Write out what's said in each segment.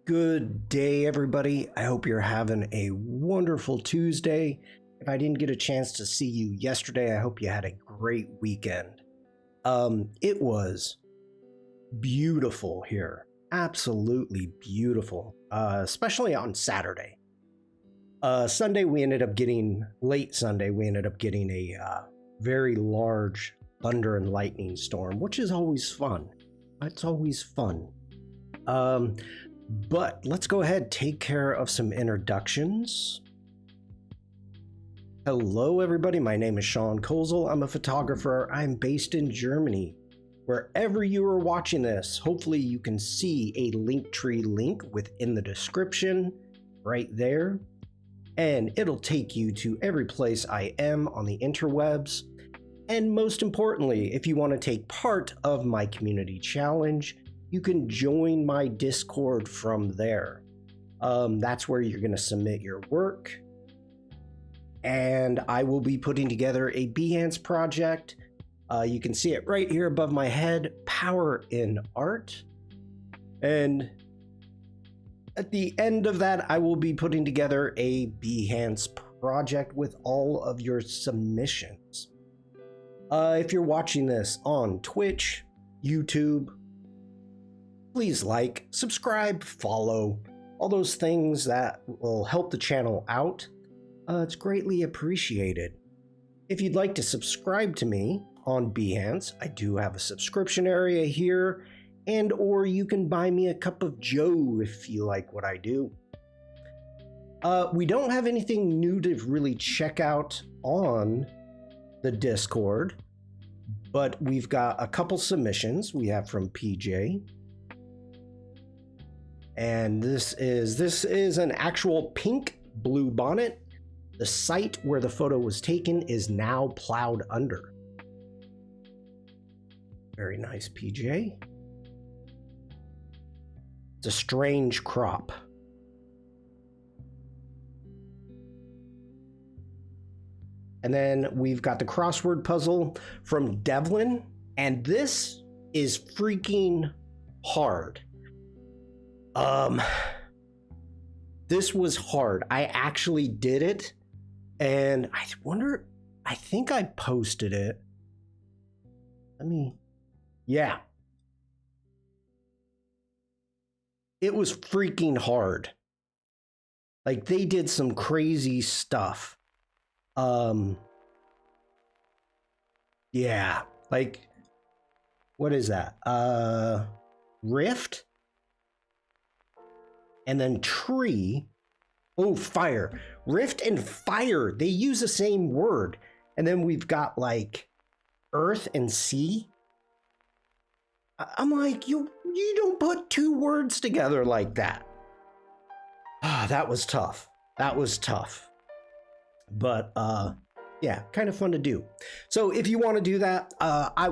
Good day, everybody. I hope you're having a wonderful Tuesday. If I didn't get a chance to see you yesterday, I hope you had a great weekend. It was beautiful here. Absolutely beautiful, especially on Saturday. Sunday, we ended up getting, late Sunday, we ended up getting a very large thunder and lightning storm, which is always fun. It's always fun. But let's go ahead, take care of some introductions. Hello, everybody. My name is Shawn. I'm a photographer. I'm based in Germany. Wherever you are watching this, hopefully you can see a Linktree link within the description right there. And it'll take you to every place I am on the interwebs. And most importantly, if you want to take part of my community challenge, you can join my Discord from there. That's where you're going to submit your work. And I will be putting together a Behance project. You can see it right here above my head, Power in Art. And at the end of that, I will be putting together a Behance project with all of your submissions. If you're watching this on Twitch, YouTube, please like, subscribe, follow, all those things that will help the channel out. It's greatly appreciated. If you'd like to subscribe to me on Behance, I do have a subscription area here, and or you can buy me a cup of joe if you like what I do. We don't have anything new to really check out on the Discord, but we've got a couple submissions we have from PJ. And this is an actual pink blue bonnet. The site where the photo was taken is now plowed under. Very nice, PJ. It's a strange crop. And then we've got the crossword puzzle from Devlin, and this is freaking hard. This was hard. I actually did it, and I think I posted it. Yeah. It was freaking hard. Like, they did some crazy stuff. Yeah, like, what is that? Rift? And then tree. Oh, fire. Rift and fire. They use the same word. And then we've got like earth and sea. I'm like, you don't put two words together like that. That was tough. That was tough. But yeah, kind of fun to do. So if you want to do that,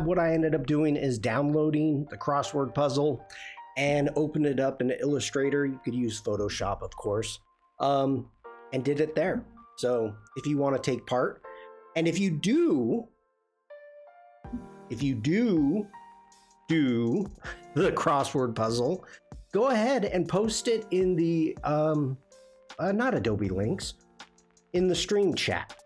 what I ended up doing is downloading the crossword puzzle and open it up in Illustrator. You could use Photoshop, of course, and did it there. So if you want to take part, and if you do do the crossword puzzle, go ahead and post it in the, not Adobe links, in the stream chat.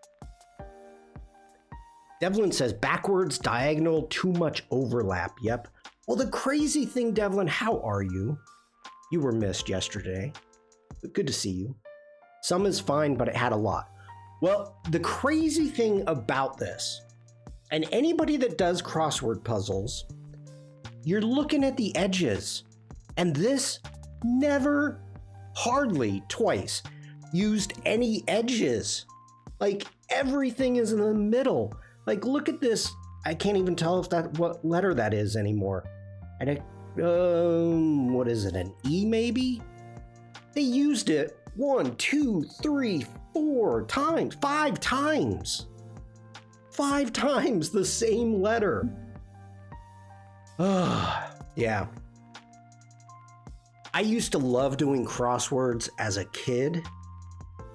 Devlin says, backwards, diagonal, too much overlap. Yep. Well, the crazy thing, Devlin, how are you? You were missed yesterday. Good to see you. Some is fine, but it had a lot. Well, the crazy thing about this, and anybody that does crossword puzzles, you're looking at the edges, and this never, hardly twice, used any edges. Like, everything is in the middle. Like, look at this. I can't even tell if what letter that is anymore. And what is it, an E maybe? They used it 1, 2, 3, 4 times, 5 times. 5 times the same letter. Yeah. I used to love doing crosswords as a kid.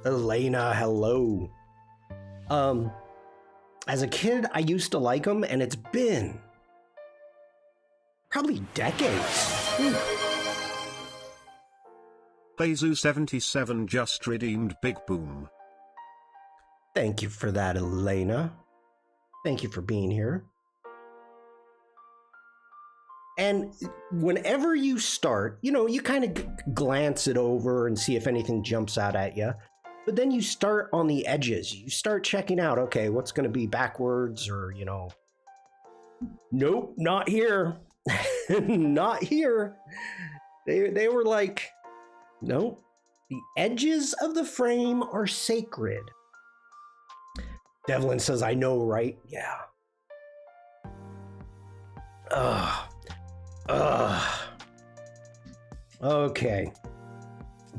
Elena, hello. As a kid, I used to like them, and it's been probably decades. Bezu77 just redeemed Big Boom. Thank you for that, Elena. Thank you for being here. And whenever you start, you kind of glance it over and see if anything jumps out at you. But then you start on the edges. You start checking out, okay, what's going to be backwards or, nope, not here. Not here. They were like, nope, the edges of the frame are sacred. Devlin says, I know, right? Yeah. Okay.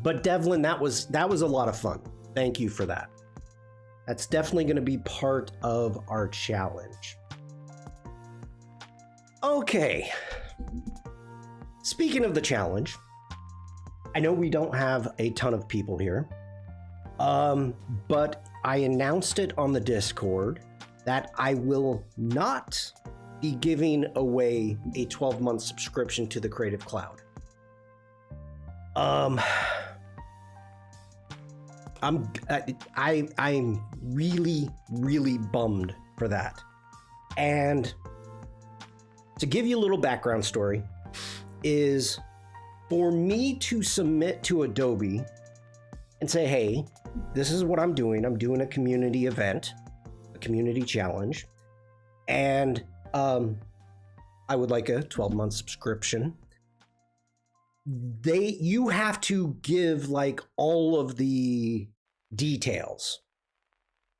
But Devlin, that was a lot of fun. Thank you for that. That's definitely going to be part of our challenge. Okay. Speaking of the challenge, I know we don't have a ton of people here, but I announced it on the Discord that I will not be giving away a 12-month subscription to the Creative Cloud. I'm really, really bummed for that. And to give you a little background story is for me to submit to Adobe and say, hey, this is what I'm doing. I'm doing a community event, a community challenge, and I would like a 12-month subscription. You have to give like all of the details.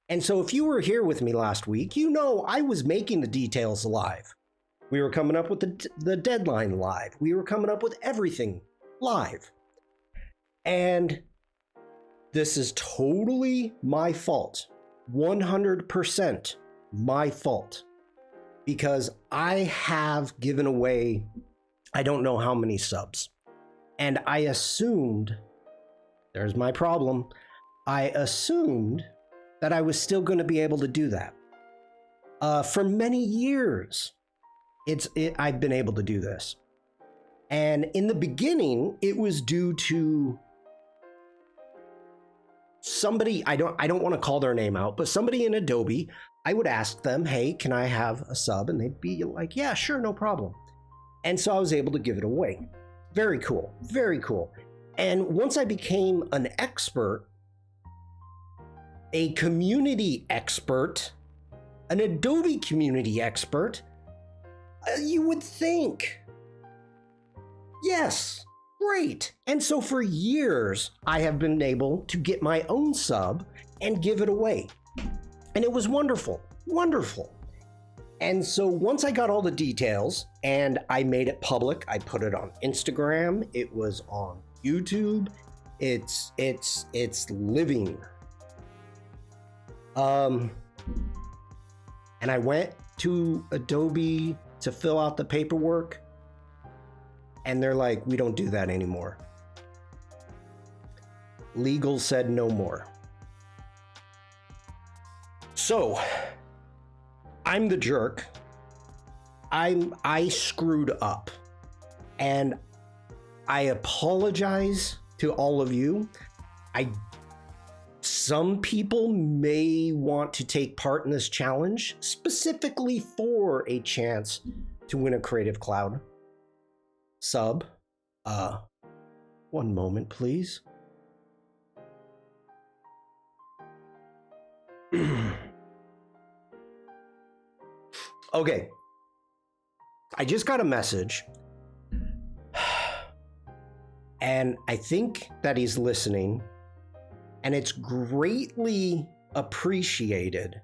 And so if you were here with me last week, I was making the details live. We were coming up with the deadline live. We were coming up with everything live. And this is totally my fault. 100% my fault. Because I have given away, I don't know how many subs. And I assumed, there's my problem, I assumed that I was still going to be able to do that. For many years, I've been able to do this. And in the beginning, it was due to somebody, I don't want to call their name out, but somebody in Adobe. I would ask them, hey, can I have a sub? And they'd be like, yeah, sure, no problem. And so I was able to give it away. Very cool, very cool. And once I became an expert, a community expert, an Adobe community expert, you would think, yes, great. And so for years, I have been able to get my own sub and give it away. And it was wonderful, wonderful. And so once I got all the details and I made it public, I put it on Instagram, it was on YouTube, it's living. And I went to Adobe to fill out the paperwork, and they're like, we don't do that anymore. Legal said no more. So I'm the jerk. I screwed up, and I apologize to all of you. Some people may want to take part in this challenge specifically for a chance to win a Creative Cloud sub. One moment, please. Okay. I just got a message, and I think that he's listening, and it's greatly appreciated,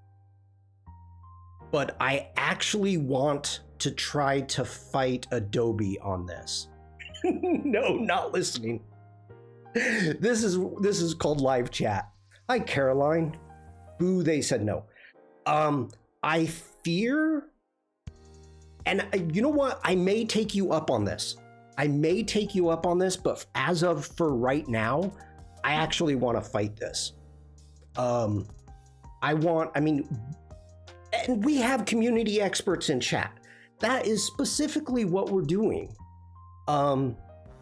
but I actually want to try to fight Adobe on this. No, not listening. This is called live chat. Hi, Caroline. Boo, they said no. I fear, and you know what? I may take you up on this. But as of for right now, I actually want to fight this. And we have community experts in chat. That is specifically what we're doing.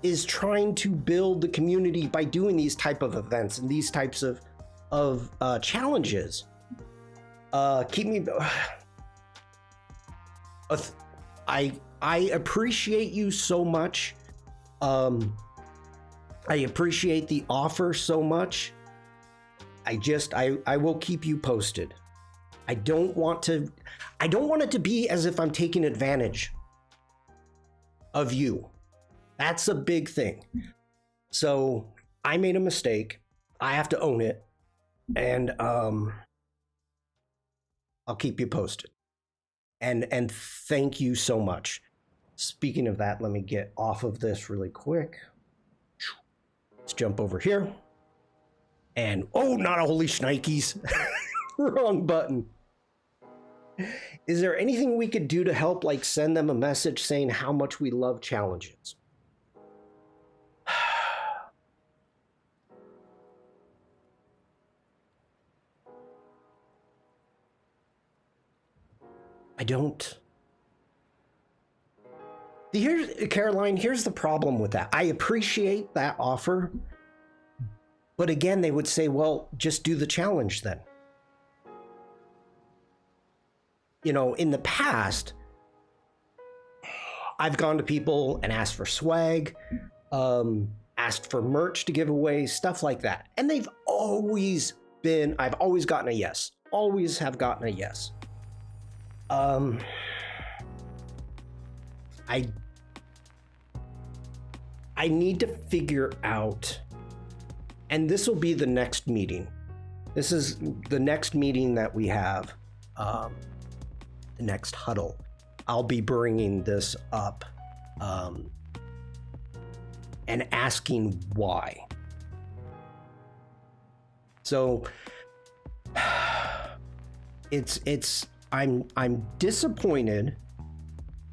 is trying to build the community by doing these type of events and these types of challenges. Keep me. I appreciate you so much. I appreciate the offer so much. I will keep you posted. I don't want it to be as if I'm taking advantage of you. That's a big thing. So I made a mistake. I have to own it. And I'll keep you posted. And thank you so much. Speaking of that, let me get off of this really quick. Let's jump over here. And oh, not a holy shnikes. Wrong button. Is there anything we could do to help, like send them a message saying how much we love challenges? I don't. Caroline, here's the problem with that. I appreciate that offer. But again, they would say, well, just do the challenge then. You know, in the past, I've gone to people and asked for swag, asked for merch to give away, stuff like that. And they've always been, I've always gotten a yes. Always have gotten a yes. I need to figure out, and this will be the next meeting. This is the next meeting that we have, the next huddle. I'll be bringing this up and asking why. So I'm disappointed,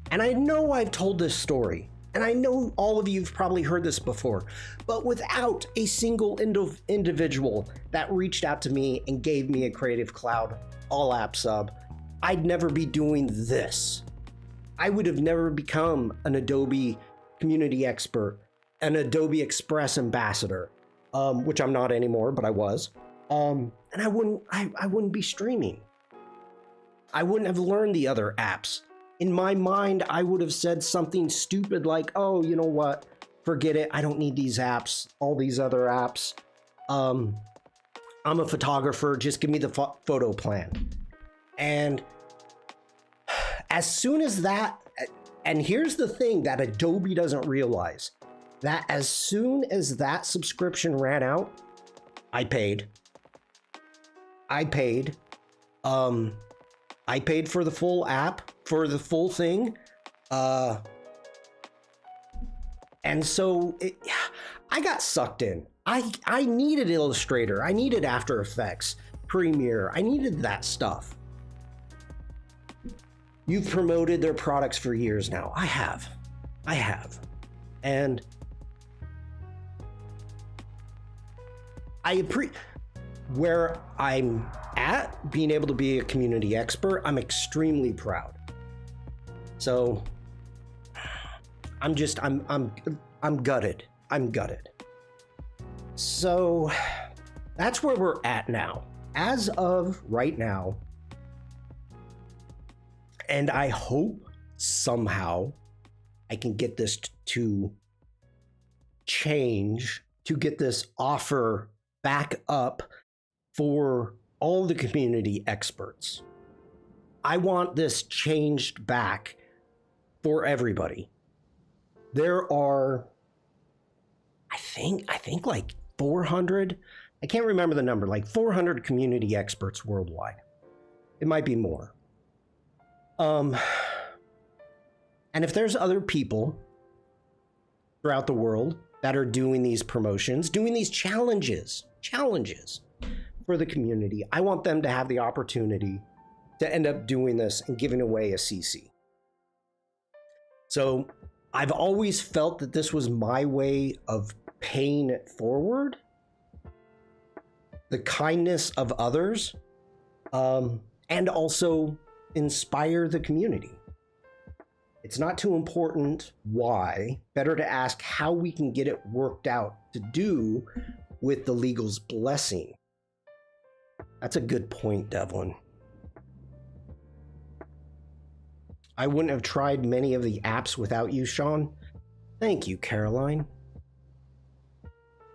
and I know I've told this story, and I know all of you have probably heard this before, but without a single individual that reached out to me and gave me a Creative Cloud all app sub, I'd never be doing this. I would have never become an Adobe community expert, an Adobe Express ambassador, which I'm not anymore, but I was. And I wouldn't be streaming. I wouldn't have learned the other apps. In my mind, I would have said something stupid like, oh, you know what? Forget it. I don't need these apps, all these other apps. I'm a photographer. Just give me the photo plan. And as soon as that, and here's the thing that Adobe doesn't realize, that as soon as that subscription ran out, I paid. I paid for the full app, for the full thing. And so I got sucked in. I needed Illustrator. I needed After Effects, Premiere. I needed that stuff. You've promoted their products for years now. I have. And where I'm at, being able to be a community expert, I'm extremely proud. So I'm gutted. I'm gutted. So that's where we're at now. As of right now, and I hope somehow I can get this to change, to get this offer back up for all the community experts. I want this changed back for everybody. There are, I think like 400, I can't remember the number, like 400 community experts worldwide. It might be more. And if there's other people throughout the world that are doing these promotions, doing these challenges for the community, I want them to have the opportunity to end up doing this and giving away a CC. So I've always felt that this was my way of paying it forward, the kindness of others, and also inspire the community. It's not too important why. Better to ask how we can get it worked out to do with the legal's blessing. That's a good point, Devlin. I wouldn't have tried many of the apps without you, Shawn. Thank you, Caroline.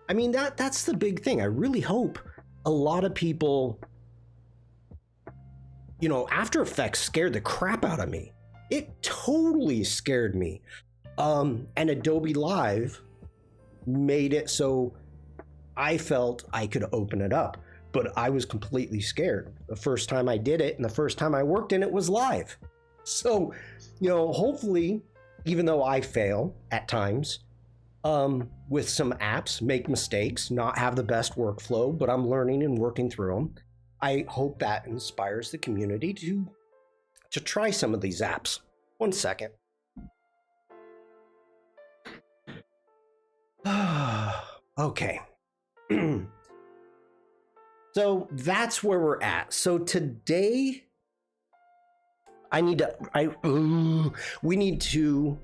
I mean, that's the big thing. I really hope a lot of people, you know, After Effects scared the crap out of me. It totally scared me. And Adobe Live made it so I felt I could open it up, but I was completely scared. The first time I did it and the first time I worked in it was live. So, you know, hopefully, even though I fail at times, with some apps, make mistakes, not have the best workflow, but I'm learning and working through them. I hope that inspires the community to try some of these apps. 1 second. Okay. So that's where we're at. So today we need to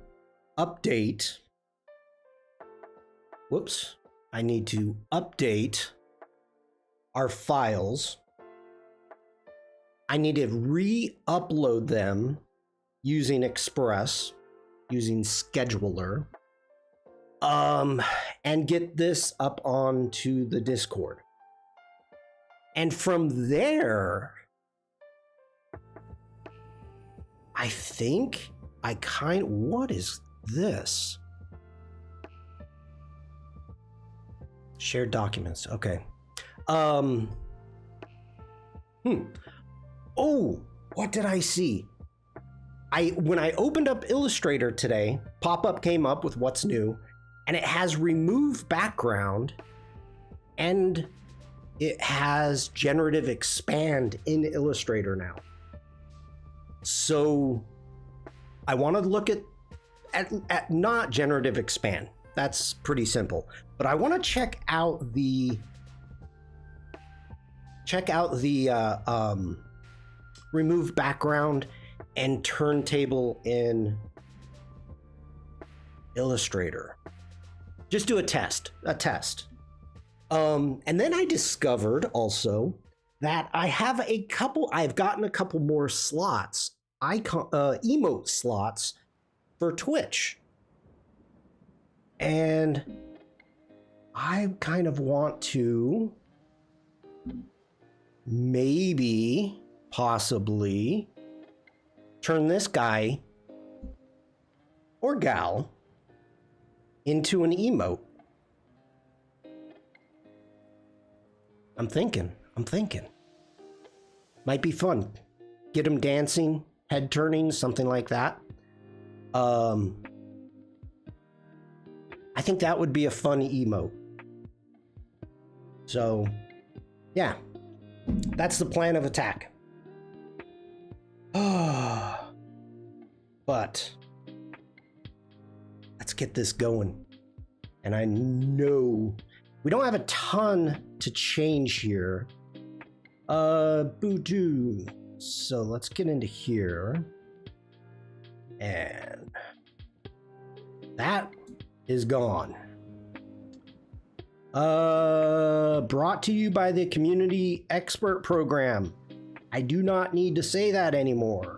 update. Whoops. I need to update our files. I need to re-upload them using Express, using Scheduler, and get this up onto the Discord. And from there, I think what is this? Shared documents, okay. Oh, what did I see? When I opened up Illustrator today, pop-up came up with what's new, and it has remove background, and it has generative expand in Illustrator now. So I want to look at not generative expand. That's pretty simple. But I want to check out the remove background and turntable in Illustrator. Just do a test. And then I discovered also that I've gotten a couple more slots, emote slots for Twitch. And I kind of want to possibly turn this guy or gal into an emote. I'm thinking. Might be fun. Get him dancing, head turning, something like that. I think that would be a fun emote. So, yeah. That's the plan of attack. But let's get this going. And I know we don't have a ton to change here. Boo-doo. So let's get into here. And that is gone. Brought to you by the Community Expert Program. I do not need to say that anymore.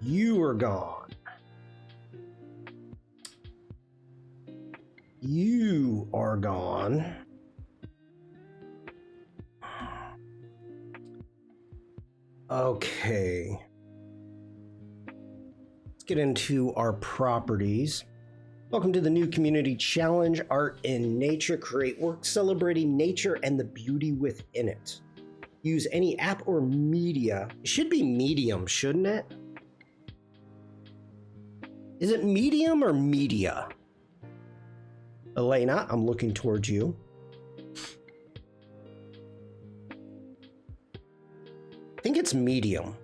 You are gone. You are gone. Okay. Let's get into our properties. Welcome to the new community challenge, Art in Nature. Create work celebrating nature and the beauty within it. Use any app or media. It should be medium, shouldn't it? Is it medium or media? Elena, I'm looking towards you. I think it's medium.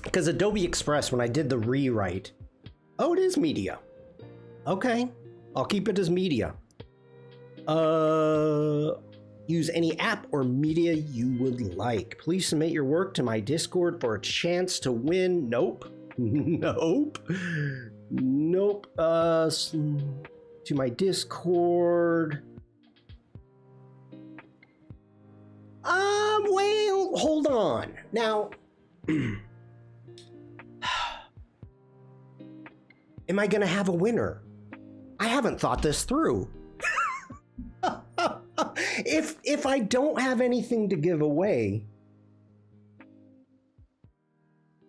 Because Adobe Express, when I did the rewrite, oh, it is media. Okay, I'll keep it as media. Use any app or media you would like. Please submit your work to my Discord for a chance to win. Nope. Nope. Nope. To my Discord. Well, hold on. Now, am I gonna have a winner? I haven't thought this through. If I don't have anything to give away,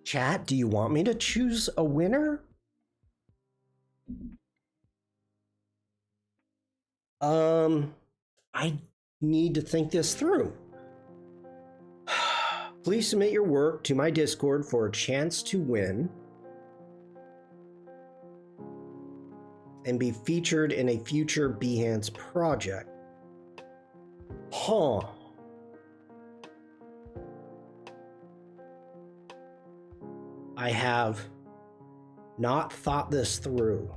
chat, do you want me to choose a winner? I need to think this through. Please submit your work to my Discord for a chance to win and be featured in a future Behance project. Huh. I have not thought this through.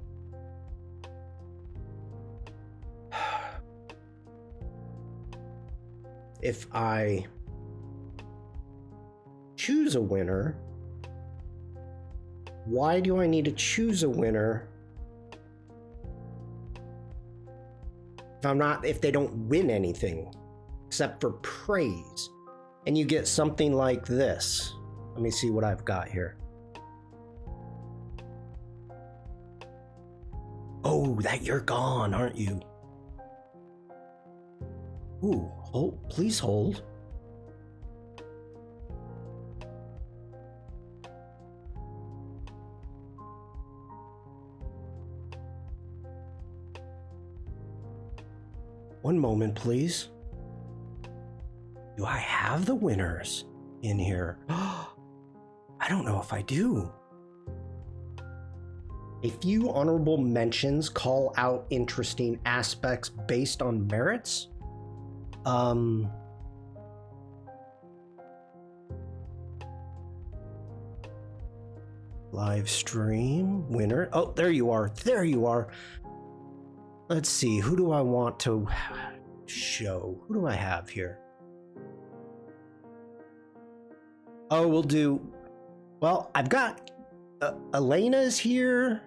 If I choose a winner, why do I need to choose a winner if they don't win anything except for praise? And you get something like this. Let me see what I've got here. Oh, that you're gone, aren't you? Ooh, hold, please hold. One moment, please. Do I have the winners in here? I don't know if I do. A few honorable mentions call out interesting aspects based on merits. Live stream winner. Oh, there you are. There you are. Let's see. Who do I want to show? Who do I have here? Oh, we'll do. Well, I've got Elena's here.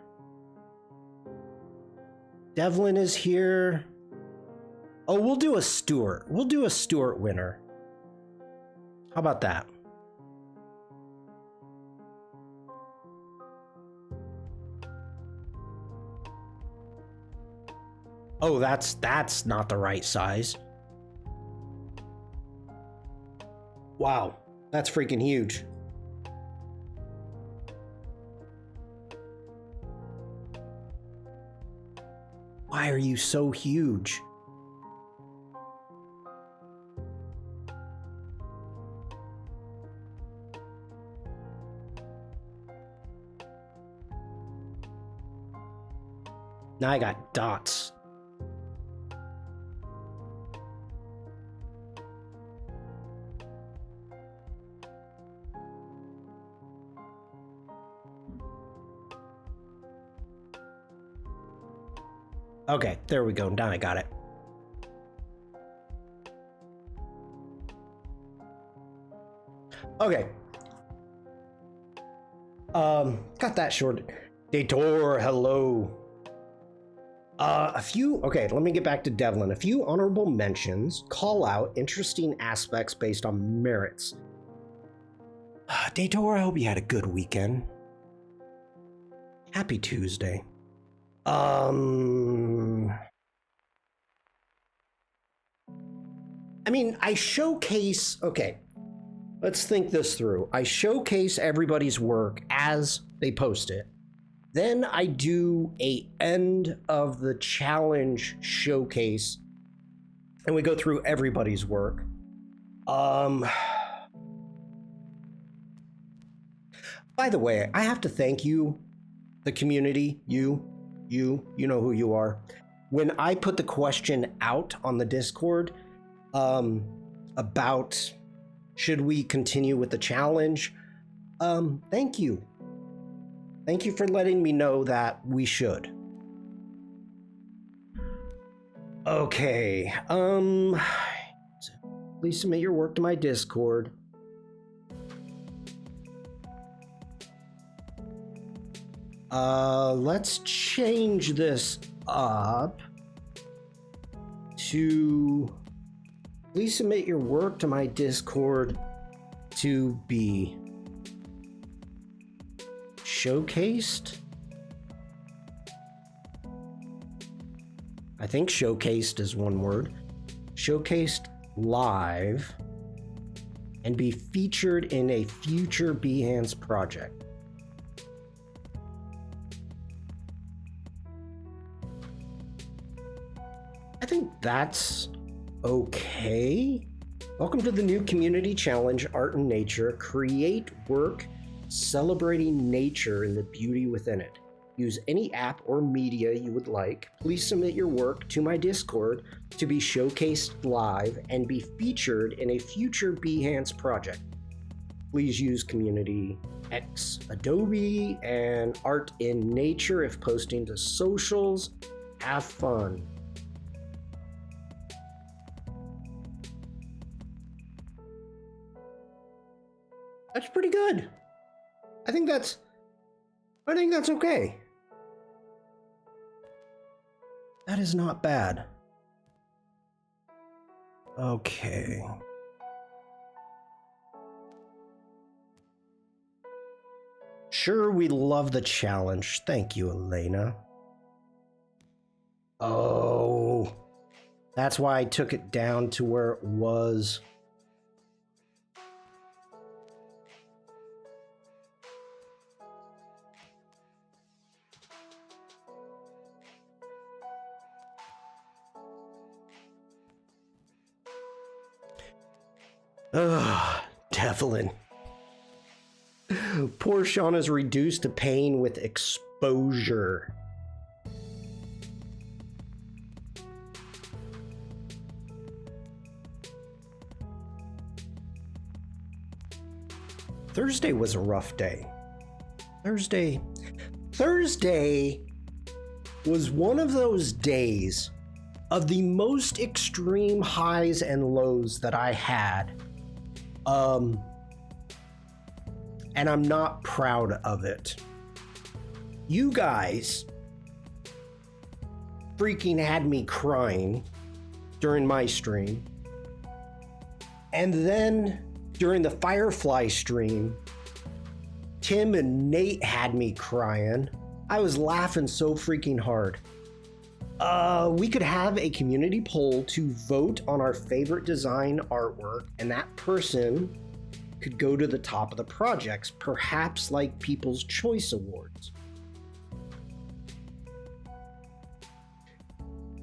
Devlin is here. Oh, we'll do a Stuart. We'll do a Stuart winner. How about that? Oh, that's not the right size. Wow, that's freaking huge. Why are you so huge? Now I got dots. Okay, there we go. Now I got it. Okay. Got that short. Dator, hello. Okay, let me get back to Devlin. A few honorable mentions call out interesting aspects based on merits. Dator, I hope you had a good weekend. Happy Tuesday. I mean, I showcase, okay, let's think this through. I showcase everybody's work as they post it. Then I do a end of the challenge showcase and we go through everybody's work. By the way, I have to thank you, the community, you know who you are. When I put the question out on the Discord about should we continue with the challenge, thank you. Thank you for letting me know that we should. Okay, Please submit your work to my Discord. Let's change this up to please submit your work to my Discord to be showcased. I think showcased is one word. Showcased live and be featured in a future Behance project. I think that's okay. Welcome to the new community challenge, Art and Nature. Create work celebrating nature and the beauty within it. Use any app or media you would like. Please submit your work to my Discord to be showcased live and be featured in a future Behance project. Please use Community X Adobe and Art in Nature if posting to socials. Have fun. That's pretty good. I think that's okay. That is not bad. Okay. Sure, we love the challenge. Thank you, Elena. Oh, that's why I took it down to where it was. Ugh, Devlin. Poor Shawn is reduced to pain with exposure. Thursday was a rough day. Thursday was one of those days of the most extreme highs and lows that I had. And I'm not proud of it. You guys freaking had me crying during my stream. And then during the Firefly stream, Tim and Nate had me crying. I was laughing so freaking hard. We could have a community poll to vote on our favorite design artwork, and that person could go to the top of the projects, perhaps like People's Choice Awards.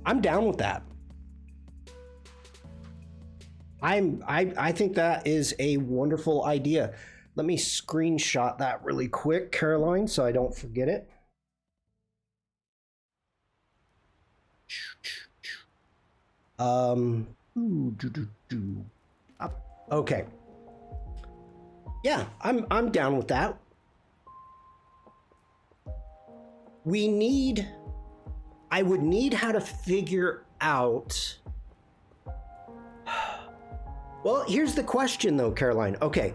I'm down with that. I think that is a wonderful idea. Let me screenshot that really quick, Caroline, so I don't forget it. Okay. Yeah, I'm down with that. I would need how to figure out. Well, here's the question though, Caroline. Okay.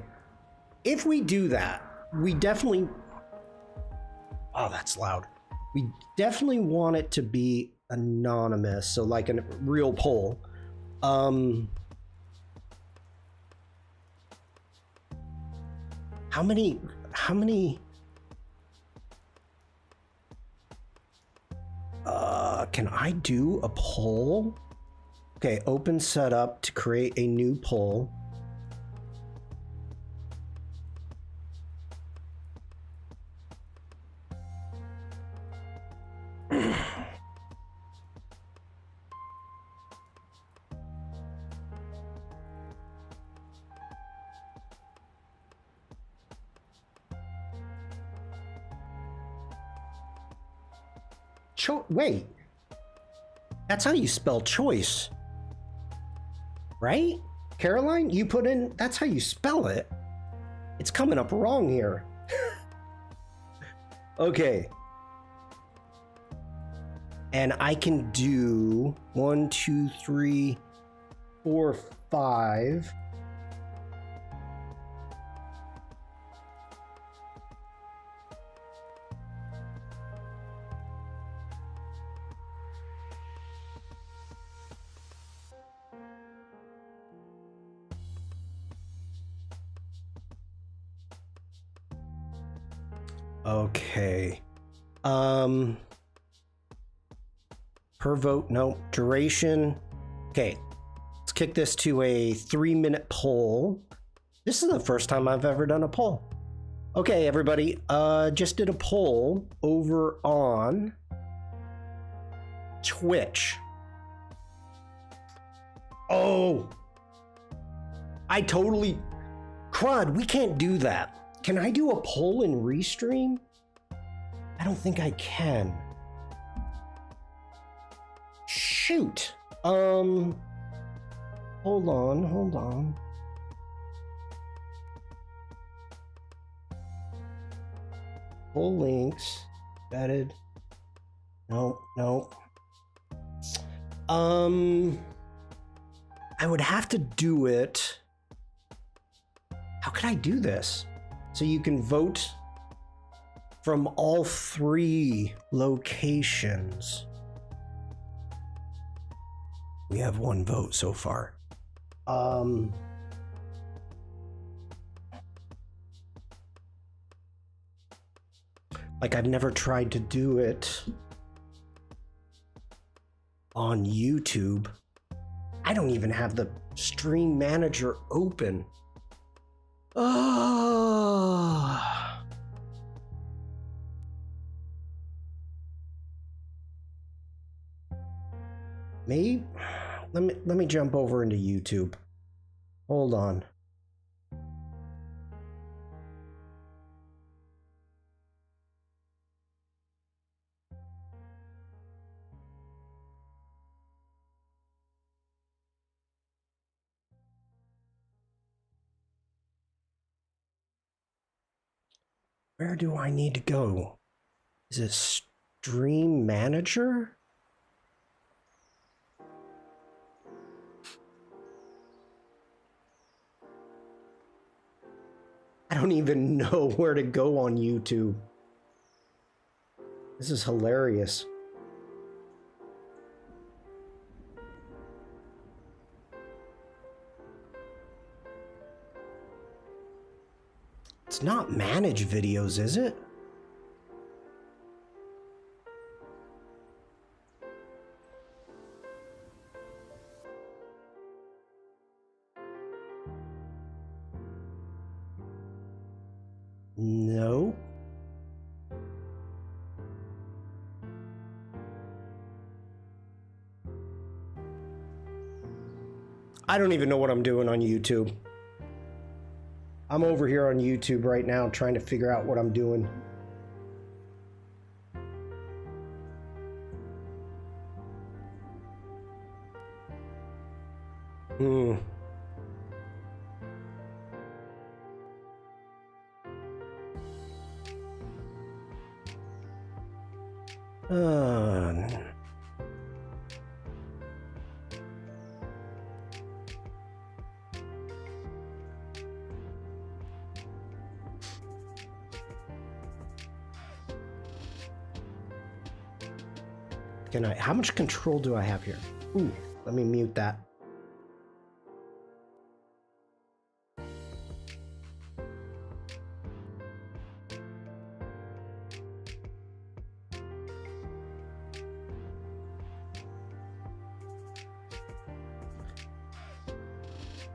If we do that, we definitely, oh, that's loud. We definitely want it to be anonymous, so like a real poll. How many can I do a poll? Okay, open setup to create a new poll. Wait, that's how you spell choice, right? Caroline, you put in, that's how you spell it. It's coming up wrong here. Okay. And I can do 1, 2, 3. 4, 5. Okay. Per vote, no. Duration. Okay. Let's kick this to a 3-minute poll. This is the first time I've ever done a poll. Okay, everybody. Just did a poll over on Twitch. Oh. I totally... Crud, we can't do that. Can I do a poll in Restream? I don't think I can. Shoot. Hold on. Full links. Vetted. No. I would have to do it. How could I do this? So you can vote from all 3 locations. We have 1 vote so far. Like, I've never tried to do it on YouTube. I don't even have the stream manager open. Maybe let me jump over into YouTube. Hold on. Where do I need to go? Is it Stream Manager? I don't even know where to go on YouTube. This is hilarious. It's not manage videos, is it? No. I don't even know what I'm doing on YouTube. I'm over here on YouTube right now trying to figure out what I'm doing. How much control do I have here? Ooh, let me mute that.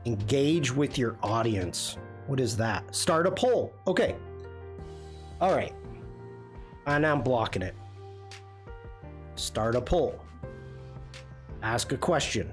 Engage with your audience. What is that? Start a poll. Okay. All right. And I'm blocking it. Start a poll. Ask a question.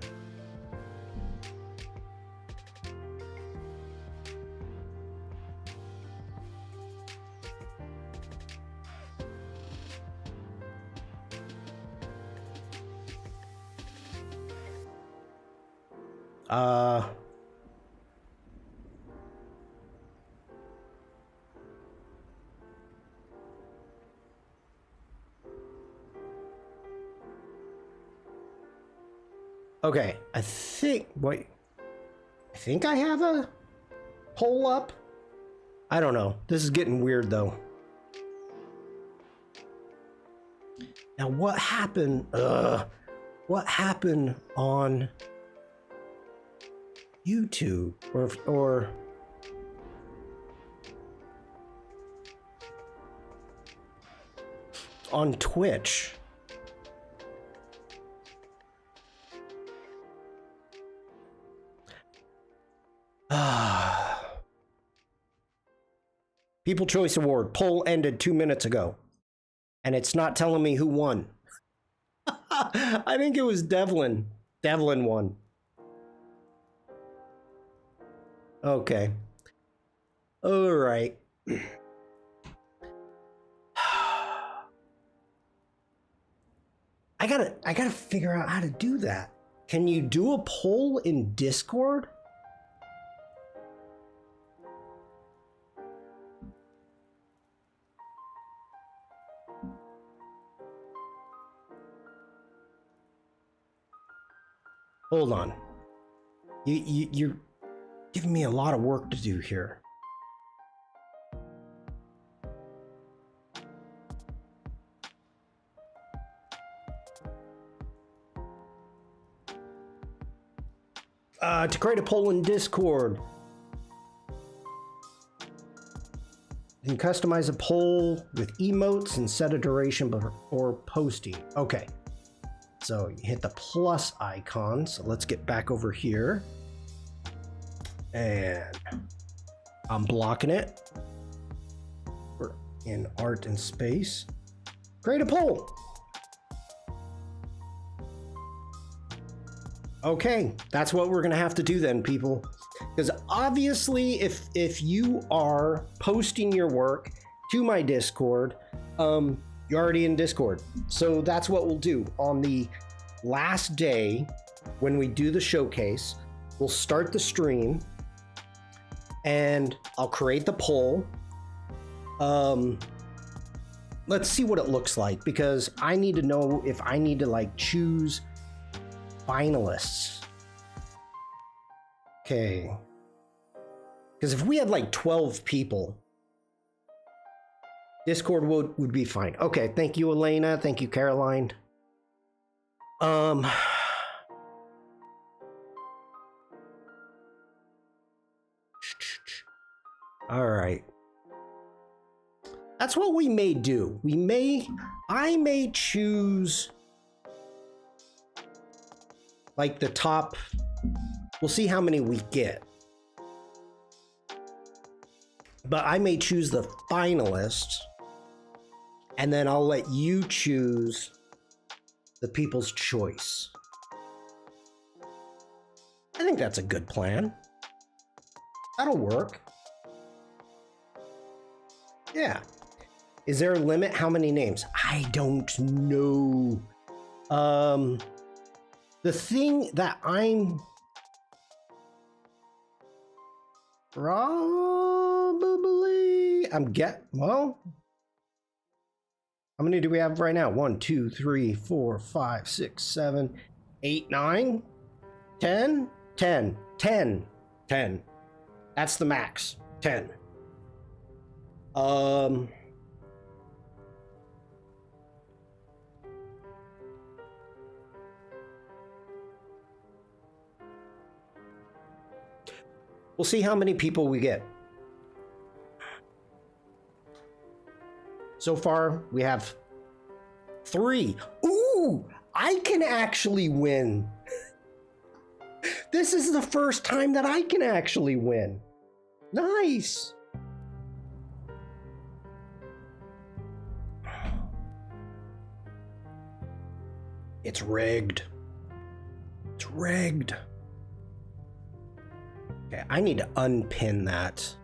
Okay, I think I have a poll up. I don't know. This is getting weird though. Now what happened? What happened on YouTube or on Twitch? People Choice Award poll ended 2 minutes ago, and it's not telling me who won. I think it was Devlin. Devlin won. Okay. All right. I gotta figure out how to do that. Can you do a poll in Discord? Hold on. You're giving me a lot of work to do here. To create a poll in Discord, you can customize a poll with emotes and set a duration or posting. Okay. So you hit the plus icon. So let's get back over here. And I'm blocking it. We're in art and space. Create a poll. Okay, that's what we're gonna have to do then, people. Because obviously, if you are posting your work to my Discord, you're already in Discord. So that's what we'll do. On the last day, when we do the showcase, we'll start the stream and I'll create the poll. Let's see what it looks like, because I need to know if I need to like choose finalists. Okay. Because if we had like 12 people, Discord would be fine. Okay, thank you, Elena. Thank you, Caroline. All right. That's what we may do. I may choose like the top. We'll see how many we get. But I may choose the finalists, and then I'll let you choose the people's choice. I think that's a good plan. That'll work. Yeah. Is there a limit? How many names? I don't know. The thing that I'm probably well, how many do we have right now? 1, 2, 3, 4, 5, 6, 7, 8, 9, 10, 10, 10, 10. That's the max. 10. We'll see how many people we get. So far, we have 3. Ooh, I can actually win. This is the first time that I can actually win. Nice. It's rigged. It's rigged. Okay, I need to unpin that.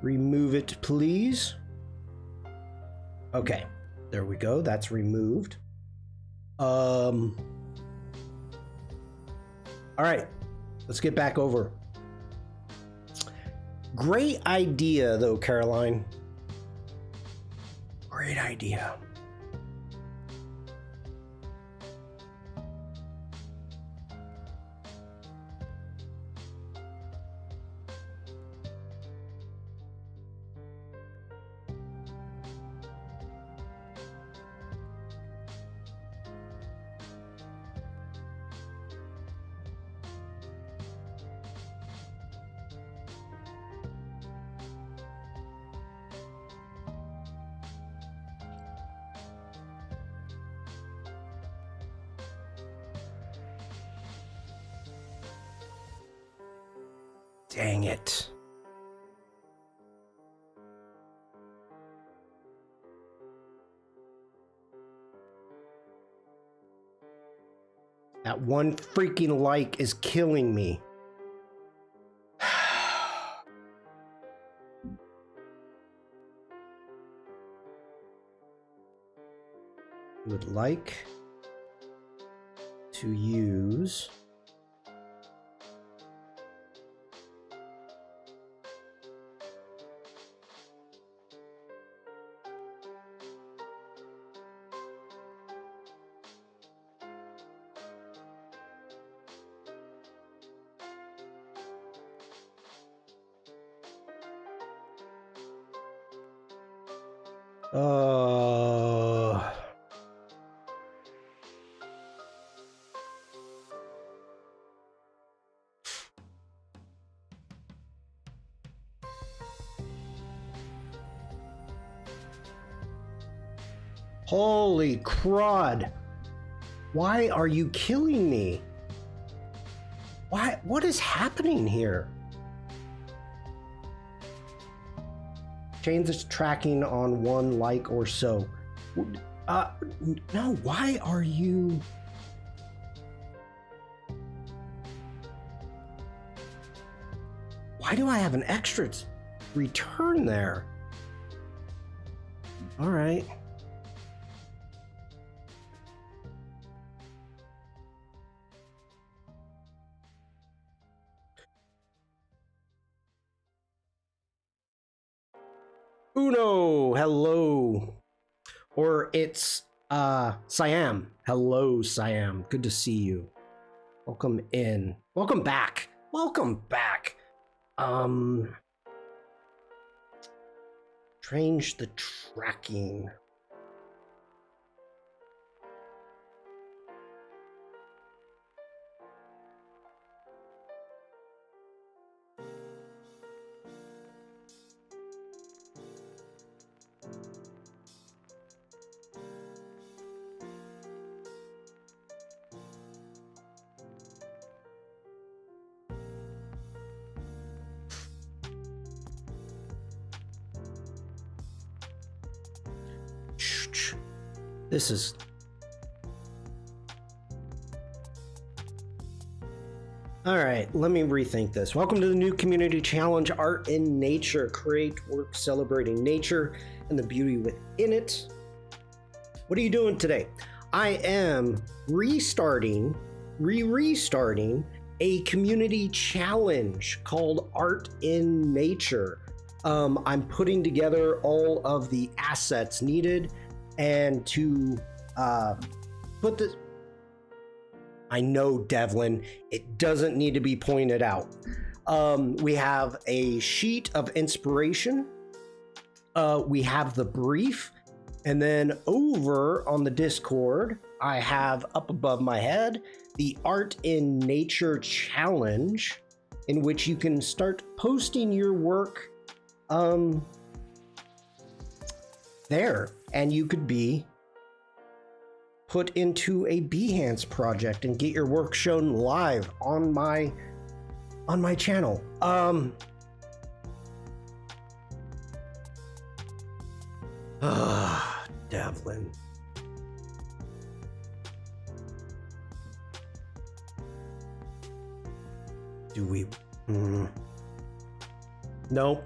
Remove it, please. Okay, there we go. That's removed. All right, let's get back over. Great idea, though, Caroline. Great idea. Dang it. That one freaking like is killing me. Would like to use holy crud. Why are you killing me? What is happening here? Change this tracking on one like or so. No, why are you? Why do I have an extra return there? All right. Uno, hello. Or it's Siam. Hello, Siam. Good to see you. Welcome in. Welcome back. Welcome back. Change the tracking. This is... All right, let me rethink this. Welcome to the new community challenge, Art in Nature. Create work celebrating nature and the beauty within it. What are you doing today? I am restarting a community challenge called Art in Nature. I'm putting together all of the assets needed and to put this... I know, Devlin, it doesn't need to be pointed out. We have a sheet of inspiration. We have the brief. And then over on the Discord, I have up above my head, the Art in Nature Challenge, in which you can start posting your work there. And you could be put into a Behance project and get your work shown live on my channel. Devlin. Do we? Nope.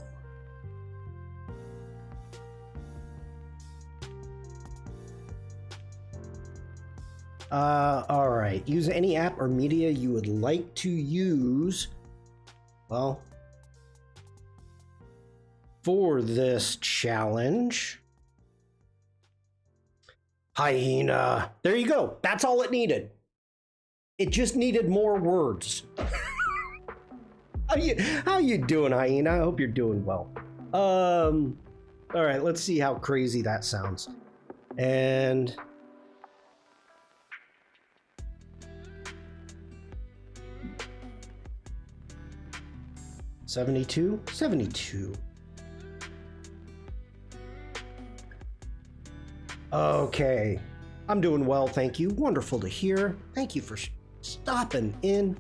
All right. Use any app or media you would like to use. Well, for this challenge, hyena. There you go. That's all it needed. It just needed more words. How you doing, hyena? I hope you're doing well. All right. Let's see how crazy that sounds. And 72. Okay, I'm doing well, thank you. Wonderful to hear. Thank you for stopping in.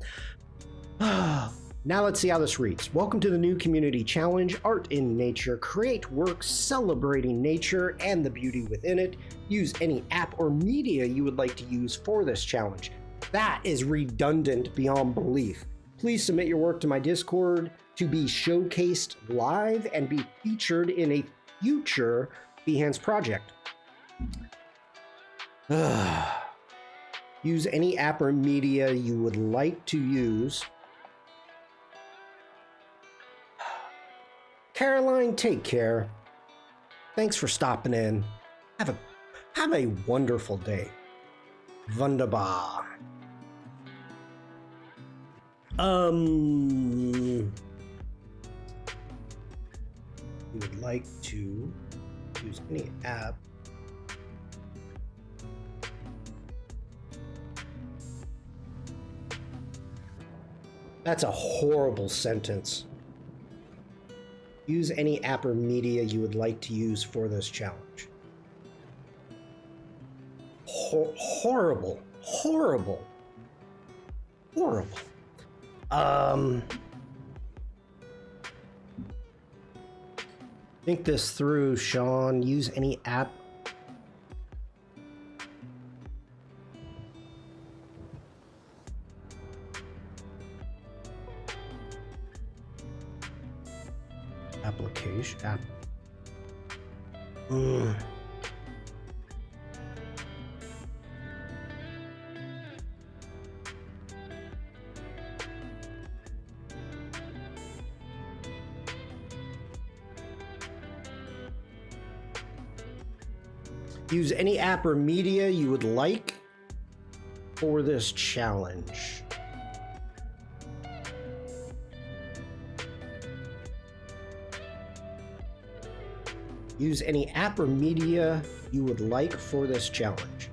Now let's see how this reads. Welcome to the new community challenge, Art in Nature. Create works celebrating nature and the beauty within it. Use any app or media you would like to use for this challenge. That is redundant beyond belief. Please submit your work to my Discord to be showcased live and be featured in a future Behance project. Use any app or media you would like to use. Caroline, take care. Thanks for stopping in. Have a wonderful day. Wunderbar. You would like to use any app. That's a horrible sentence. Use any app or media you would like to use for this challenge. Horrible. Think this through, Shawn. Use any app. Application app. Use any app or media you would like for this challenge. Use any app or media you would like for this challenge.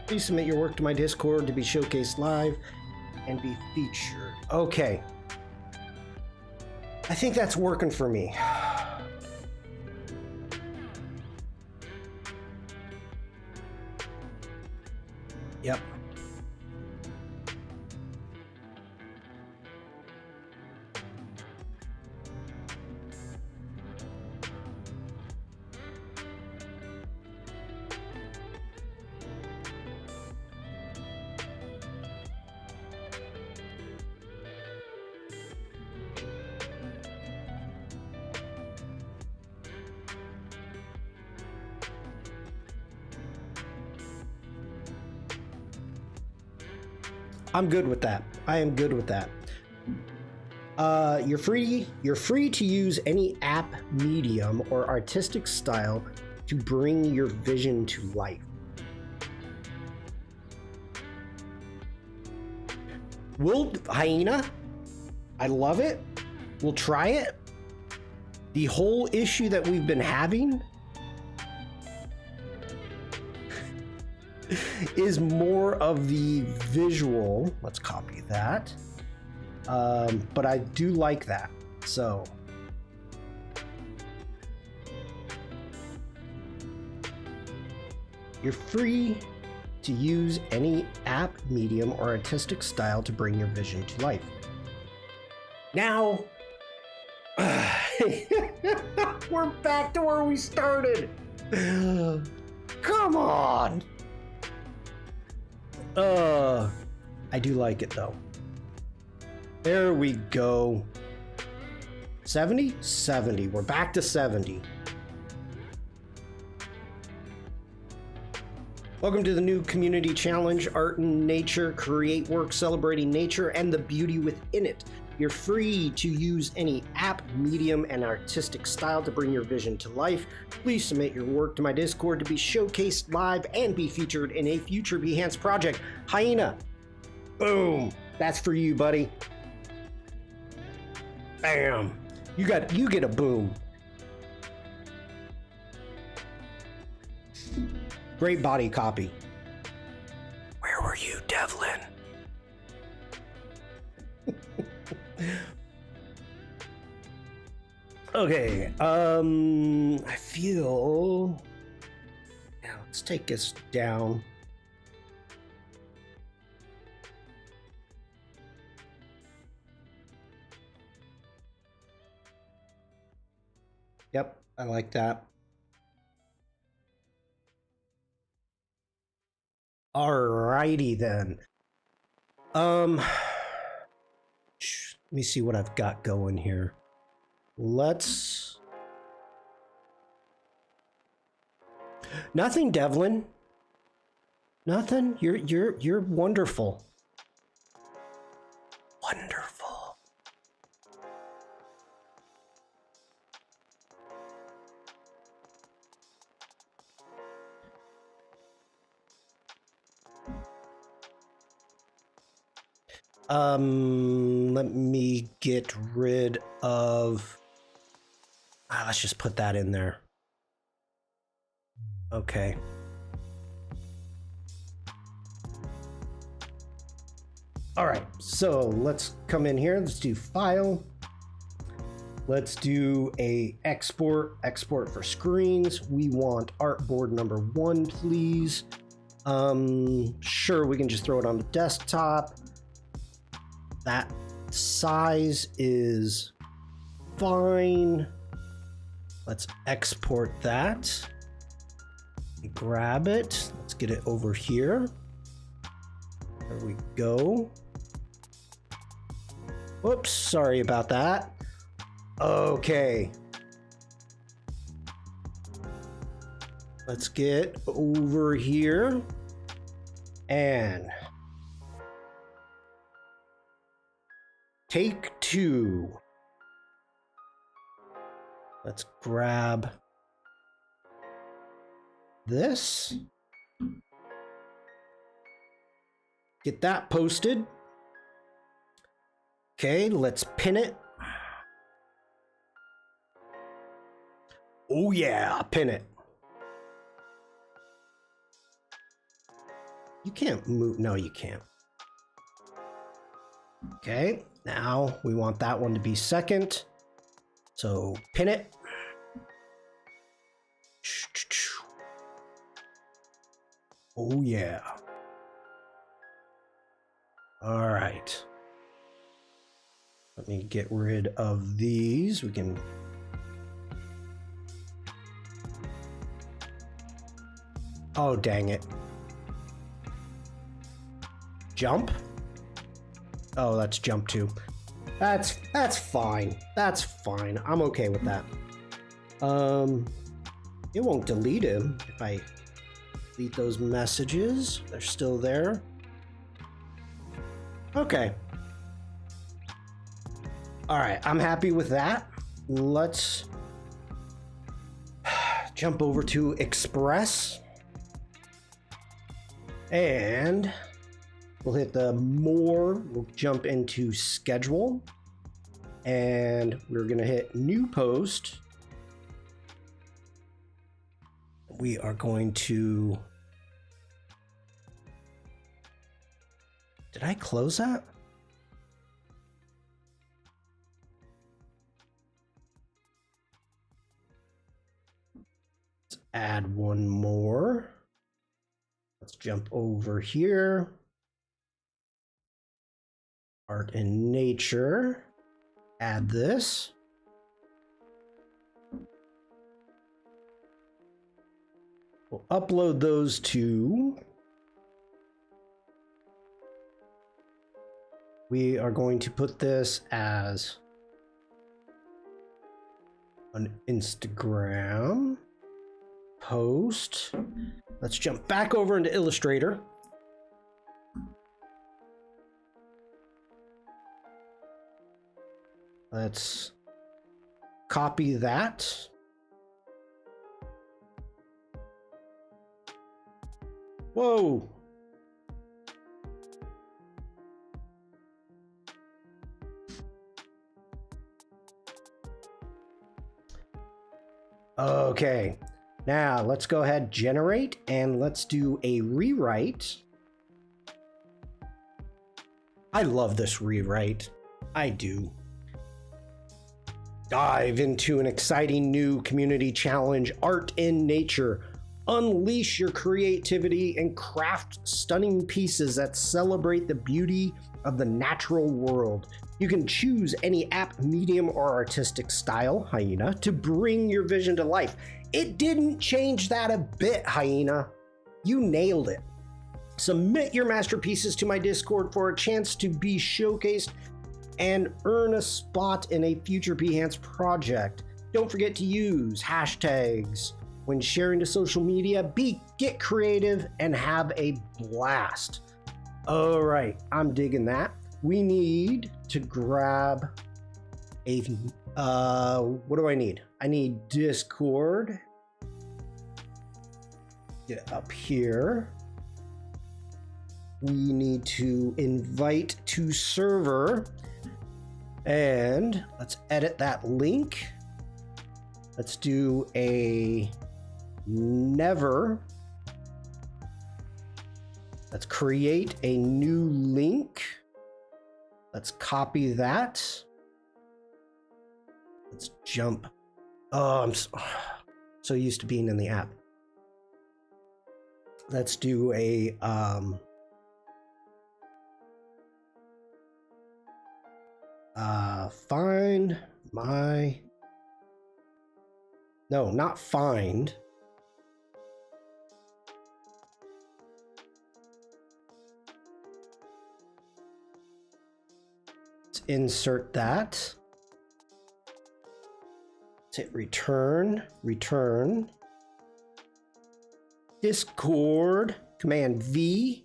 Please submit your work to my Discord to be showcased live and be featured. Okay. I think that's working for me. Yep. I'm good with that. I am good with that. You're free to use any app, medium, or artistic style to bring your vision to life. Hyena, I love it. We'll try it. The whole issue that we've been having is more of the visual. Let's copy that. But I do like that. So you're free to use any app, medium, or artistic style to bring your vision to life. Now, we're back to where we started. Come on. I do like it though. There we go. 70? 70. We're back to 70. Welcome to the new community challenge, Art in Nature. Create work celebrating nature and the beauty within it. You're free to use any app, medium, and artistic style to bring your vision to life. Please submit your work to my Discord to be showcased live and be featured in a future Behance project. Hyena, boom. That's for you, buddy. Bam. You get a boom. Great body copy. Where were you, Devlin? Okay, I feel... Now, let's take this down. I like that. Alrighty then. Let me see what I've got going here. Nothing, Devlin. Nothing. You're wonderful. Wonderful. Let me get rid of... let's just put that in there. Okay. All right, so let's come in here. Let's do File. Let's do a export for screens. We want artboard number 1, please. Sure, we can just throw it on the desktop. That size is fine. Let's export that. Grab it. Let's get it over here. There we go. Whoops, sorry about that. Okay. Let's get over here and take 2. Let's grab this. Get that posted. Okay, let's pin it. Oh yeah, pin it. You can't move. No, you can't. Okay, now we want that one to be second. So pin it. Oh yeah. All right. Let me get rid of these. We can... Oh, dang it. Jump? Oh, that's jump 2. That's fine. That's fine. I'm okay with that. It won't delete him if I delete those messages. They're still there. Okay. All right, I'm happy with that. Let's jump over to Express. And we'll hit the more, we'll jump into Schedule. And we're gonna hit New Post. We are going to... Did I close that? Let's add one more. Let's jump over here. Art and Nature. Add this. We'll upload those two. We are going to put this as an Instagram post. Let's jump back over into Illustrator. Let's copy that. Whoa. Okay, now let's go ahead, generate, and let's do a rewrite. I love this rewrite. I do. Dive into an exciting new community challenge, Art in Nature. Unleash your creativity and craft stunning pieces that celebrate the beauty of the natural world. You can choose any app, medium, or artistic style, Hyena, to bring your vision to life. It didn't change that a bit, Hyena. You nailed it. Submit your masterpieces to my Discord for a chance to be showcased and earn a spot in a future Behance project. Don't forget to use hashtags when sharing to social media. Get creative and have a blast. All right, I'm digging that. We need to grab a, what do I need? I need Discord. Get up here. We need to invite to server, and let's edit that link. Let's do a never. Let's create a new link. Let's copy that. Let's jump. Oh, I'm so used to being in the app. Let's do a find my, no, not find. Let's insert that. Let's hit return, return. Discord, Command V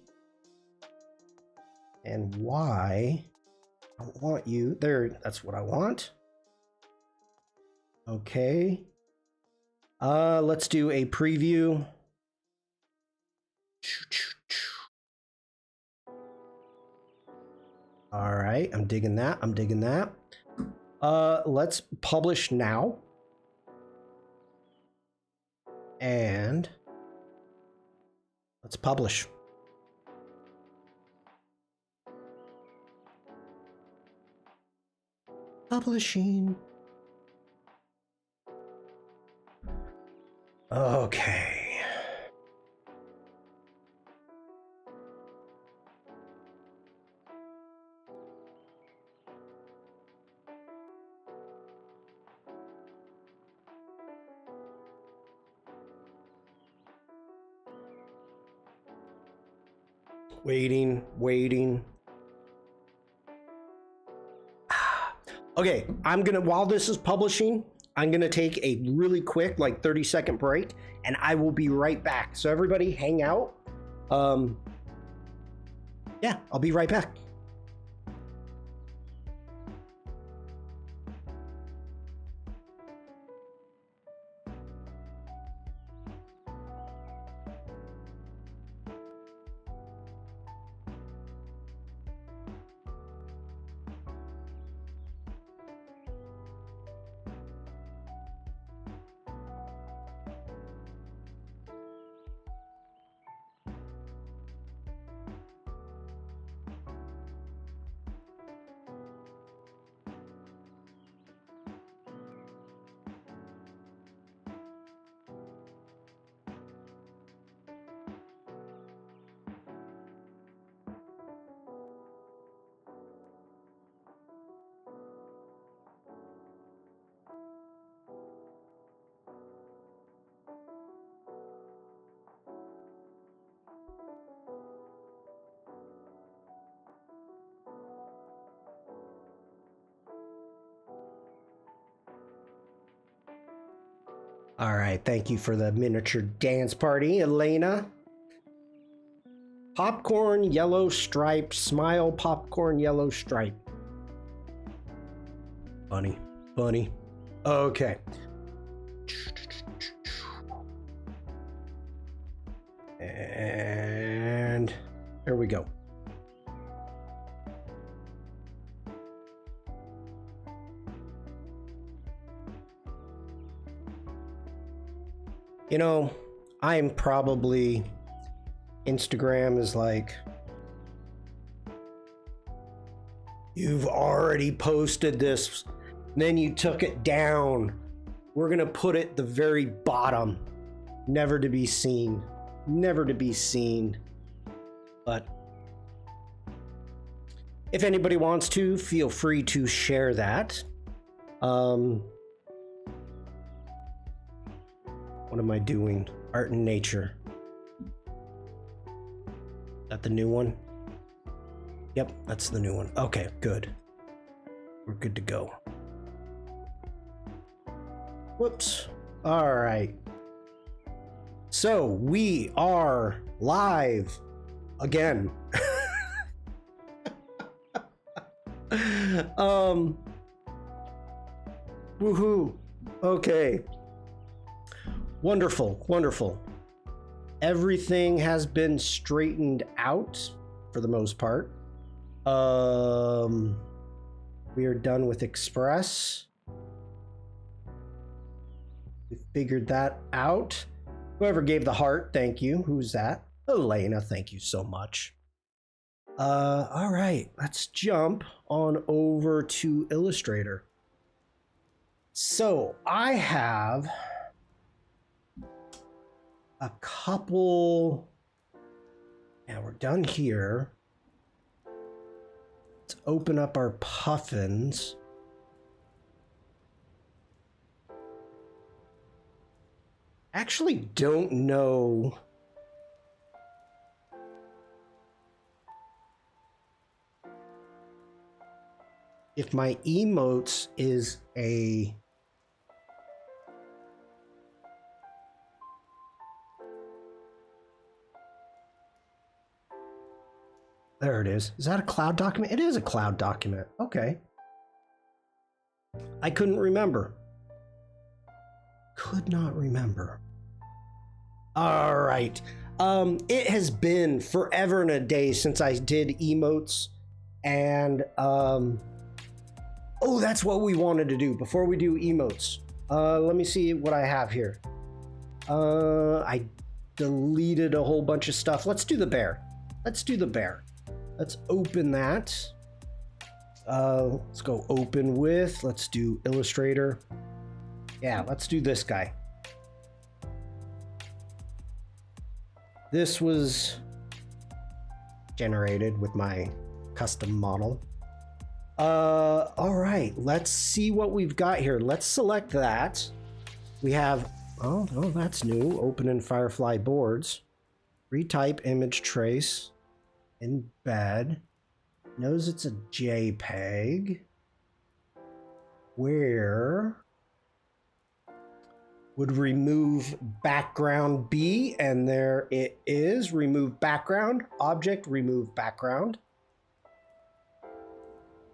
and Y. I don't want you there. That's what I want. Okay. Let's do a preview. All right, I'm digging that. I'm digging that. Let's publish now. And let's publish. Publishing. Okay. Waiting. Okay, I'm gonna, while this is publishing, I'm gonna take a really quick, like 30-second break, and I will be right back. So everybody hang out. Yeah, I'll be right back. All right, thank you for the miniature dance party, Elena. Popcorn, yellow stripe, smile, popcorn, yellow stripe. Bunny. Okay. And there we go. You know, I'm probably, Instagram is like, you've already posted this, then you took it down. We're gonna put it the very bottom, never to be seen, never to be seen. But If anybody wants to, feel free to share that. What am I doing? Art and nature. Is that the new one? Yep, that's the new one. Okay, good. We're good to go. Whoops. All right. So we are live again. Woohoo. Okay. Wonderful, wonderful. Everything has been straightened out for the most part. We are done with Express. We figured that out. Whoever gave the heart, thank you. Who's that? Elena, thank you so much. All right, let's jump on over to Illustrator. So I have a couple, yeah, we're done here. Let's open up our puffins. Actually don't know if my emotes is a there it is. Is that a cloud document? It is a cloud document. Okay. I couldn't remember. Could not remember. All right. It has been forever and a day since I did emotes, and oh, that's what we wanted to do before we do emotes. Let me see what I have here. I deleted a whole bunch of stuff. Let's do the bear. Let's do the bear. Let's open that. Let's go open with. Let's do Illustrator. Yeah, let's do this guy. This was generated with my custom model. All right, let's see what we've got here. Let's select that. We have, oh, that's new. Open in Firefly boards. Retype image trace. Embed. Knows it's a JPEG. Where would remove background be? And there it is. Remove background. Object, remove background.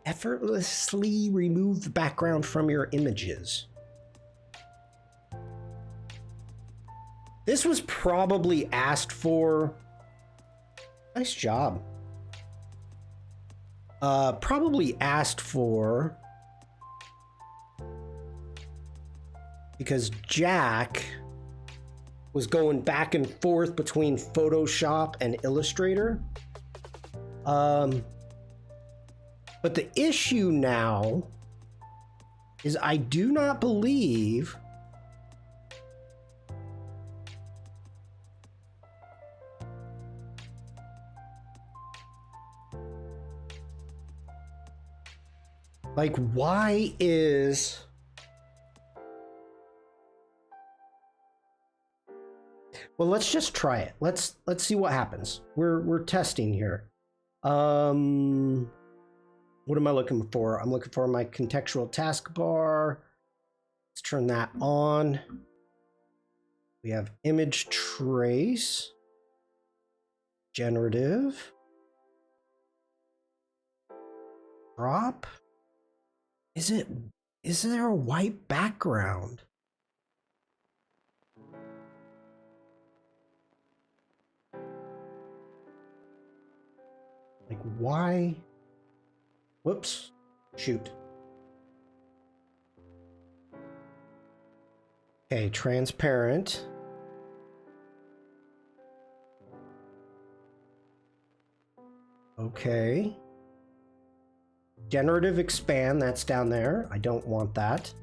Effortlessly remove the background from your images. This was probably asked for. Nice job. Probably asked for because Jack was going back and forth between Photoshop and Illustrator. But the issue now is I do not believe like why is well, let's just try it. Let's see what happens. We're testing here. What am I looking for? I'm looking for my contextual taskbar. Let's turn that on. We have image trace, generative, crop. Is there a white background? Like why? Whoops. Shoot. Okay, transparent. Okay. Generative expand, that's down there. I don't want that.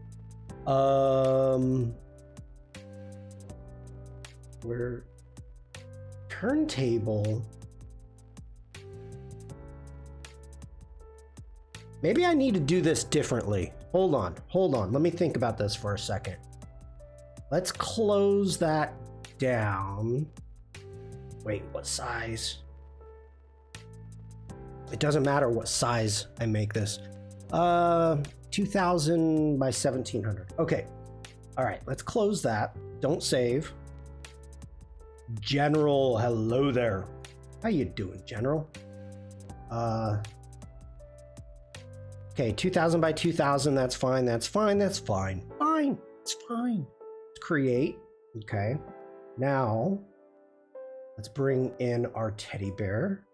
Where turntable. Maybe I need to do this differently. Hold on. Let me think about this for a second. Let's close that down. Wait, what size? It doesn't matter what size I make this. 2000 by 1700. Okay. All right, let's close that. Don't save. General, hello there. How you doing, General? Okay, 2000 by 2000, that's fine. It's fine. Let's create. Okay. Now, let's bring in our teddy bear.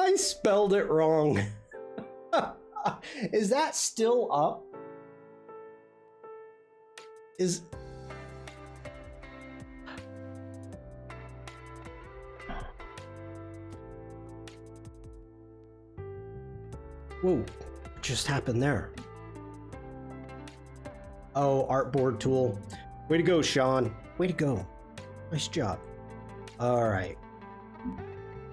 I spelled it wrong. Is that still up? Whoa, what just happened there? Oh, artboard tool. Way to go, Shawn. Way to go. Nice job. All right.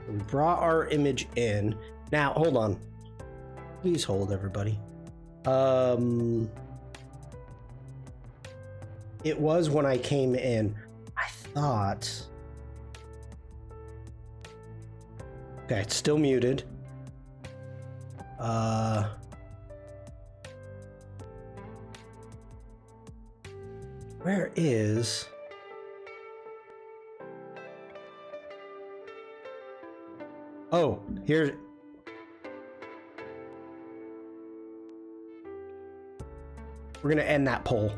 We brought our image in. Now, hold on. Please hold, everybody. It was when I came in. I thought... Okay, it's still muted. Where is... Oh, here. We're gonna end that poll.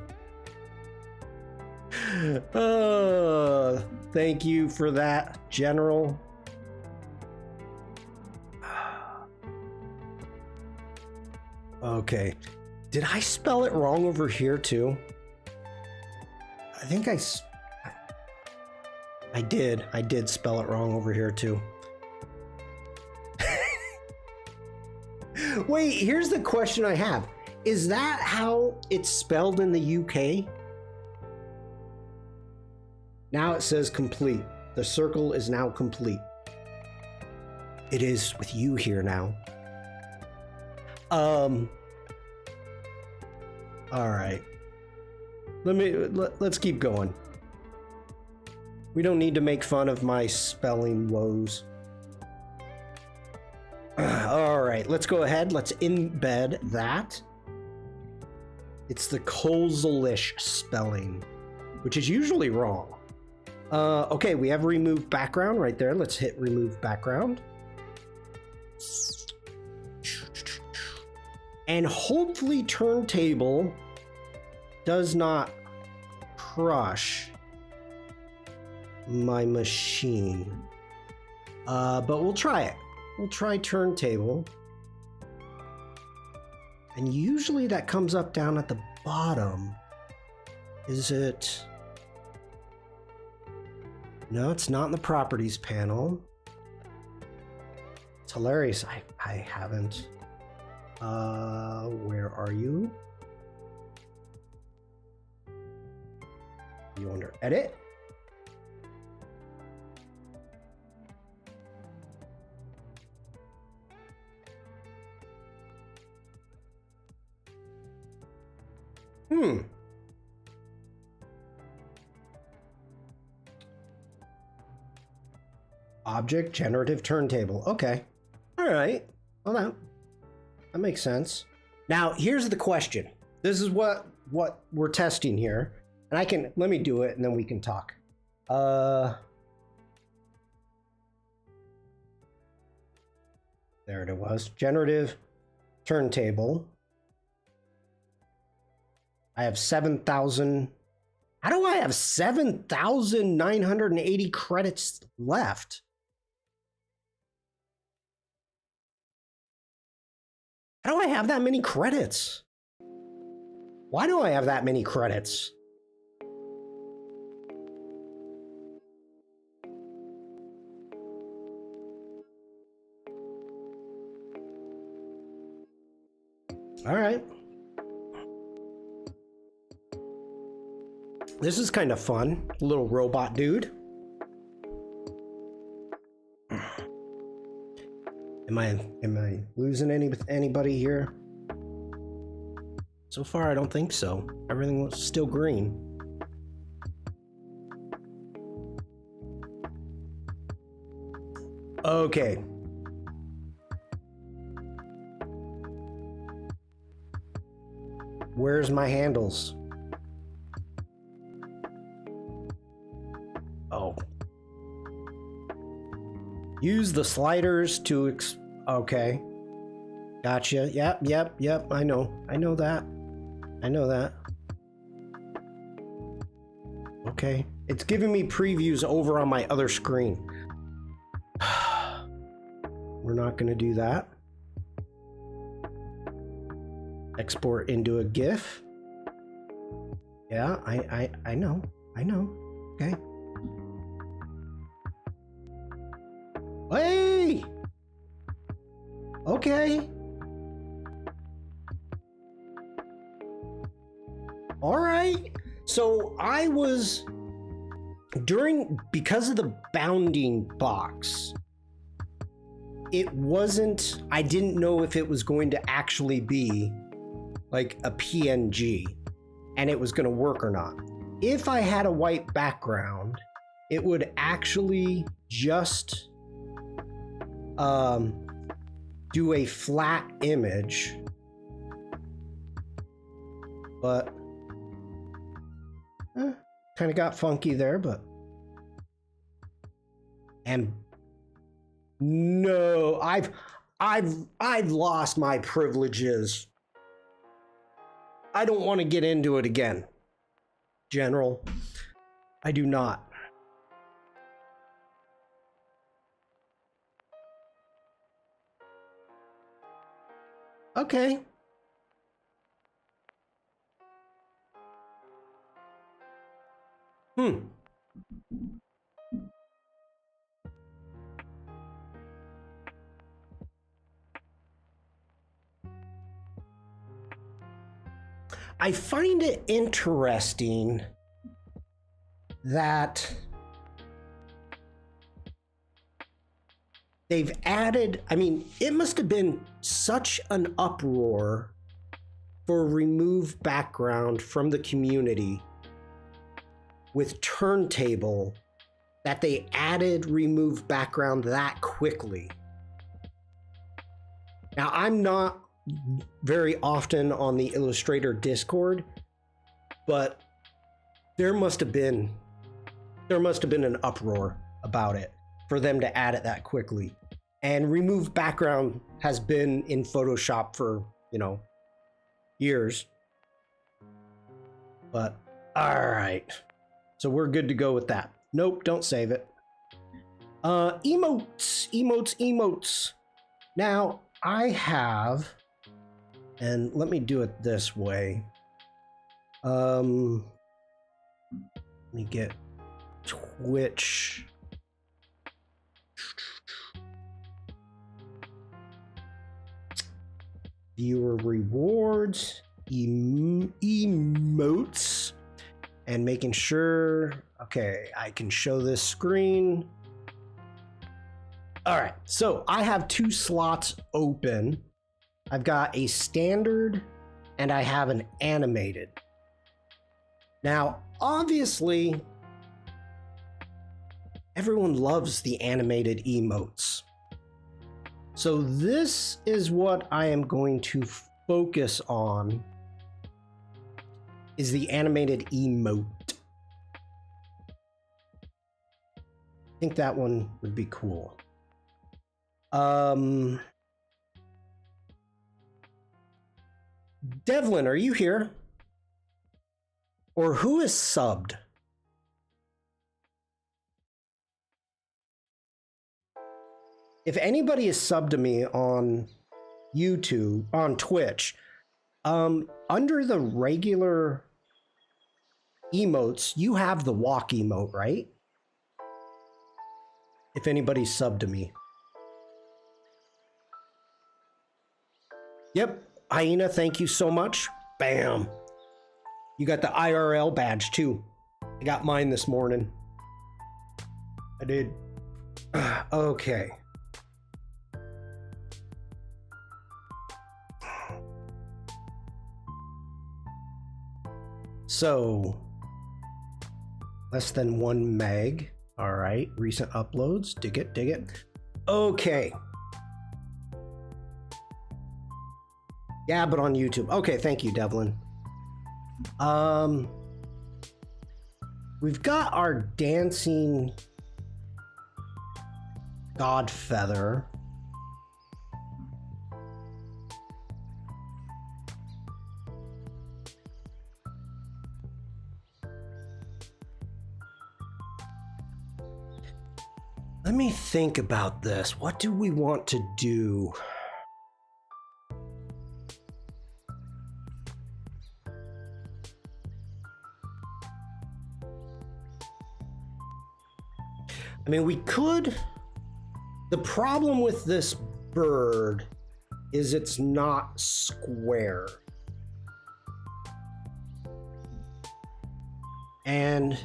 Thank you for that, General. Okay. Did I spell it wrong over here too? I think I did. I did spell it wrong over here too. Wait, here's the question I have. Is that how it's spelled in the UK? Now it says complete. The circle is now complete. It is with you here now. All right. Let's keep going. We don't need to make fun of my spelling woes. All right, let's go ahead. Let's embed that. It's the Coleslish spelling, which is usually wrong. Okay, we have remove background right there. Let's hit remove background. And hopefully turntable does not crush my machine. But we'll try it. We'll try turntable. And usually that comes up down at the bottom. Is it? No, it's not in the properties panel. It's hilarious. I haven't. Where are you? You under edit? Object generative turntable. Okay. All right. Well, that makes sense. Now, here's the question. This is what we're testing here. And let me do it and then we can talk. There it was. Generative turntable. I have 7,000. How do I have 7,980 credits left? How do I have that many credits? Why do I have that many credits? All right. This is kind of fun. Little robot dude. Am I losing anybody here? So far, I don't think so. Everything looks still green. Okay. Where's my handles? Oh. Use the sliders to okay. Gotcha. Yep. I know that. Okay. It's giving me previews over on my other screen. We're not going to do that. Export into a GIF. Yeah, I know. Okay. Hey! Okay. All right. So I was because of the bounding box, I didn't know if it was going to actually be like a PNG and it was going to work or not. If I had a white background, it would actually just do a flat image, but kind of got funky there, but and no, I've lost my privileges. I don't want to get into it again, General. I do not. Okay. I find it interesting that they've added, I mean, it must have been such an uproar for remove background from the community with Turntable that they added remove background that quickly. Now, I'm not very often on the Illustrator Discord, but there must have been an uproar about it for them to add it that quickly. And remove background has been in Photoshop for, years. But all right. So we're good to go with that. Nope, don't save it. Emotes. Now, I have, and let me do it this way. Let me get Twitch. Viewer rewards, emotes, and making sure, okay, I can show this screen. All right, so I have 2 slots open. I've got a standard and I have an animated. Now, obviously, everyone loves the animated emotes. So this is what I am going to focus on, is the animated emote. I think that one would be cool. Devlin, are you here? Or who is subbed? If anybody is subbed to me on YouTube, on Twitch, under the regular emotes, you have the walk emote, right? If anybody's subbed to me. Yep, Hyena, thank you so much. Bam. You got the IRL badge too. I got mine this morning. I did. Okay. So, less than 1 meg. All right, recent uploads. Dig it, dig it. Okay. Yeah, but on YouTube. Okay, thank you, Devlin. We've got our dancing god feather. Let me think about this. What do we want to do? I mean, we could. The problem with this bird is it's not square. And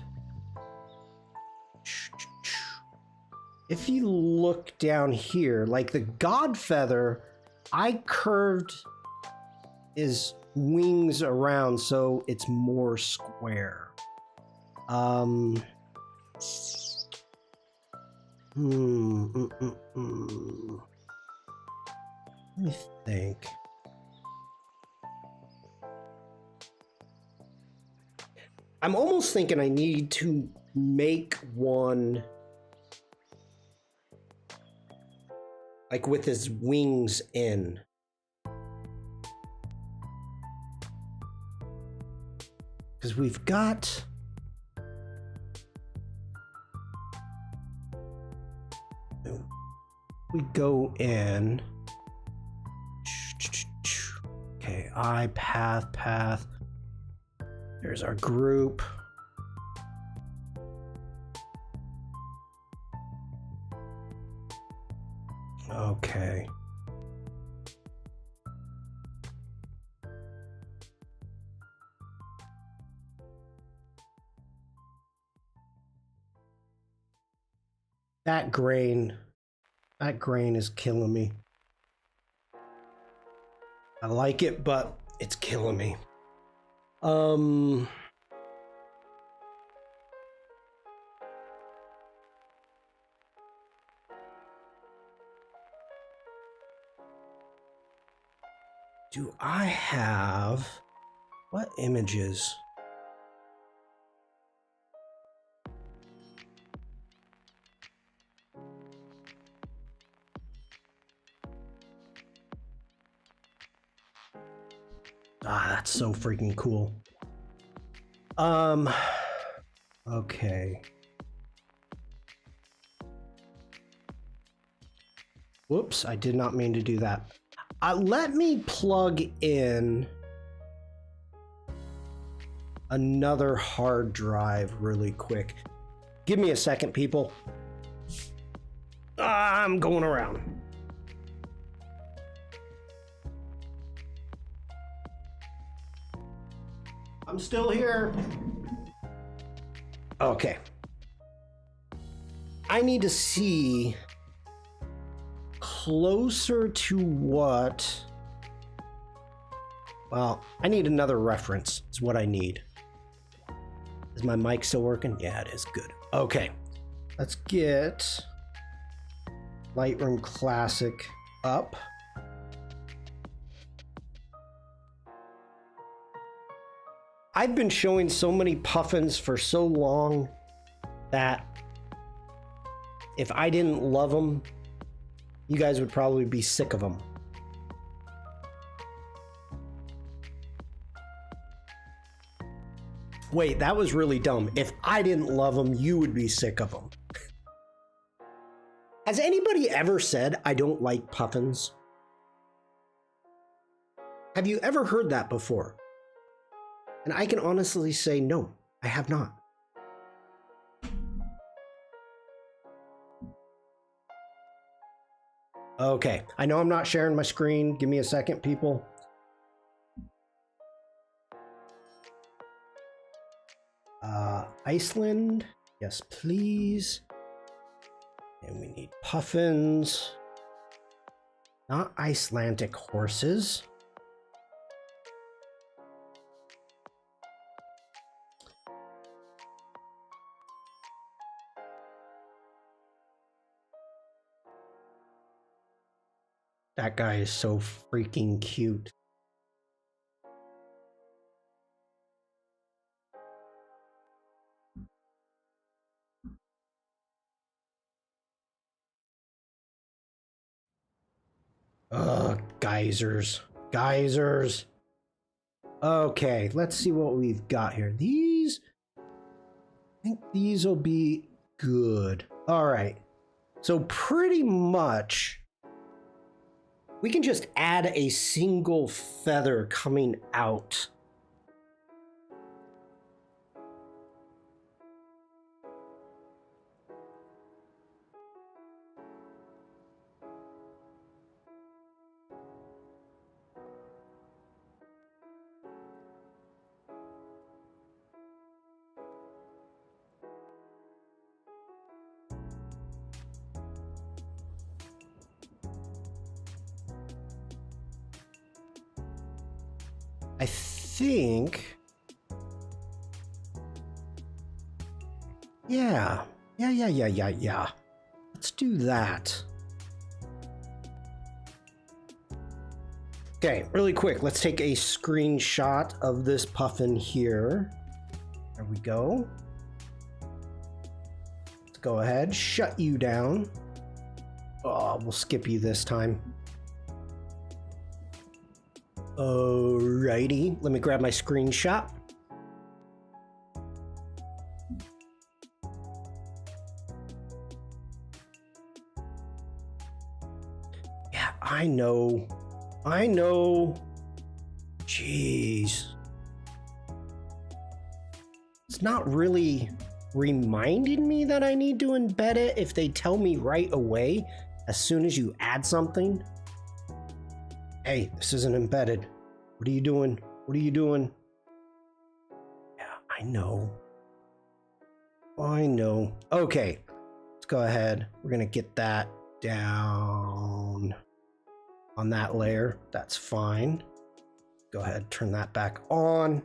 if you look down here, like the god feather, I curved his wings around so it's more square. Let me think. I'm almost thinking I need to make one like with his wings in. Because we've got we go in. Okay, eye, path. There's our group. Okay. That grain is killing me. I like it, but it's killing me. Do I have what images? That's so freaking cool. Okay. Whoops, I did not mean to do that. Let me plug in another hard drive really quick. Give me a second, people. I'm going around. I'm still here. Okay. I need to see closer to what. Well, I need another reference, is what I need. Is my mic still working? Yeah, it is. Good. Okay. Let's get Lightroom Classic up. I've been showing so many puffins for so long that if I didn't love them, you guys would probably be sick of them. Wait, that was really dumb. If I didn't love them, you would be sick of them. Has anybody ever said, I don't like puffins? Have you ever heard that before? And I can honestly say, no, I have not. Okay, I know I'm not sharing my screen. Give me a second, people. Iceland. Yes, please. And we need puffins. Not Icelandic horses. That guy is so freaking cute. Geysers. Geysers. Okay, let's see what we've got here. These, I think these will be good. All right. So pretty much, we can just add a single feather coming out. I think, yeah. Let's do that. Okay, really quick, let's take a screenshot of this puffin here. There we go. Let's go ahead, shut you down. Oh, we'll skip you this time. Alrighty, let me grab my screenshot. Yeah, I know. Jeez. It's not really reminding me that I need to embed it if they tell me right away as soon as you add something. Hey, this isn't embedded. What are you doing? What are you doing? Yeah, I know. Okay, let's go ahead. We're gonna get that down on that layer. That's fine. Go ahead, turn that back on.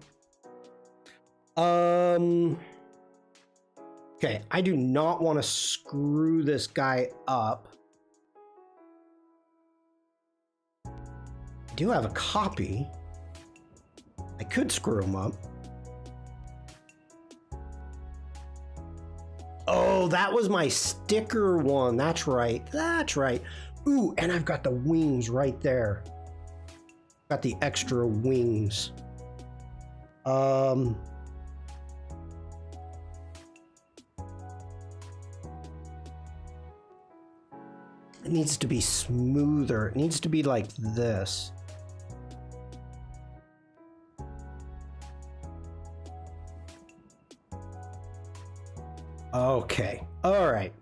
Okay, I do not want to screw this guy up. I do have a copy. I could screw him up. Oh, that was my sticker one. That's right. Ooh, and I've got the wings right there. Got the extra wings. It needs to be smoother. It needs to be like this. Okay. All right.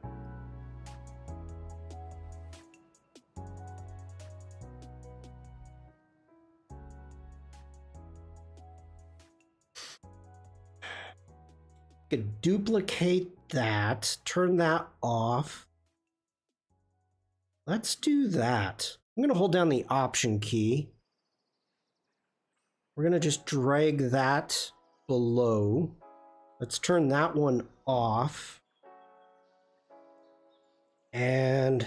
Could duplicate that, turn that off. Let's do that. I'm going to hold down the Option key. We're going to just drag that below. Let's turn that one off. And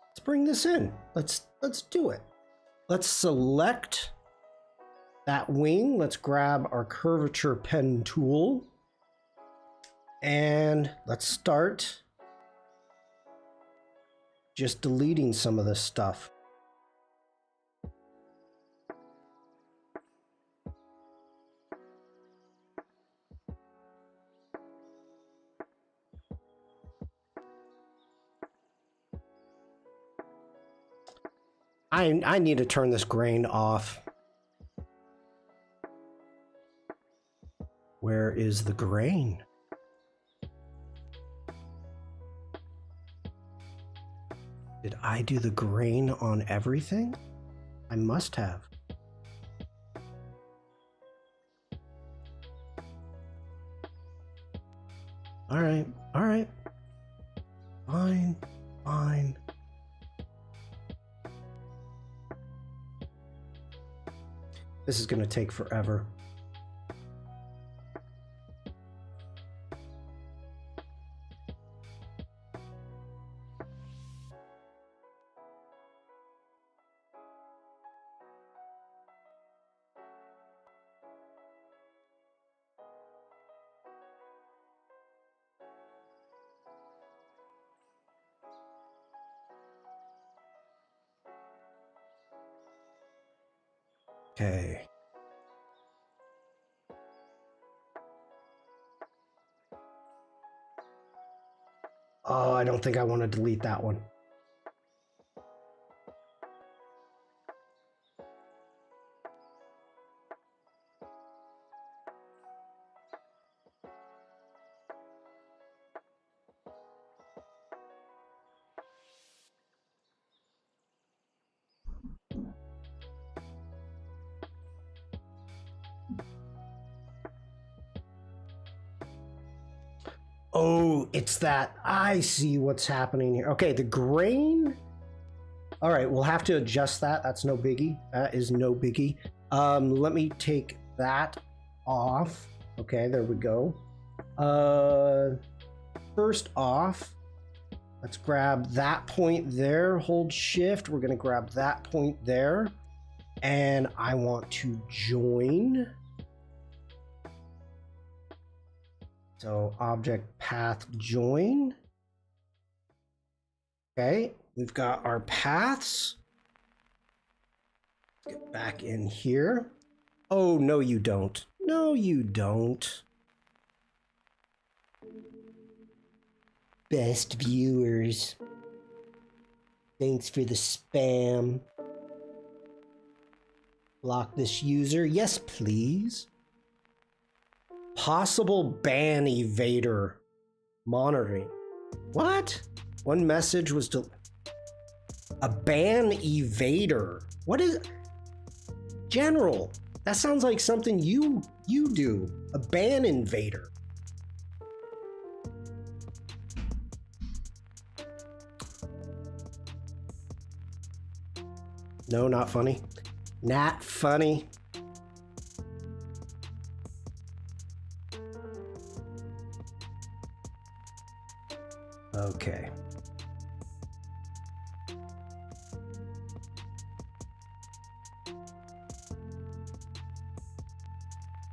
let's bring this in. Let's do it. Let's select that wing. Let's grab our curvature pen tool. And let's start just deleting some of this stuff. I need to turn this grain off. Where is the grain? Did I do the grain on everything? I must have. All right, all right. Fine, fine. This is gonna take forever. Okay. Oh, I don't think I want to delete that one. Oh, it's that. I see what's happening here. Okay, the grain. All right, we'll have to adjust that. That's no biggie. That is no biggie. Let me take that off. Okay, there we go. First off, let's grab that point there. Hold shift. We're gonna grab that point there. And I want to join. So object path join. Okay, we've got our paths. Let's get back in here. Oh, no, you don't. No, you don't. Best viewers. Thanks for the spam. Block this user. Yes, please. Possible ban evader monitoring. What? One message was a ban evader. What is General? That sounds like something you do. A ban invader. No, not funny. Not funny. Okay.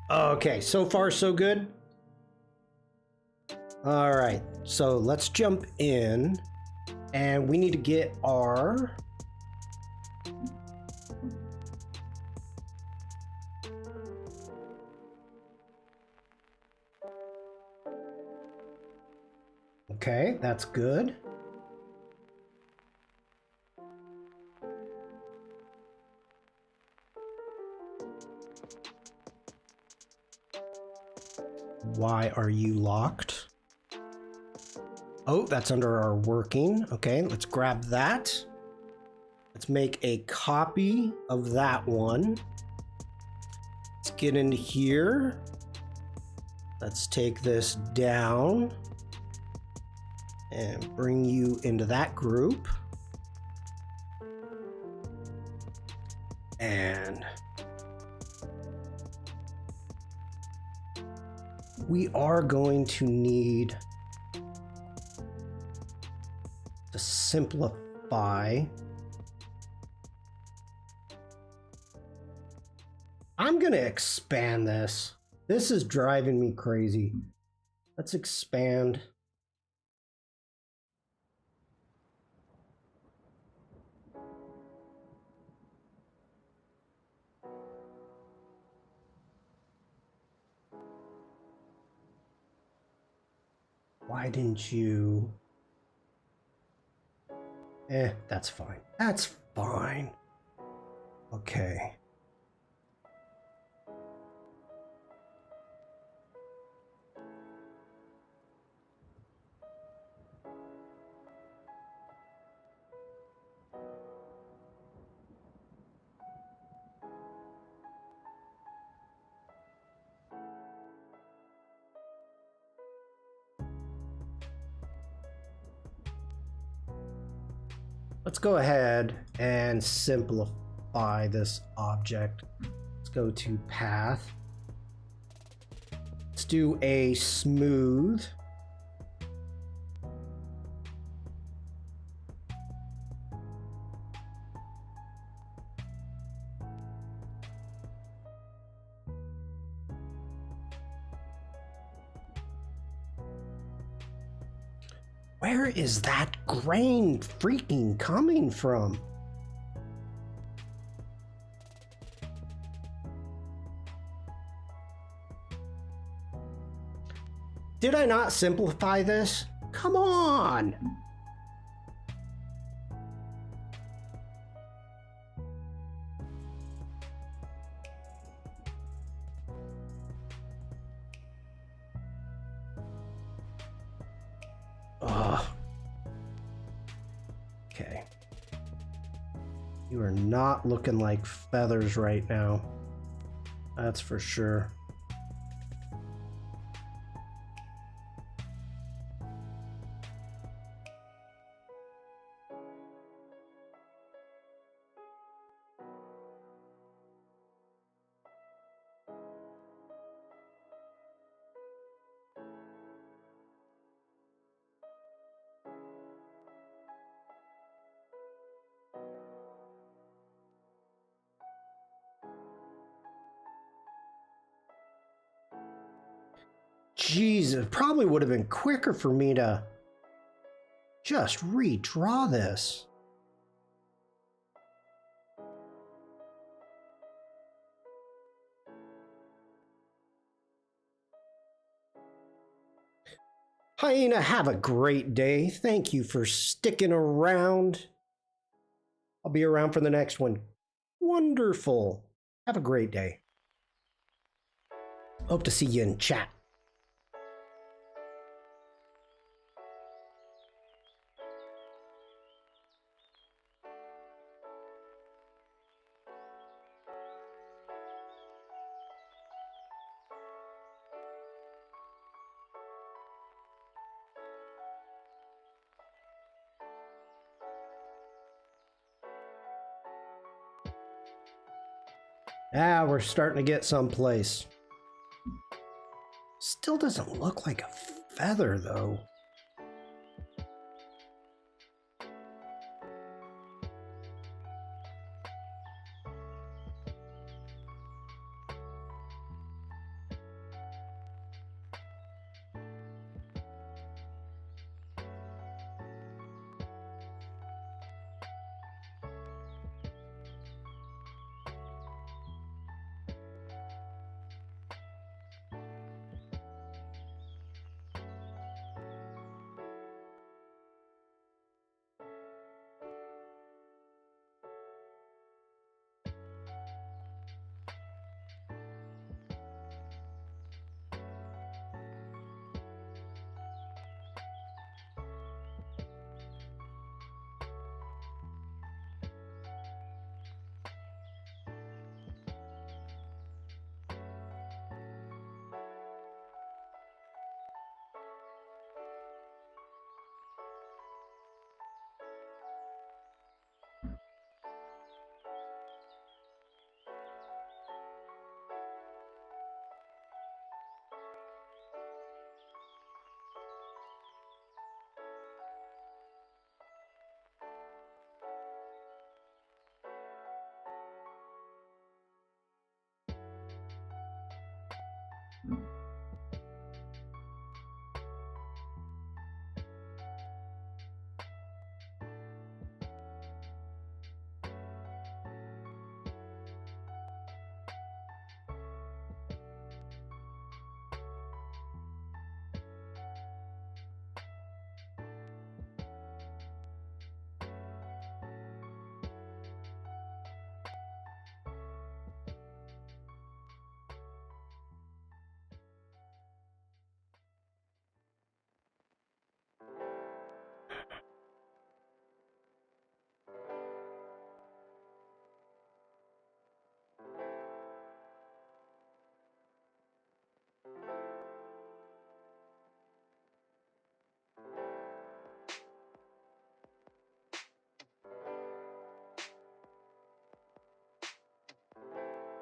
Okay, so far so good. All right, so let's jump in and we need to get our okay, that's good. Why are you locked? Oh, that's under our working. Okay, let's grab that. Let's make a copy of that one. Let's get into here. Let's take this down and bring you into that group. And we are going to need to simplify. I'm going to expand this. This is driving me crazy. Let's expand. Why didn't you? That's fine. That's fine. Okay. Let's go ahead and simplify this object. Let's go to path. Let's do a smooth. Where is that grain freaking coming from? Did I not simplify this? Come on! Ugh. Okay. You are not looking like feathers right now. That's for sure. Jeez, it probably would have been quicker for me to just redraw this. Hyena, have a great day. Thank you for sticking around. I'll be around for the next one. Wonderful. Have a great day. Hope to see you in chat. Ah, we're starting to get someplace. Still doesn't look like a feather, though.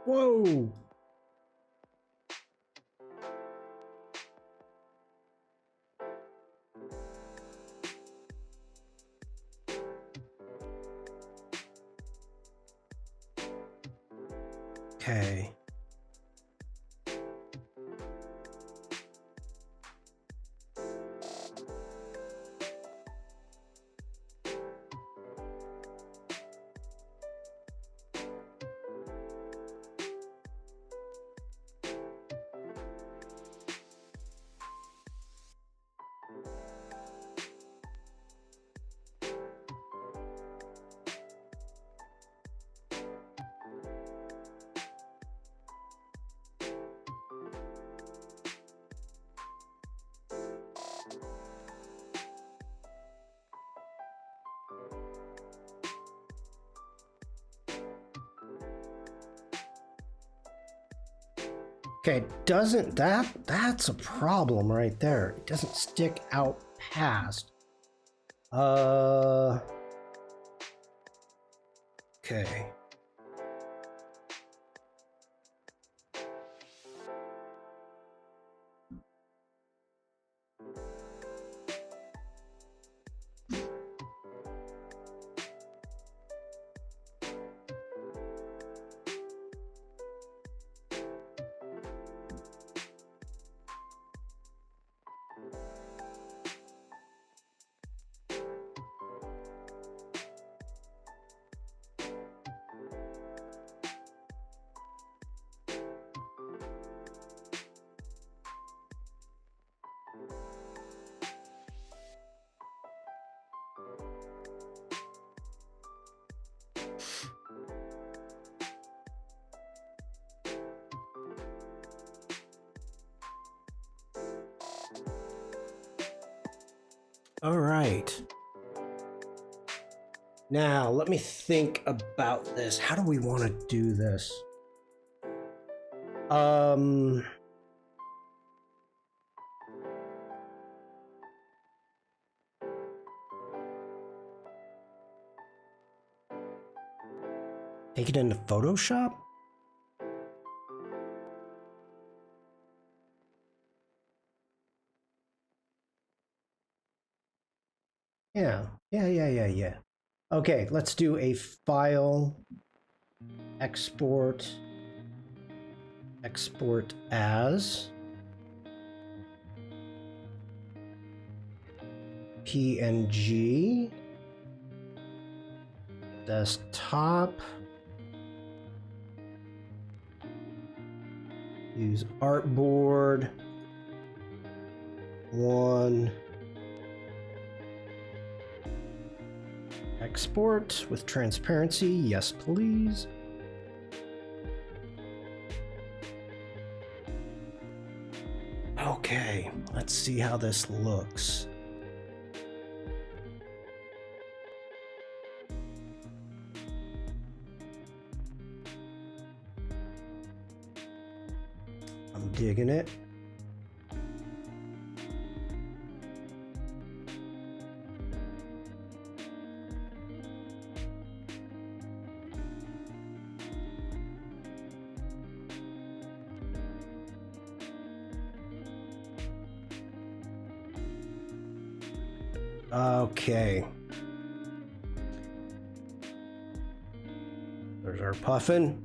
Whoa! Okay. Okay, that's a problem right there. It doesn't stick out past. Okay. All right. Now, let me think about this. How do we want to do this? Take it into Photoshop? Yeah. Okay, let's do a file, export as PNG, desktop, use artboard 1, export with transparency, yes please. Okay, let's see how this looks. I'm digging it. Okay. There's our puffin.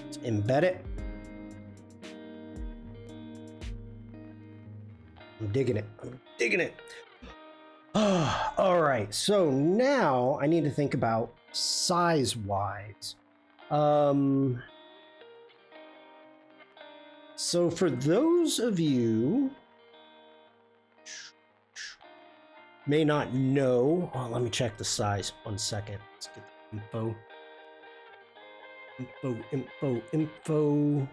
Let's embed it. I'm digging it. I'm digging it. All right. So now I need to think about size-wise. So for those of you may not know, let me check the size. 1 second. Let's get the info.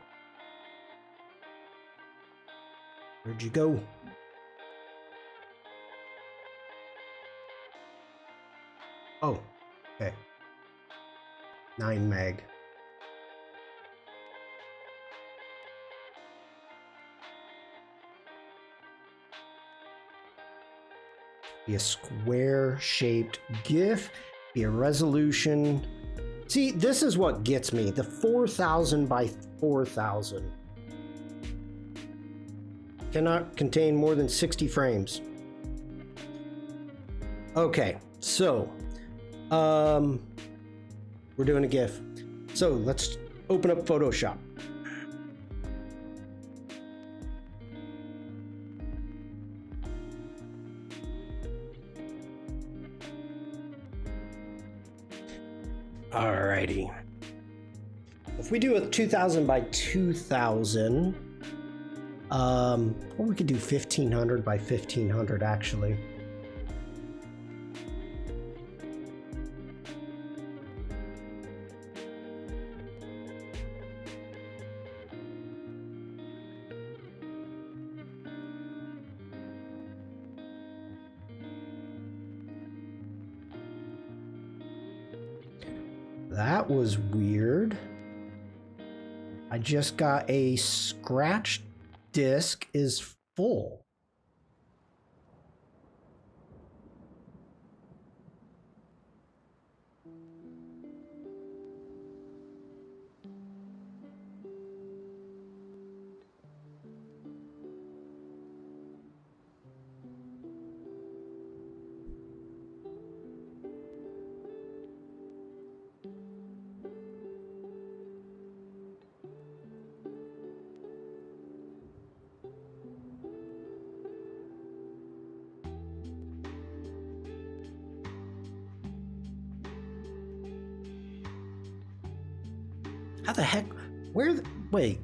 Where'd you go? Oh, okay. 9 meg. Be a square shaped GIF, be a resolution See, this is what gets me. The 4,000 by 4,000 cannot contain more than 60 frames. Okay, so we're doing a GIF. So let's open up Photoshop. Alrighty. If we do a 2000 by 2000, or we could do 1500 by 1500 actually. That was weird. I just got a scratch disk is full. How the heck? Wait.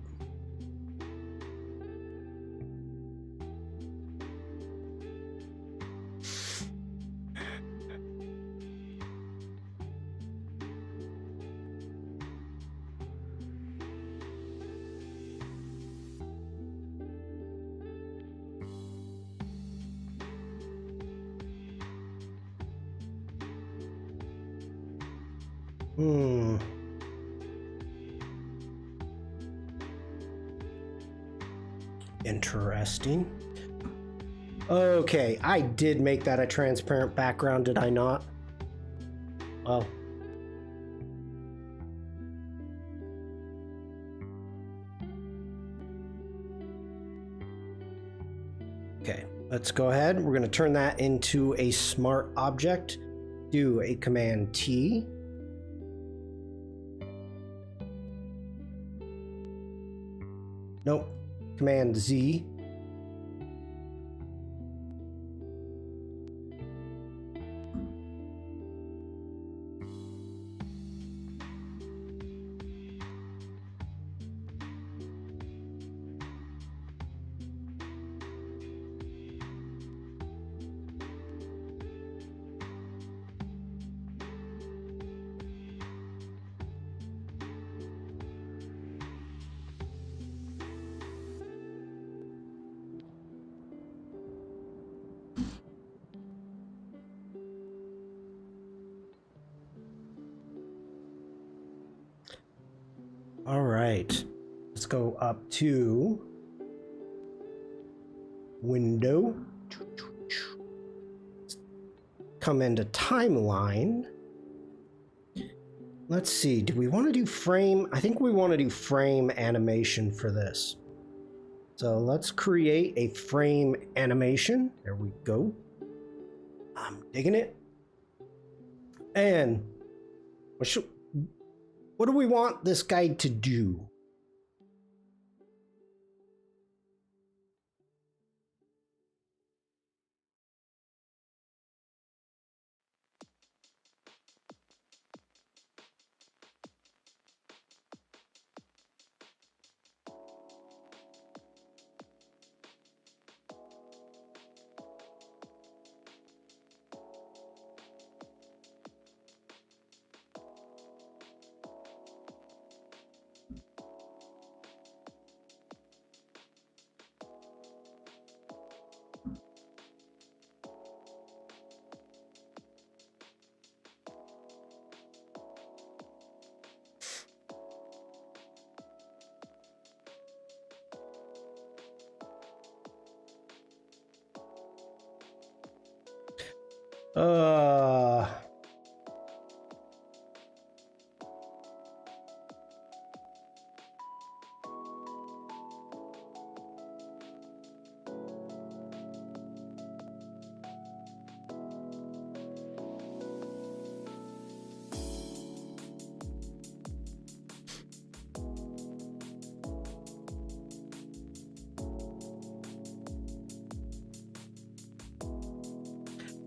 Interesting. Okay, I did make that a transparent background, did I not? Well. Okay, let's go ahead. We're going to turn that into a smart object. Do a Command T. Nope. Command Z. All right, let's go up to Window. Come into Timeline. Let's see, do we want to do frame? I think we want to do frame animation for this. So let's create a frame animation. There we go. I'm digging it. And what do we want this guy to do?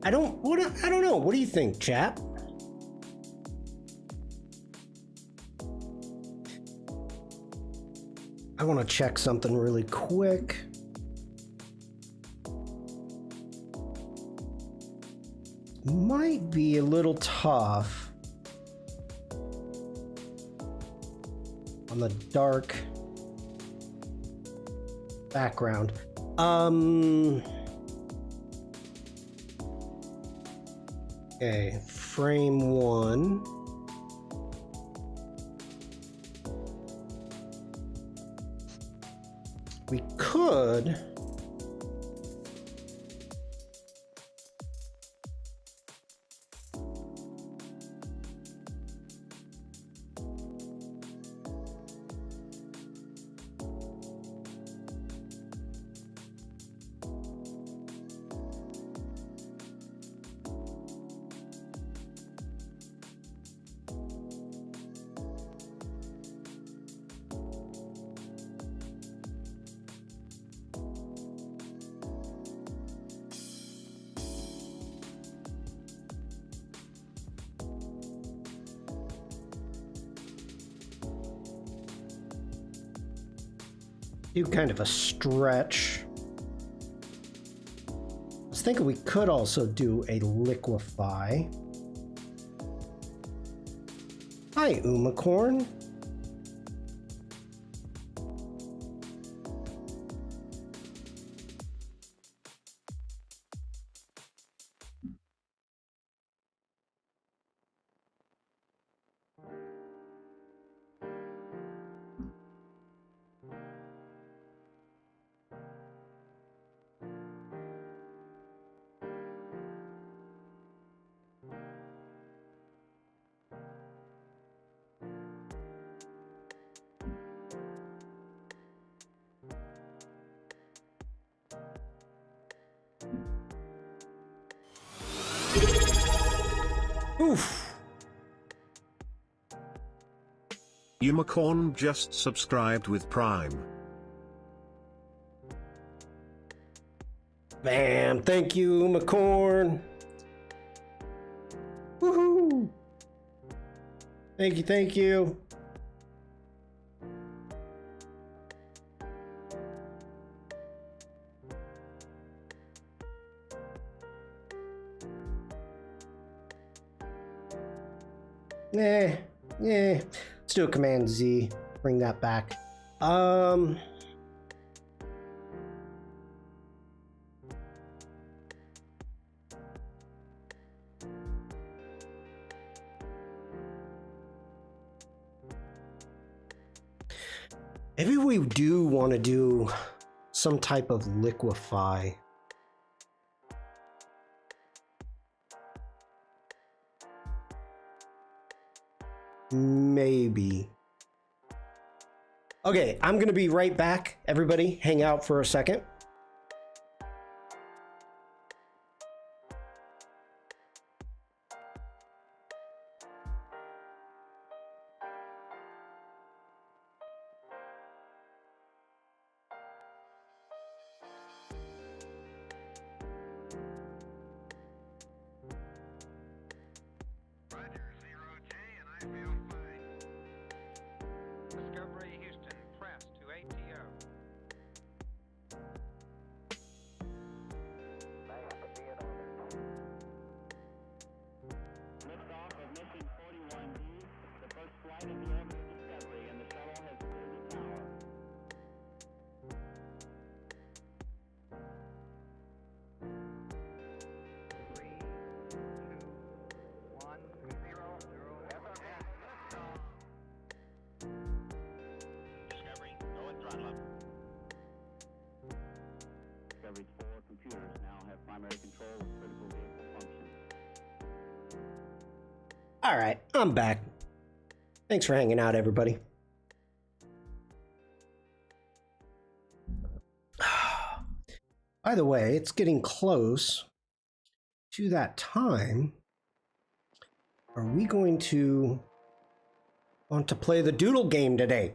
I don't know. What do you think, chap? I want to check something really quick. Might be a little tough on the dark background. Okay, frame 1. We could do kind of a stretch. I was thinking we could also do a liquefy. Hi, Umacorn. Oof. Umacorn just subscribed with Prime. Bam, thank you, Umacorn. Woohoo. Thank you, thank you. Yeah. Let's do a Command Z. Bring that back. Maybe we do want to do some type of liquefy. Maybe. Okay, I'm gonna be right back. Everybody, hang out for a second. All right, I'm back. Thanks for hanging out, everybody. By the way, it's getting close to that time. Are we going to want to play the doodle game today?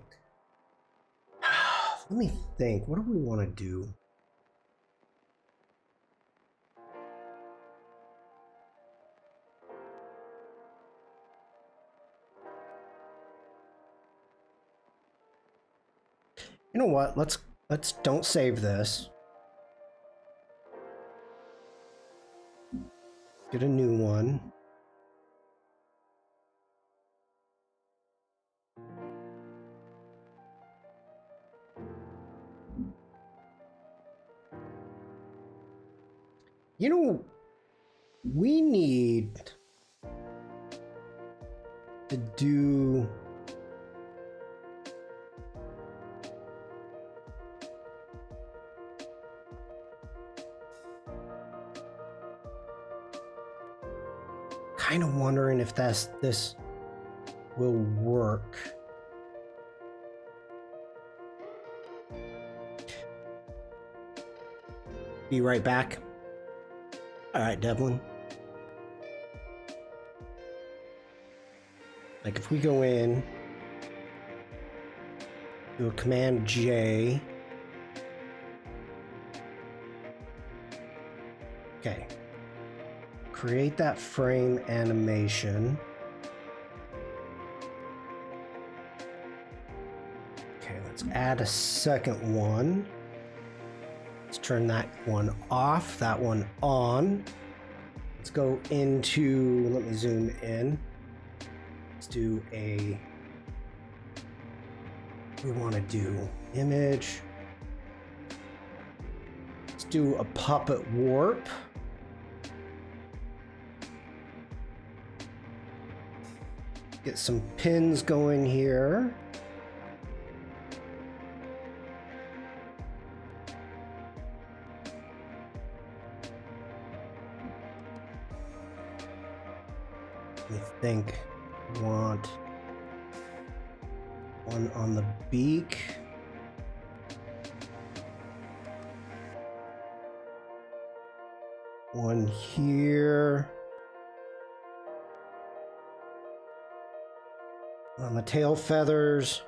Let me think. What do we want to do? You know what? Let's don't save this. Get a new one. You know, we need to do kind of wondering if this will work. Be right back. All right, Devlin. Like if we go in, do a Command J. Okay. Create that frame animation. Okay, let's add a second one. Let's turn that one off, that one on. Let's go into, let me zoom in. Let's do we want to do image. Let's do a puppet warp. Get some pins going here. I think we want one on the beak. One here. On the tail feathers.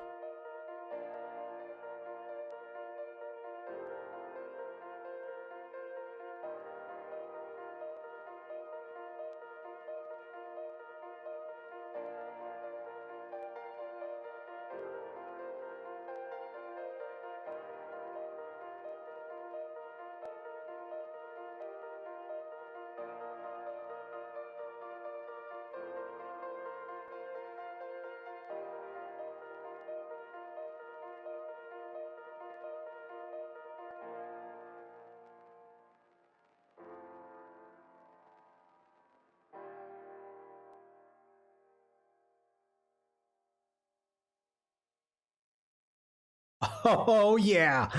Oh yeah,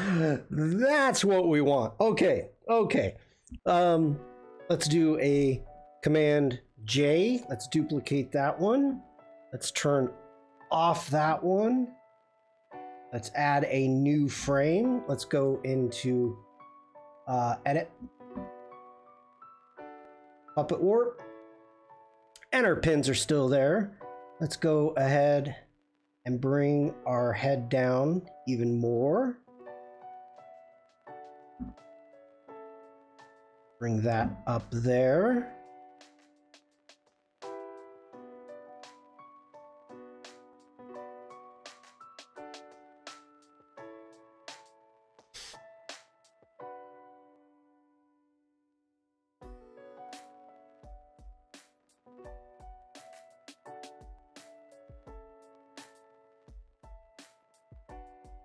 that's what we want. Okay. Let's do a Command J. Let's duplicate that one. Let's turn off that one. Let's add a new frame. Let's go into edit, puppet warp, and our pins are still there. Let's go ahead and bring our head down even more. Bring that up there.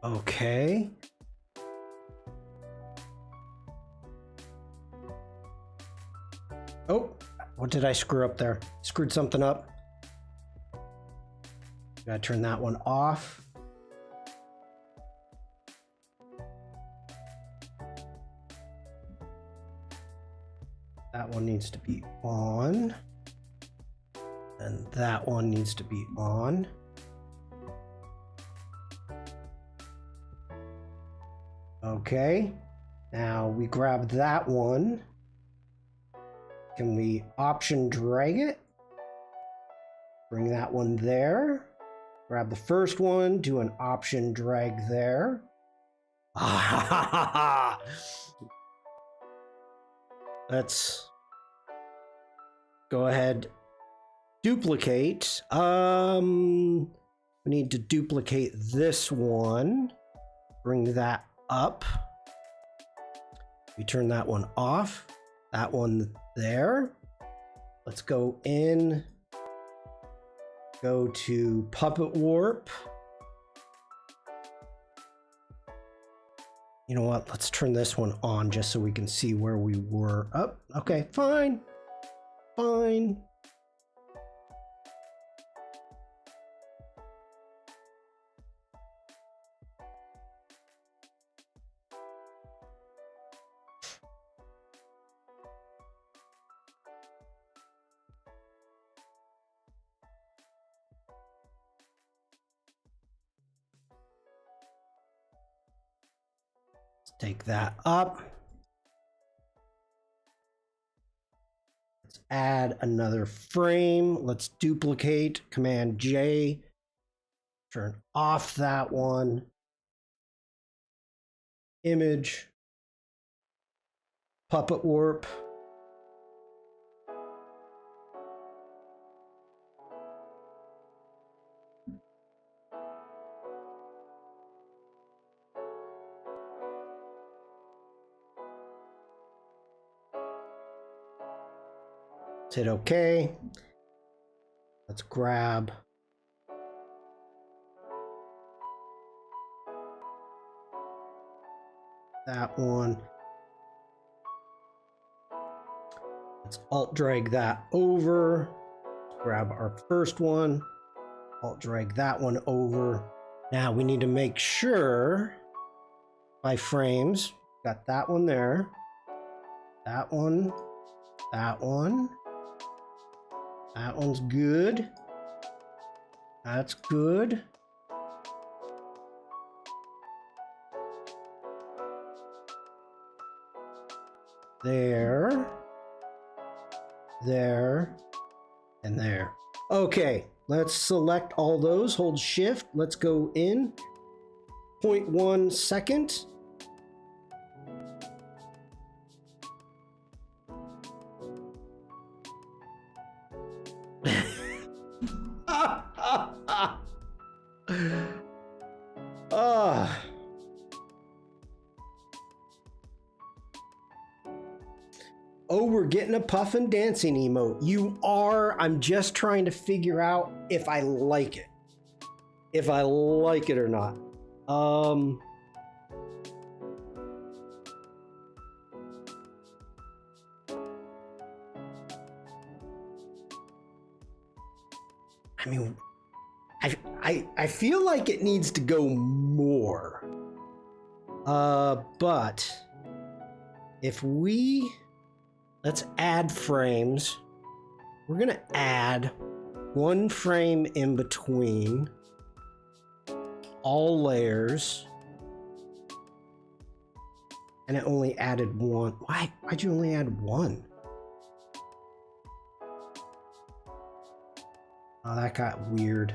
Okay. Oh, what did I screw up there? Screwed something up. Gotta turn that one off. That one needs to be on. And that one needs to be on. Okay, now we grab that one. Can we option drag it? Bring that one there. Grab the first one, do an option drag there. Let's go ahead, duplicate. We need to duplicate this one. bring that up. We turn that one off. That one there. Let's go in. Go to Puppet Warp. You know what? Let's turn this one on just so we can see where we were. Oh, okay, fine. Fine. Take that up. Let's add another frame. Let's duplicate, Command J. Turn off that one. Image. Puppet Warp. Hit OK. Let's grab that one. Let's Alt drag that over. Grab our first one. Alt drag that one over. Now we need to make sure by frames, got that one there, that one, that one. That one's good. That's good. There. There. And there. Okay, let's select all those. Hold Shift. Let's go in. 0.1 second. Oh, we're getting a puffin dancing emote. You are. I'm just trying to figure out if I like it. If I like it or not. I mean, I feel like it needs to go more. But if we, let's add frames. We're gonna add one frame in between all layers. And it only added one. Why'd you only add one? Oh, that got weird.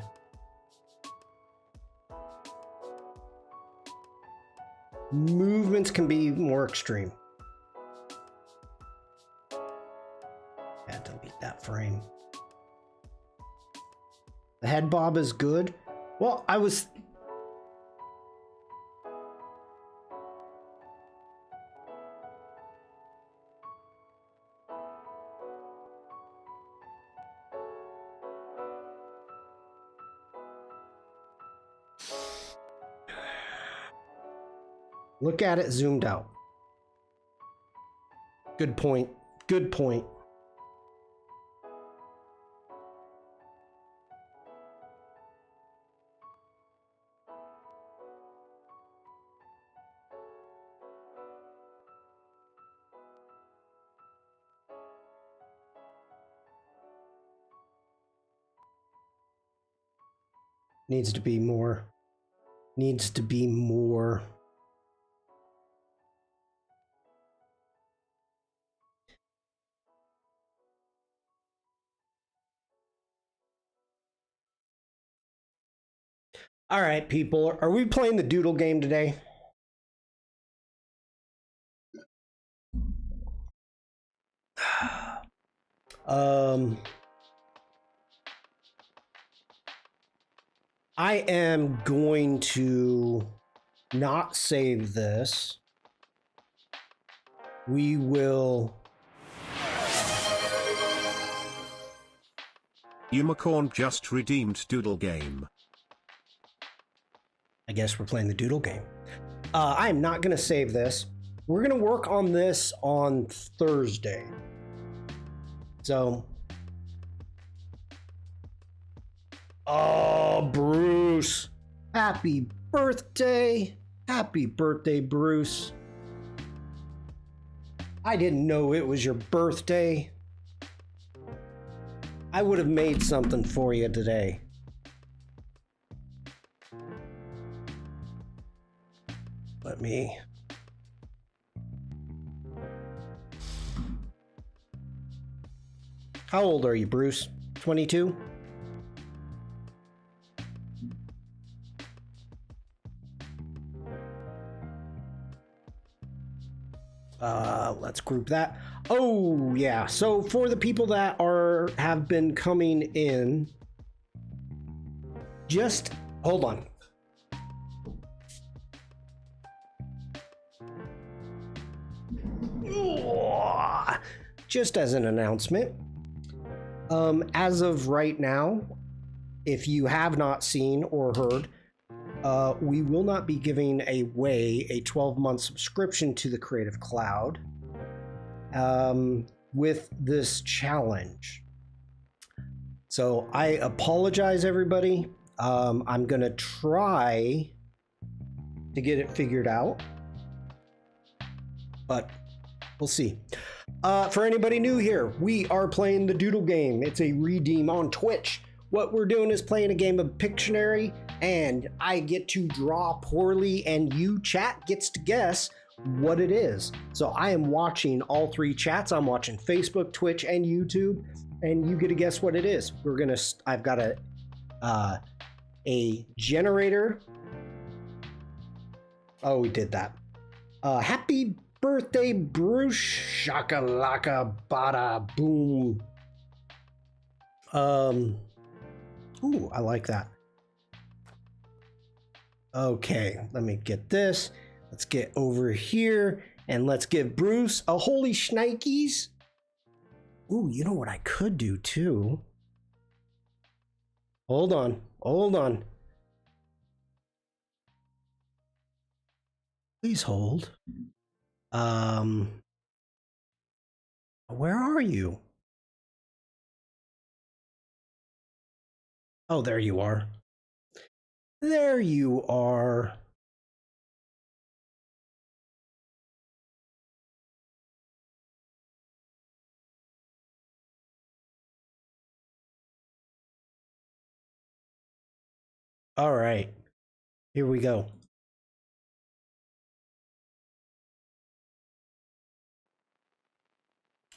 Movements can be more extreme. Yeah, delete that frame. The head bob is good. Well, I was... Look at it zoomed out. Good point. Good point. Needs to be more. Needs to be more. All right, people, are we playing the doodle game today? I am going to not save this, we will... Unicorn just redeemed Doodle Game. I guess we're playing the Doodle Game. I am not going to save this. We're going to work on this on Thursday. So... Oh, Bruce. Happy birthday. Happy birthday, Bruce. I didn't know it was your birthday. I would have made something for you today. Let me... How old are you, Bruce? 22? Let's group that. Oh, yeah. So for the people that have been coming in, just hold on. Just as an announcement, as of right now, if you have not seen or heard, we will not be giving away a 12-month subscription to the Creative Cloud with this challenge. So I apologize, everybody. I'm going to try to get it figured out, but we'll see. For anybody new here, we are playing the Doodle Game. It's a redeem on Twitch. What we're doing is playing a game of Pictionary, and I get to draw poorly, and you, chat, gets to guess what it is. So I am watching all three chats. I'm watching Facebook, Twitch, and YouTube, and you get to guess what it is. I've got a generator. Oh, we did that. Happy birthday, Bruce. Shakalaka bada boom. Ooh, I like that. Okay, let me get this. Let's get over here and let's give Bruce a holy shnikes. Ooh, you know what I could do too? Hold on, hold on. Please hold. Where are you? Oh, there you are. There you are. All right, here we go.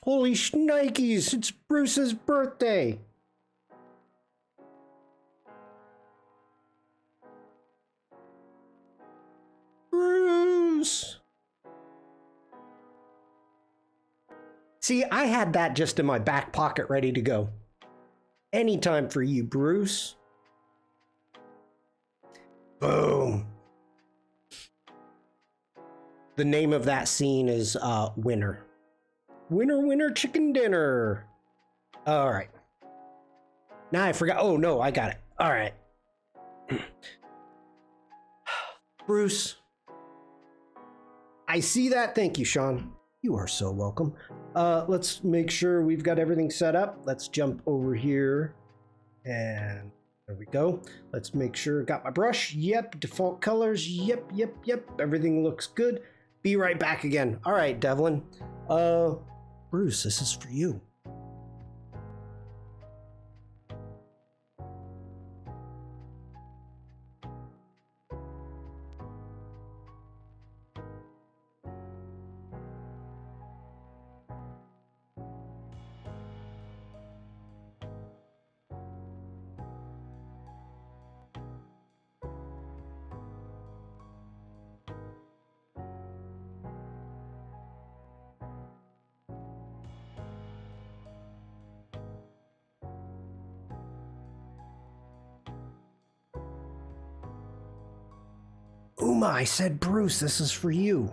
Holy shnikes, it's Bruce's birthday. Bruce. See, I had that just in my back pocket ready to go. Anytime for you, Bruce. Boom. The name of that scene is Winner. Winner, winner, chicken dinner. All right. Now I forgot. Oh, no, I got it. All right. Bruce. I see that. Thank you, Shawn. You are so welcome. Let's make sure we've got everything set up. Let's jump over here. And there we go. Let's make sure. Got my brush. Yep. Default colors. Yep, yep, yep. Everything looks good. Be right back again. All right, Devlin. Bruce, this is for you. Uma, I said Bruce, this is for you.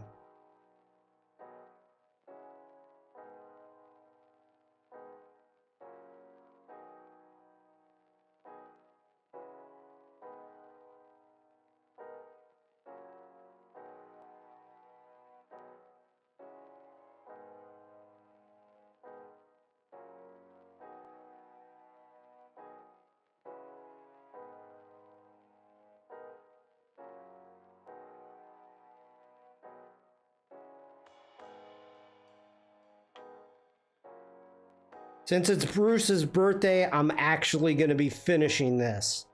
Since it's Bruce's birthday, I'm actually going to be finishing this.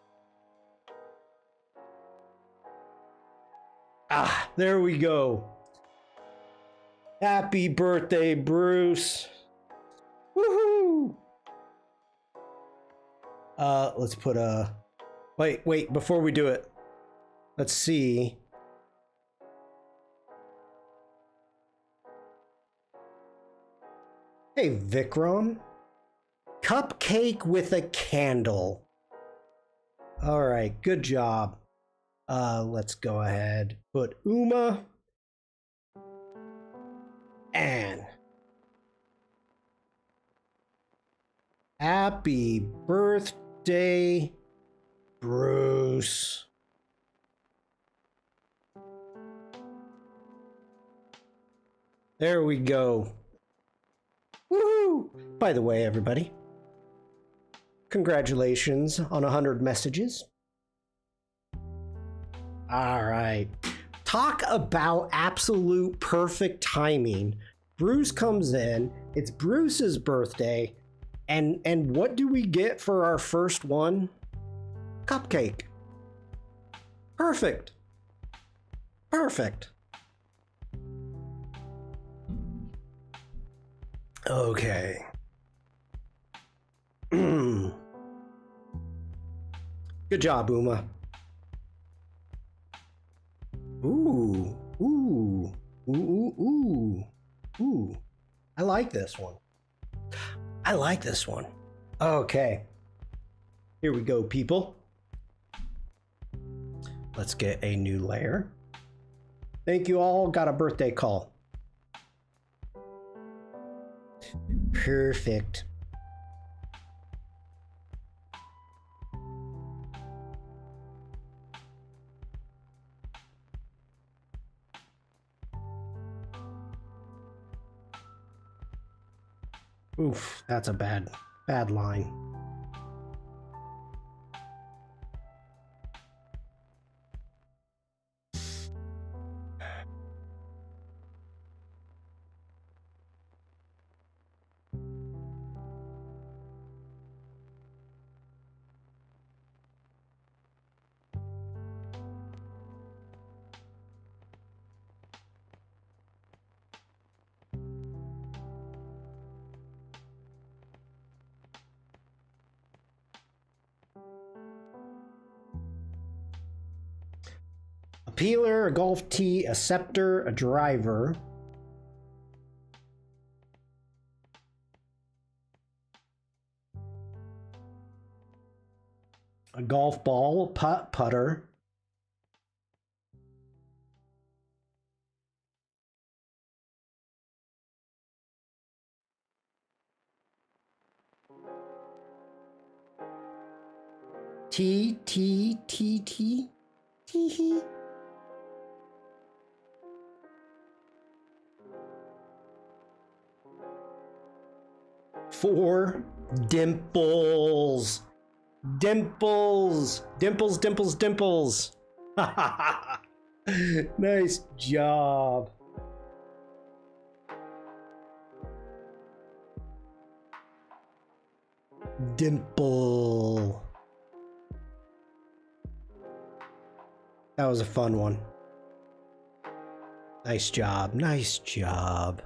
Ah, there we go. Happy birthday, Bruce. Woohoo! Let's put a... Wait, before we do it, let's see. Hey, Vikram. Cupcake with a candle. All right, good job. Let's go ahead. Put Uma and happy birthday, Bruce. There we go. Woohoo! By the way, everybody, congratulations on 100 messages. All right. Talk about absolute perfect timing. Bruce comes in. It's Bruce's birthday. And what do we get for our first one? Cupcake. Perfect. Perfect. Okay. Good job, Uma. Ooh. I like this one. Okay. Here we go, people. Let's get a new layer. Thank you all. Got a birthday call. Perfect. Oof, that's a bad line. A peeler, a golf tee, a scepter, a driver. A golf ball, putter. Tee. 4 dimples. Dimples. Nice job. Dimple. That was a fun one. Nice job.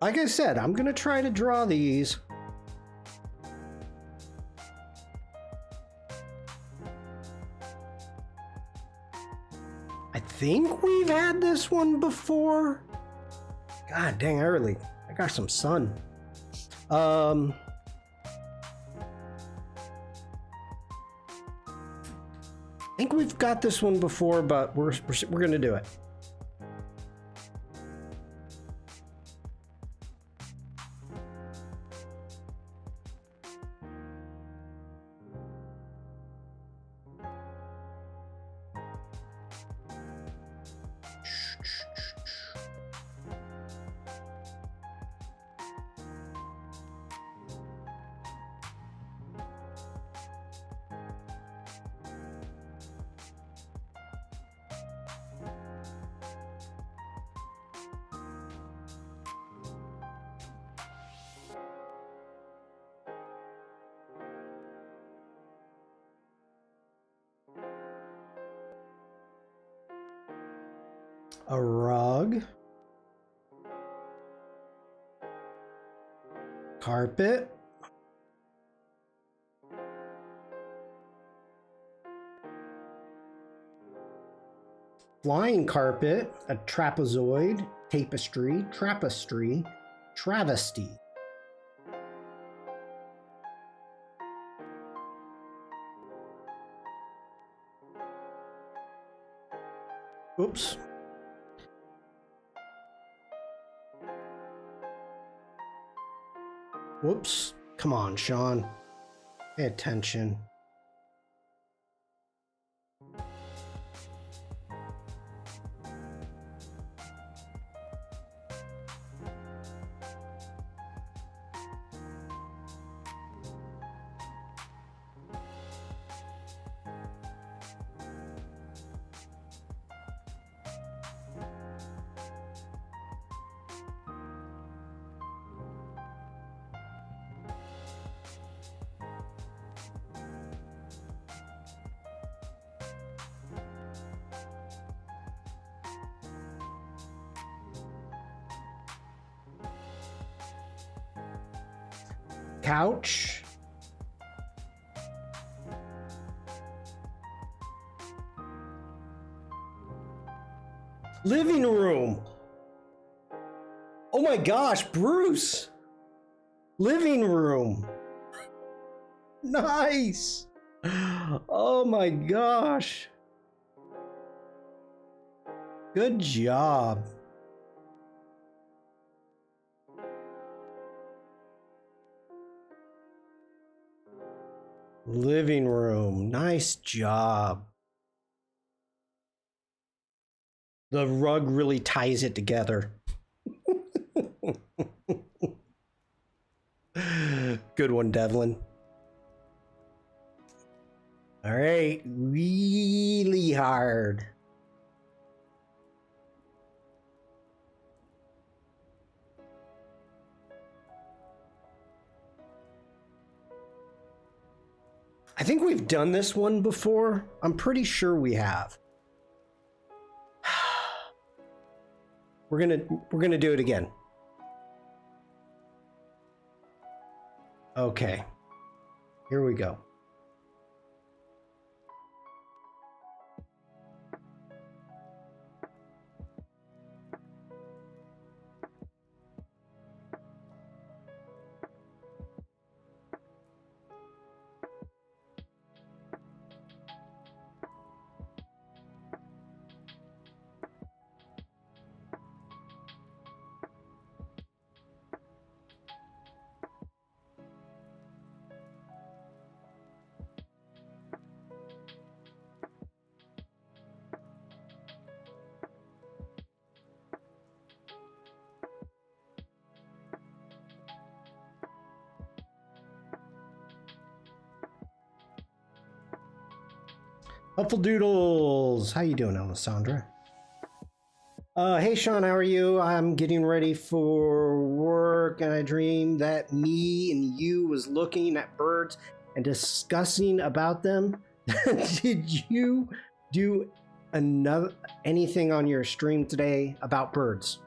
Like I said, I'm gonna try to draw these. I think we've had this one before. God dang, I got some sun. think we've got this one before, but we're gonna do it. A rug. Carpet. Flying carpet, a trapezoid, tapestry, travesty. Oops. Whoops. Come on, Shawn. Pay attention. Couch. Living room. Oh my gosh, Bruce. Living room. Nice. Oh my gosh. Good job. Living room. Nice job. The rug really ties it together. Good one, Devlin. All right, really hard. I think we've done this one before. I'm pretty sure we have. We're gonna do it again. Okay. Here we go. Helpful Doodles. How you doing, Alessandra? Hey, Shawn, how are you? I'm getting ready for work, and I dreamed that me and you was looking at birds and discussing about them. Did you do anything on your stream today about birds?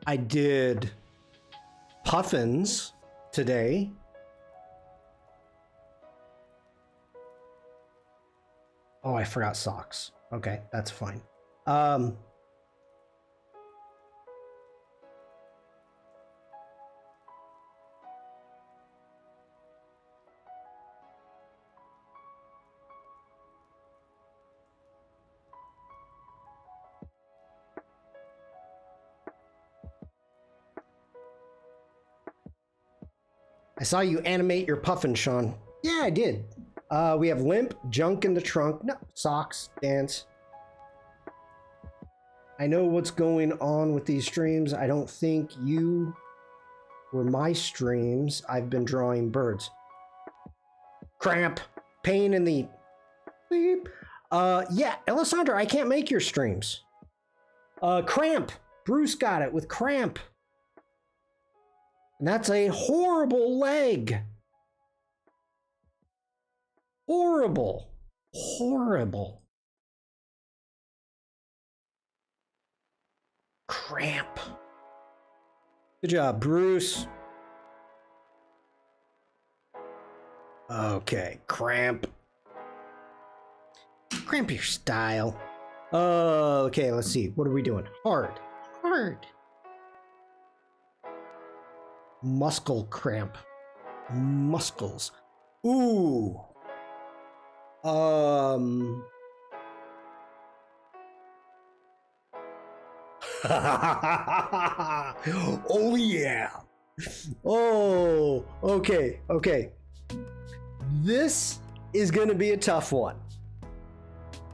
I did puffins today. Oh, I forgot socks. Okay, that's fine. saw you animate your puffin, Shawn. Yeah, I did. We have limp, junk in the trunk. No, socks, dance. I know what's going on with these streams. I don't think you were my streams. I've been drawing birds. Cramp, pain in the beep. Yeah, Alessandra, I can't make your streams. Cramp. Bruce got it with cramp. And that's a horrible leg. Horrible. Horrible. Cramp. Good job, Bruce. Okay, cramp. Cramp your style. Okay, let's see. What are we doing? Hard. Hard. Muscle cramp. Muscles. Ooh. Oh yeah. Oh, okay, okay. This is gonna be a tough one.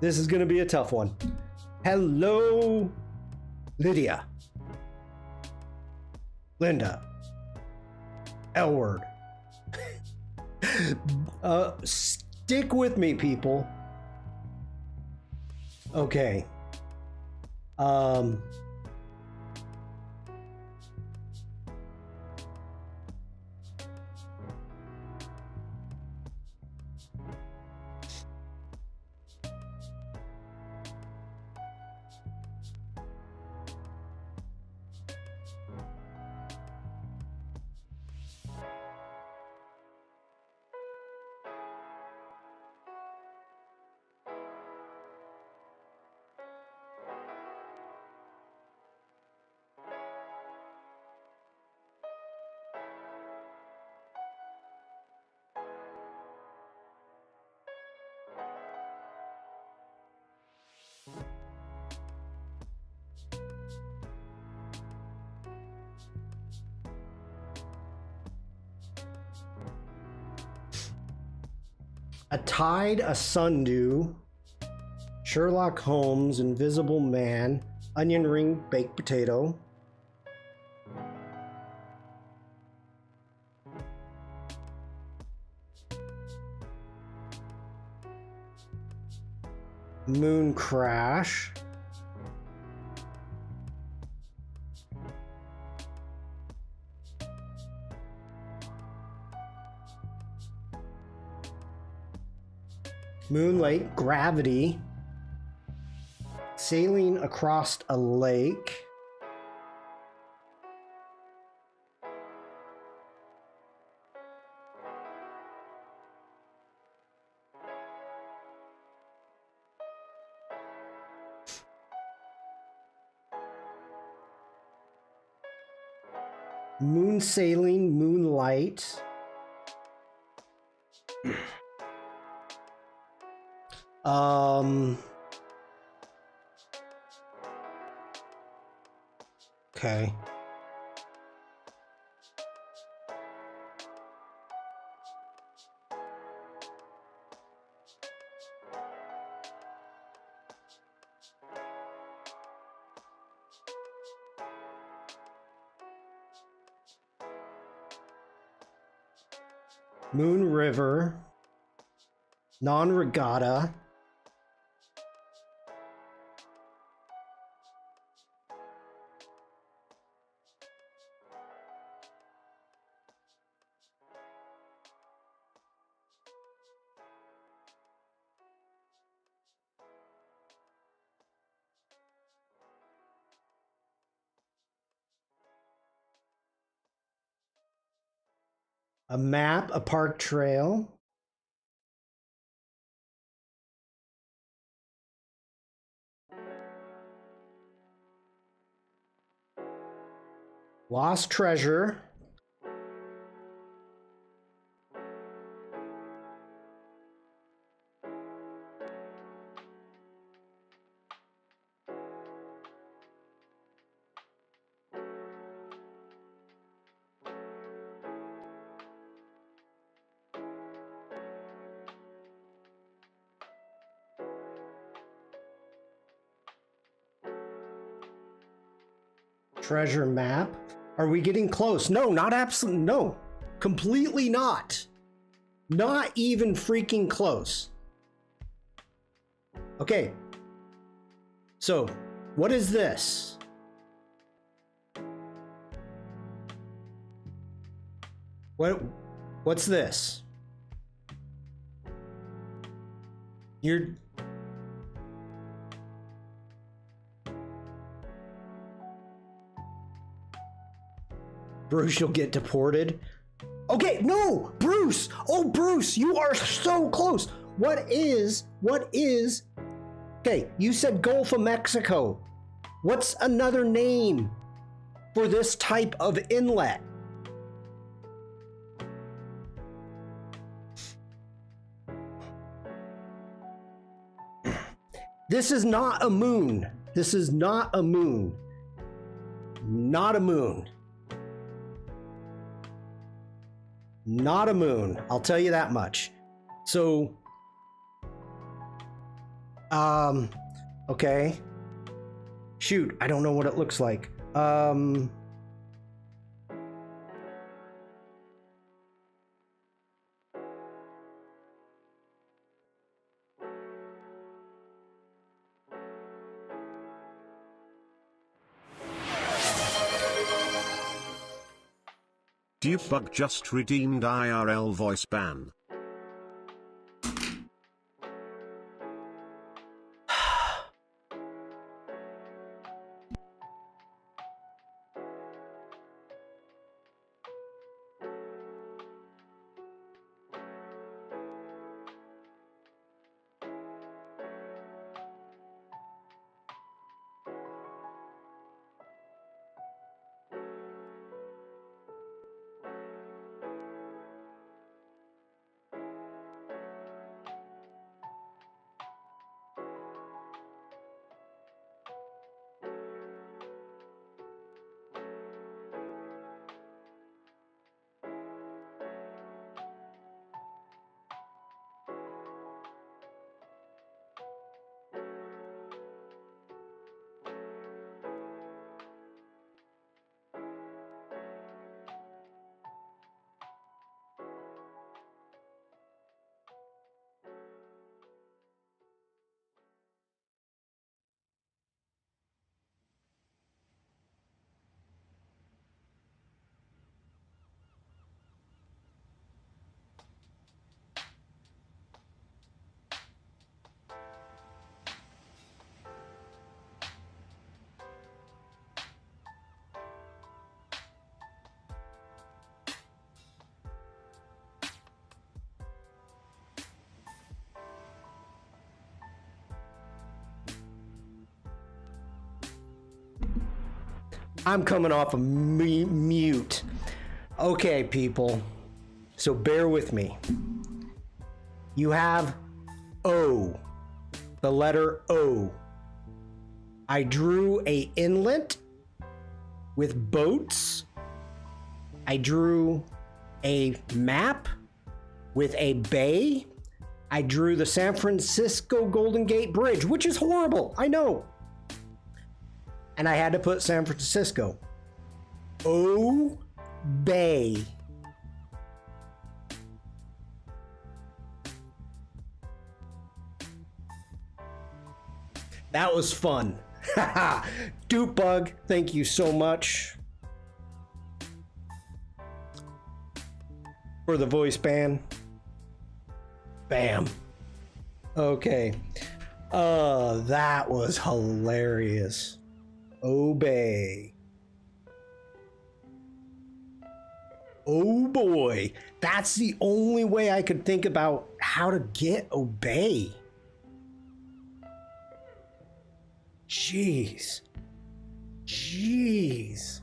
This is gonna be a tough one. Hello, Lydia. Linda. L-word. Stick with me, people. Okay. A tide, a sundew, Sherlock Holmes, Invisible Man, onion ring, baked potato. Moon crash. Moonlight, gravity, sailing across a lake, moon sailing, moonlight. Okay. Moon River, non-regatta. A map, a park trail. Lost treasure. treasure map. Are we getting close? No, not absolutely. No, completely not. Not even freaking close. Okay. So, what is this? What's this? You're... Bruce, you'll get deported. Okay, no, Bruce. Oh, Bruce, you are so close. What is, okay, you said Gulf of Mexico. What's another name for this type of inlet? This is not a moon. This is not a moon. Not a moon. Not a moon. I'll tell you that much. So, okay. Shoot, I don't know what it looks like. Dupebug just redeemed IRL voice ban. I'm coming off a mute. Okay, people. So bear with me. You have O. The letter O. I drew a inlet with boats. I drew a map with a bay. I drew the San Francisco Golden Gate Bridge, which is horrible, I know. And I had to put San Francisco. O Bay. That was fun. Dupebug, thank you so much for the voice ban. Bam. Okay. That was hilarious. Obey. Oh boy. That's the only way I could think about how to get obey. Jeez. Jeez.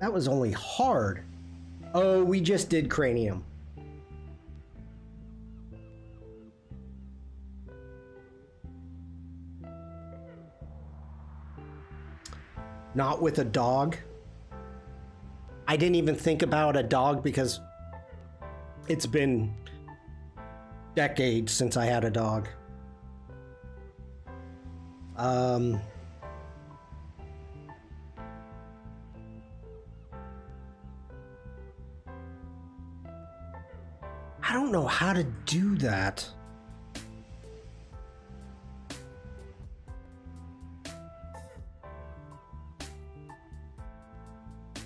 That was only hard. Oh, we just did cranium. Not with a dog. I didn't even think about a dog because it's been decades since I had a dog. don't know how to do that.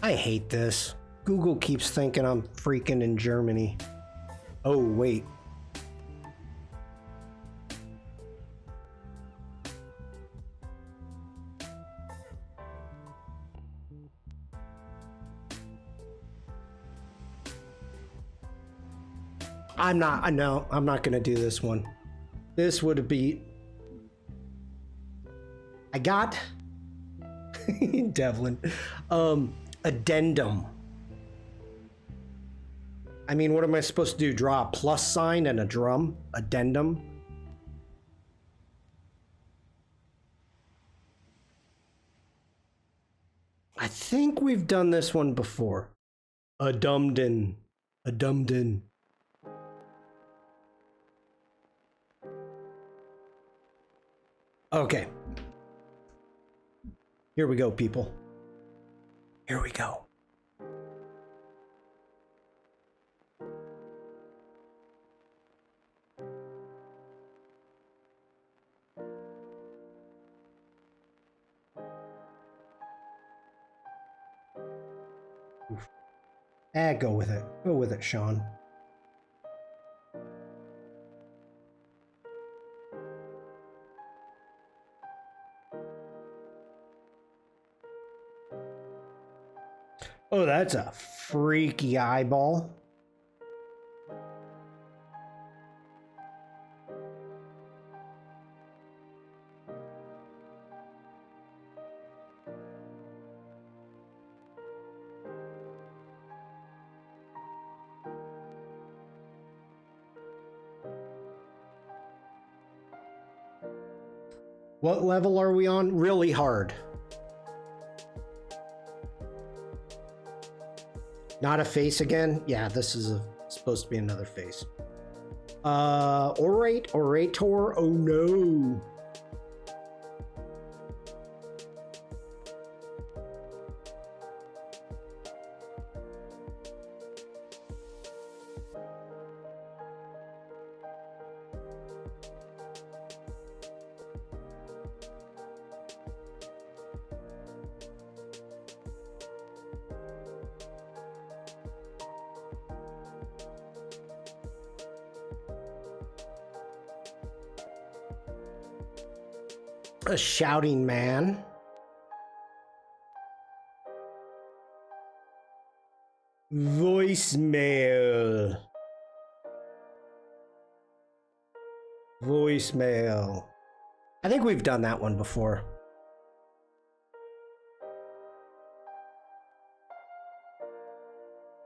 I hate this. Google keeps thinking I'm freaking in Germany. Oh, wait. I'm not gonna do this one. This would be... I got... Devlin. Addendum. I mean, what am I supposed to do? Draw a plus sign and a drum? Addendum? I think we've done this one before. Addumden. Addumden. Okay. Here we go, people. Here we go. Oof. Go with it. Go with it, Shawn. Oh, that's a freaky eyeball. What level are we on? Really hard. Not a face again? Yeah, this is supposed to be another face. Orator? Oh no. A shouting man. Voicemail. Voicemail. I think we've done that one before.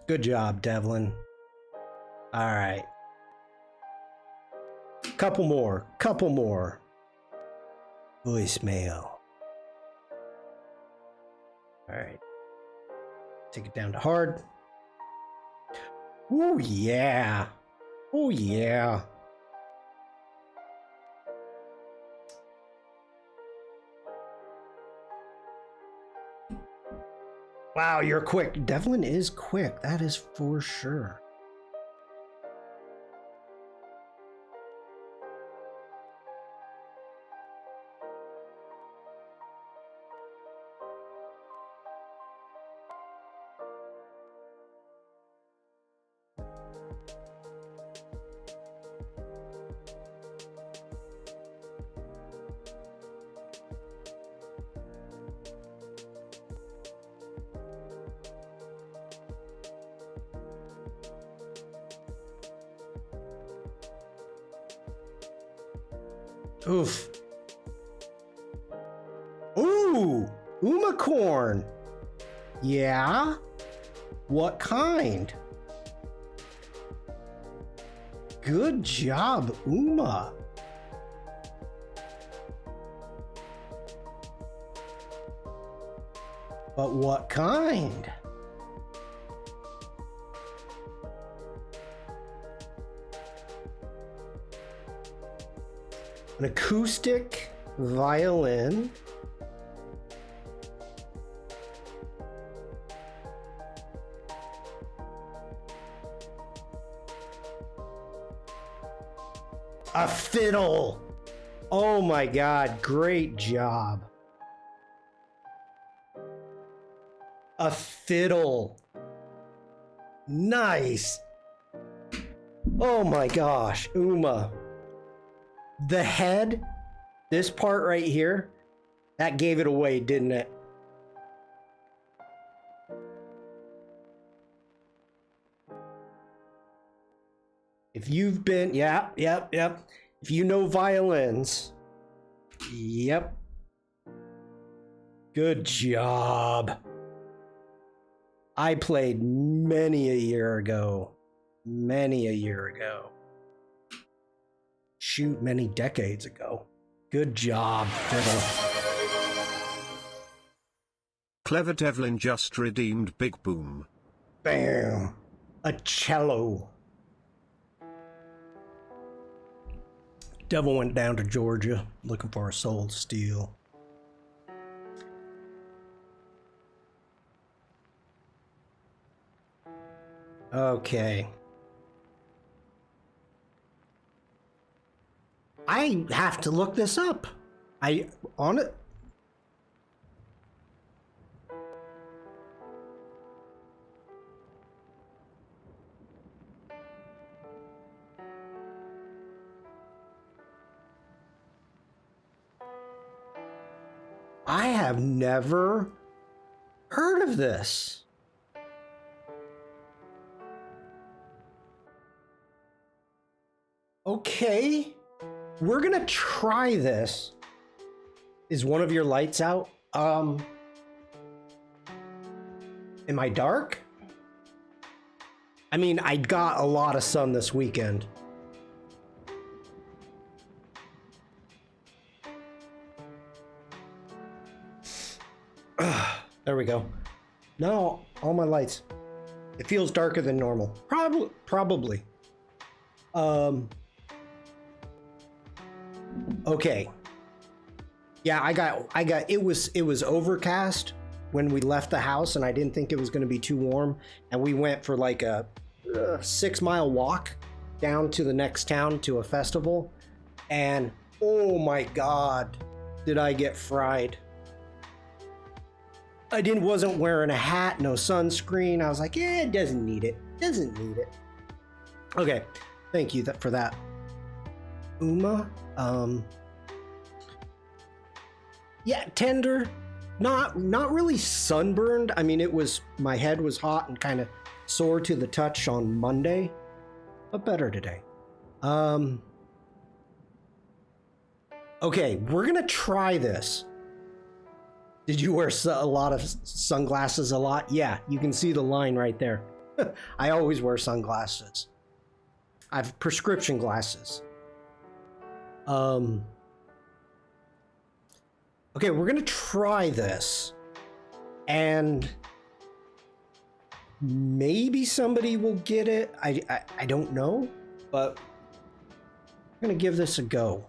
Good job, Devlin. All right. Couple more. Voicemail. All right. Take it down to hard. Oh yeah. Oh yeah. Wow, you're quick. Devlin is quick. That is for sure. Oof. Ooh, unicorn. Yeah? What kind? Good job, Uma. But what kind? An acoustic violin. A fiddle. Oh my God, great job. A fiddle. Nice. Oh my gosh, Uma. The head, this part right here, that gave it away, didn't it? If you've been, yep. If you know violins, yep. Good job. I played many a year ago. Shoot, many decades ago. Good job, fiddle. Clever Devlin just redeemed Big Boom. Bam. A cello. Devil went down to Georgia looking for a soul to steal. Okay. I have to look this up. On it. I have never heard of this. Okay, we're gonna try this. Is one of your lights out? Am I dark? I mean, I got a lot of sun this weekend. There we go. No, all my lights. It feels darker than normal. Probably. Okay. Yeah, I got it was overcast when we left the house, and I didn't think it was going to be too warm, and we went for like a 6-mile walk down to the next town to a festival, and oh my God, did I get fried. I wasn't wearing a hat, no sunscreen. I was like, yeah, it doesn't need it. Okay, thank you for that, Uma. Yeah, tender, not really sunburned. I mean, my head was hot and kind of sore to the touch on Monday, but better today. Okay, we're gonna try this. Did you wear a lot of sunglasses a lot? Yeah, you can see the line right there. I always wear sunglasses. I have prescription glasses. Okay, we're gonna try this, and maybe somebody will get it. I don't know, but I'm gonna give this a go.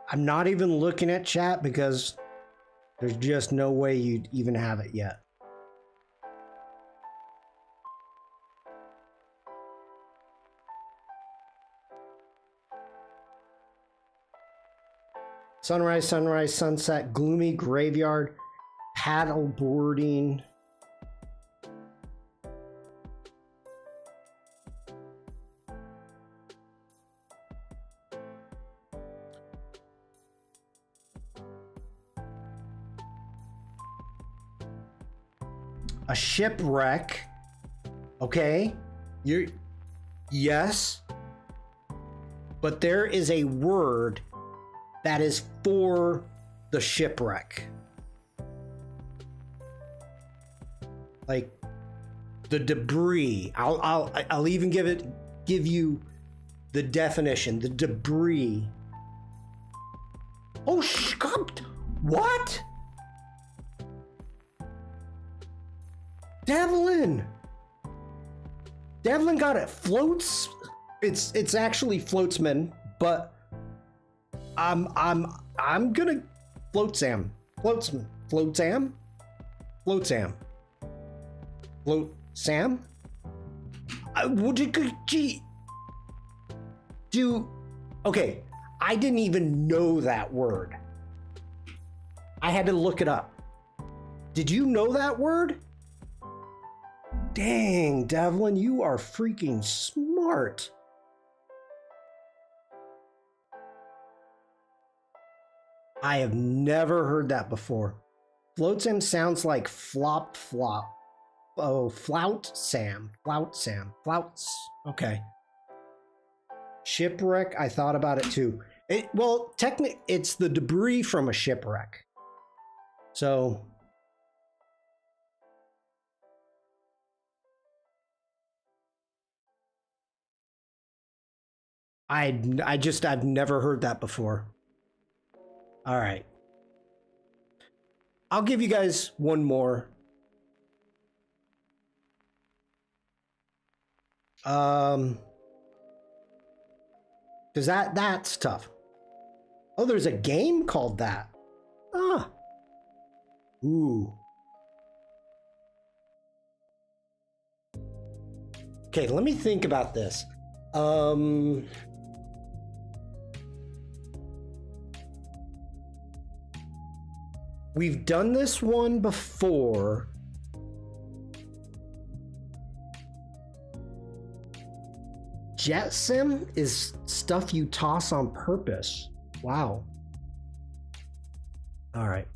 I'm not even looking at chat because there's just no way you'd even have it yet. Sunrise, sunrise, sunset, gloomy graveyard, paddle boarding. A shipwreck. Okay. Yes. But there is a word that is for the shipwreck. Like the debris. I'll even give you the definition. The debris. Oh, what? Devlin got it. Floats. It's actually floatsman, but I'm gonna float Sam. Floatsman. Float Sam. Float Sam. Float Sam. Would you do? Okay, I didn't even know that word. I had to look it up. Did you know that word? Dang, Devlin, you are freaking smart. I have never heard that before. Floatsam sounds like flop. Oh, flout Sam. Flouts. Okay. Shipwreck, I thought about it too. Well, technically, it's the debris from a shipwreck. So... I've never heard that before. All right. I'll give you guys one more. Because that's tough. Oh, there's a game called that. Ah. Ooh. Okay, let me think about this. We've done this one before. Jet sim is stuff you toss on purpose. Wow. All right.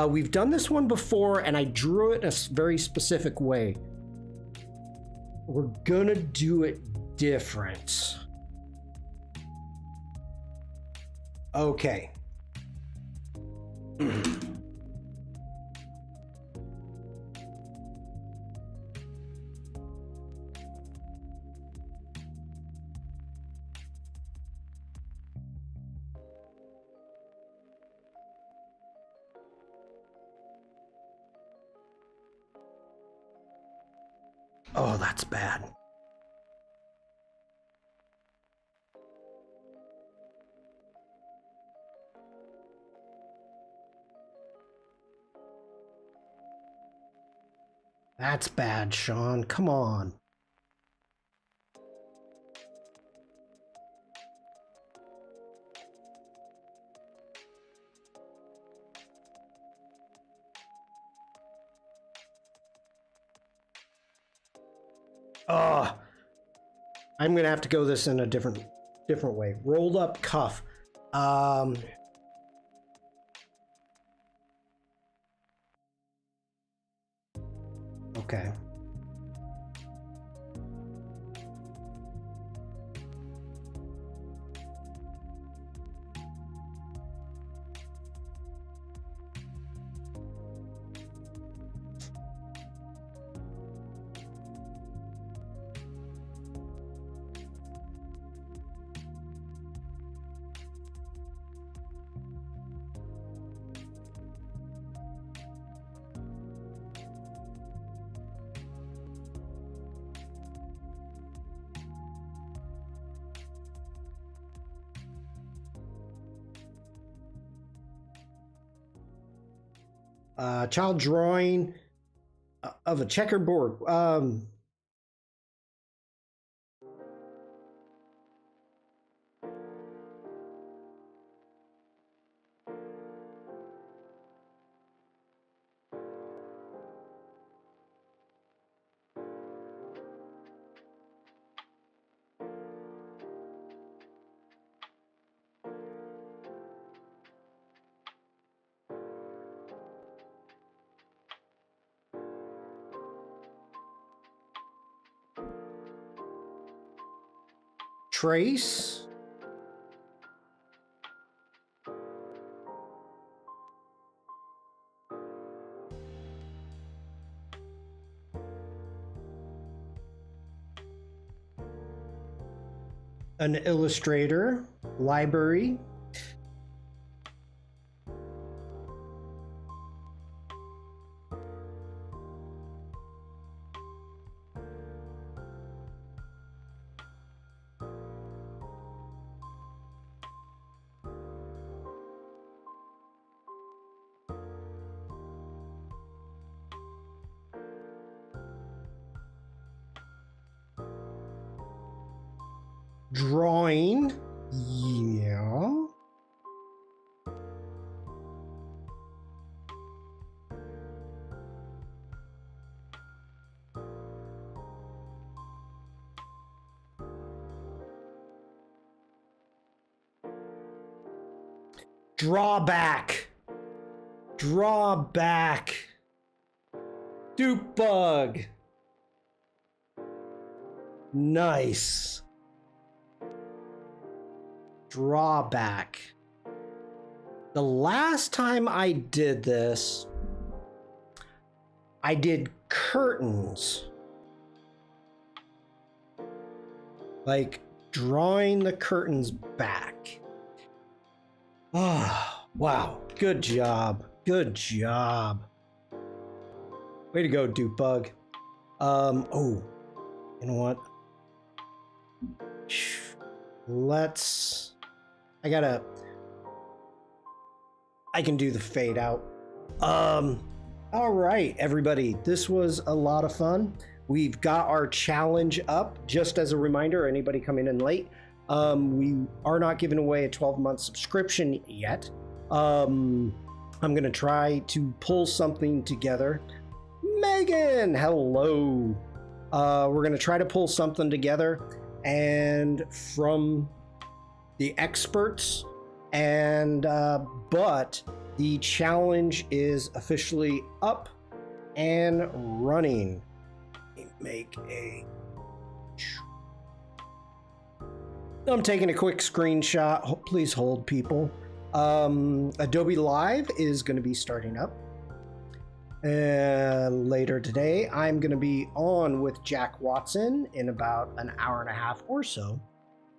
We've done this one before, and I drew it in a very specific way. We're gonna do it different. Okay. Oh, that's bad. That's bad, Shawn. Come on. Oh, I'm gonna have to go this in a different way. Rolled up cuff. Okay. Child drawing of a checkerboard. trace. An Illustrator library. Drawing. Yeah. Drawback. Drawback. Dupe bug. Nice. Drawback. The last time I did this, I did curtains. Like drawing the curtains back. Oh, wow. Good job. Good job. Way to go, Dupe Bug. Oh, you know what? I can do the fade out. All right, everybody. This was a lot of fun. We've got our challenge up. Just as a reminder, anybody coming in late, we are not giving away a 12-month subscription yet. I'm going to try to pull something together. Megan, hello. We're going to try to pull something together and from the experts, and but the challenge is officially up and running. I'm taking a quick screenshot. Please hold, people. Adobe Live is going to be starting up later today. I'm going to be on with Jack Watson in about an hour and a half or so.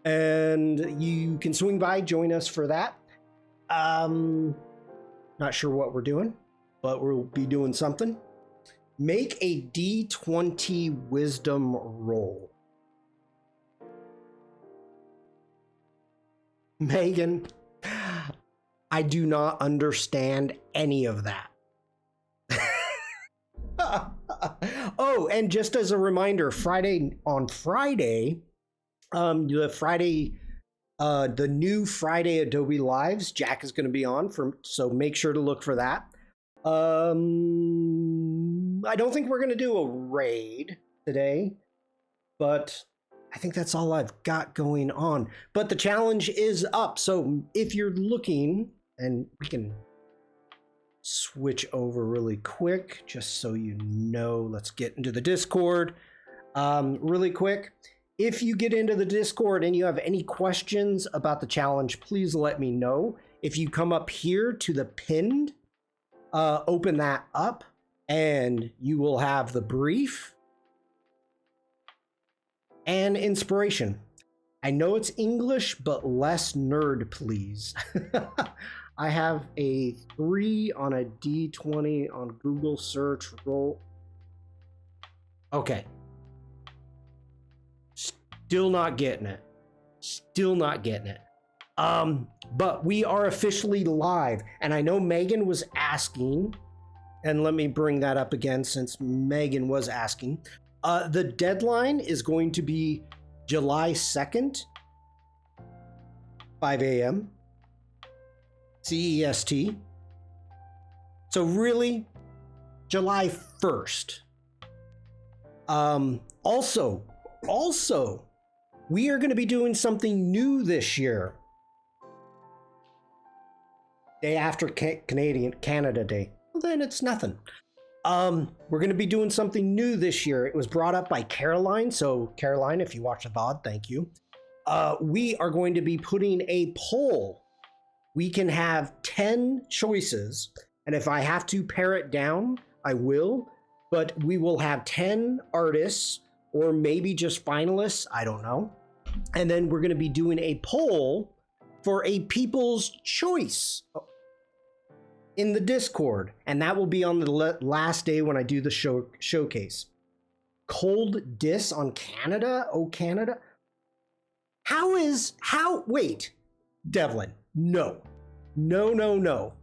And you can swing by, join us for that. Not sure what we're doing, but we'll be doing something. Make a D20 wisdom roll. Megan, I do not understand any of that. Oh, and just as a reminder, on Friday, the new Friday Adobe Lives, Jack is going to be on, so make sure to look for that. I don't think we're going to do a raid today, but I think that's all I've got going on. But the challenge is up, so if you're looking, and we can switch over really quick just so you know. Let's get into the Discord really quick. If you get into the Discord and you have any questions about the challenge, please let me know. If you come up here to the pinned, open that up and you will have the brief and inspiration. I know it's English, but less nerd, please. I have a 3 on a D20 on Google search roll. Okay. Still not getting it. Still not getting it. But we are officially live. And I know Megan was asking, and let me bring that up again since Megan was asking. The deadline is going to be July 2nd, 5 a.m. CEST. So really, July 1st. Also, we are going to be doing something new this year. Day after Canada Day. Well, then it's nothing. We're going to be doing something new this year. It was brought up by Caroline. So Caroline, if you watch the VOD, thank you. we are going to be putting a poll. We can have 10 choices, and if I have to pare it down, I will, but we will have 10 artists, or maybe just finalists, I don't know. And then we're going to be doing a poll for a people's choice in the Discord, and that will be on the last day when I do the showcase. Cold diss on Canada? Oh, Canada? Wait, Devlin, no.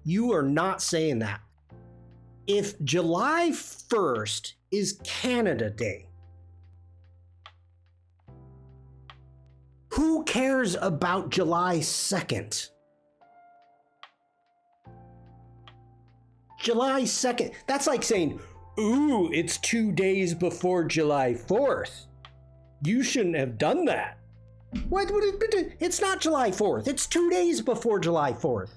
You are not saying that. If July 1st is Canada Day, who cares about July 2nd? July 2nd. That's like saying, ooh, it's 2 days before July 4th. You shouldn't have done that. What would it be? It's not July 4th. It's 2 days before July 4th.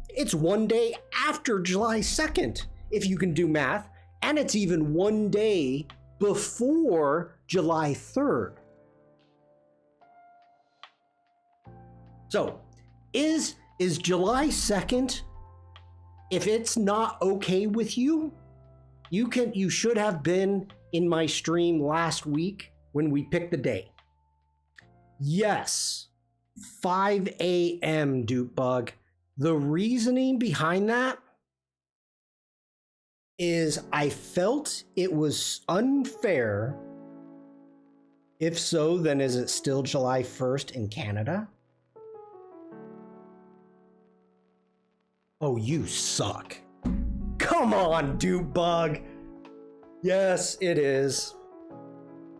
It's 1 day after July 2nd, if you can do math. And it's even 1 day before July 3rd. So, is July 2nd, if it's not okay with you, you should have been in my stream last week when we picked the day. Yes, 5 a.m. Dupebug. The reasoning behind that is I felt it was unfair. If so, then is it still July 1st in Canada? Oh, you suck. Come on, Dupebug. Yes, it is.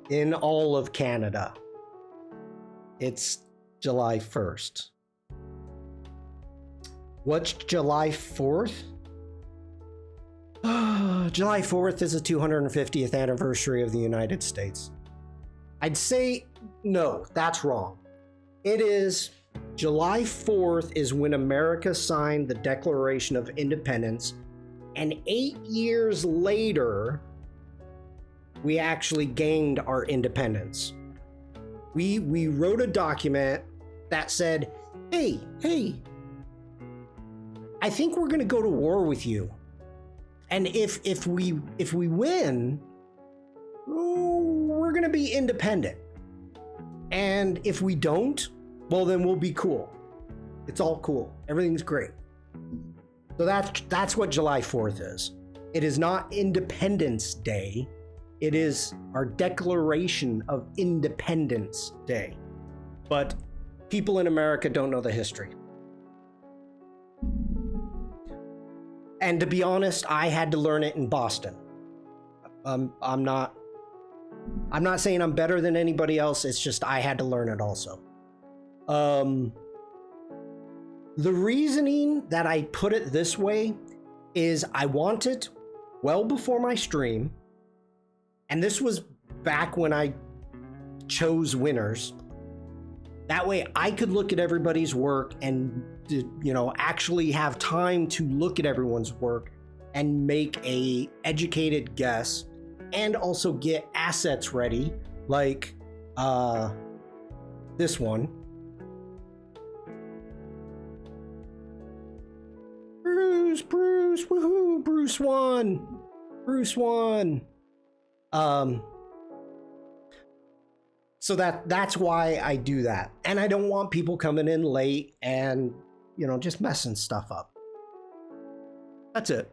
In all of Canada. It's July 1st. What's July 4th? July 4th is the 250th anniversary of the United States. I'd say no, that's wrong. It is July 4th is when America signed the Declaration of Independence, and 8 years later, we actually gained our independence. We wrote a document that said, hey, I think we're gonna go to war with you. And if we win, we're gonna be independent. And if we don't, well then we'll be cool. It's all cool. Everything's great. So that's what July 4th is. It is not Independence Day. It is our Declaration of Independence Day. But people in America don't know the history. And to be honest, I had to learn it in Boston. I'm not saying I'm better than anybody else. It's just I had to learn it also. The reasoning that I put it this way is I want it well before my stream. And this was back when I chose winners. That way I could look at everybody's work and, actually have time to look at everyone's work and make a educated guess, and also get assets ready, like this one. Bruce, woohoo, Bruce won. So that's why I do that. And I don't want people coming in late and, just messing stuff up. That's it.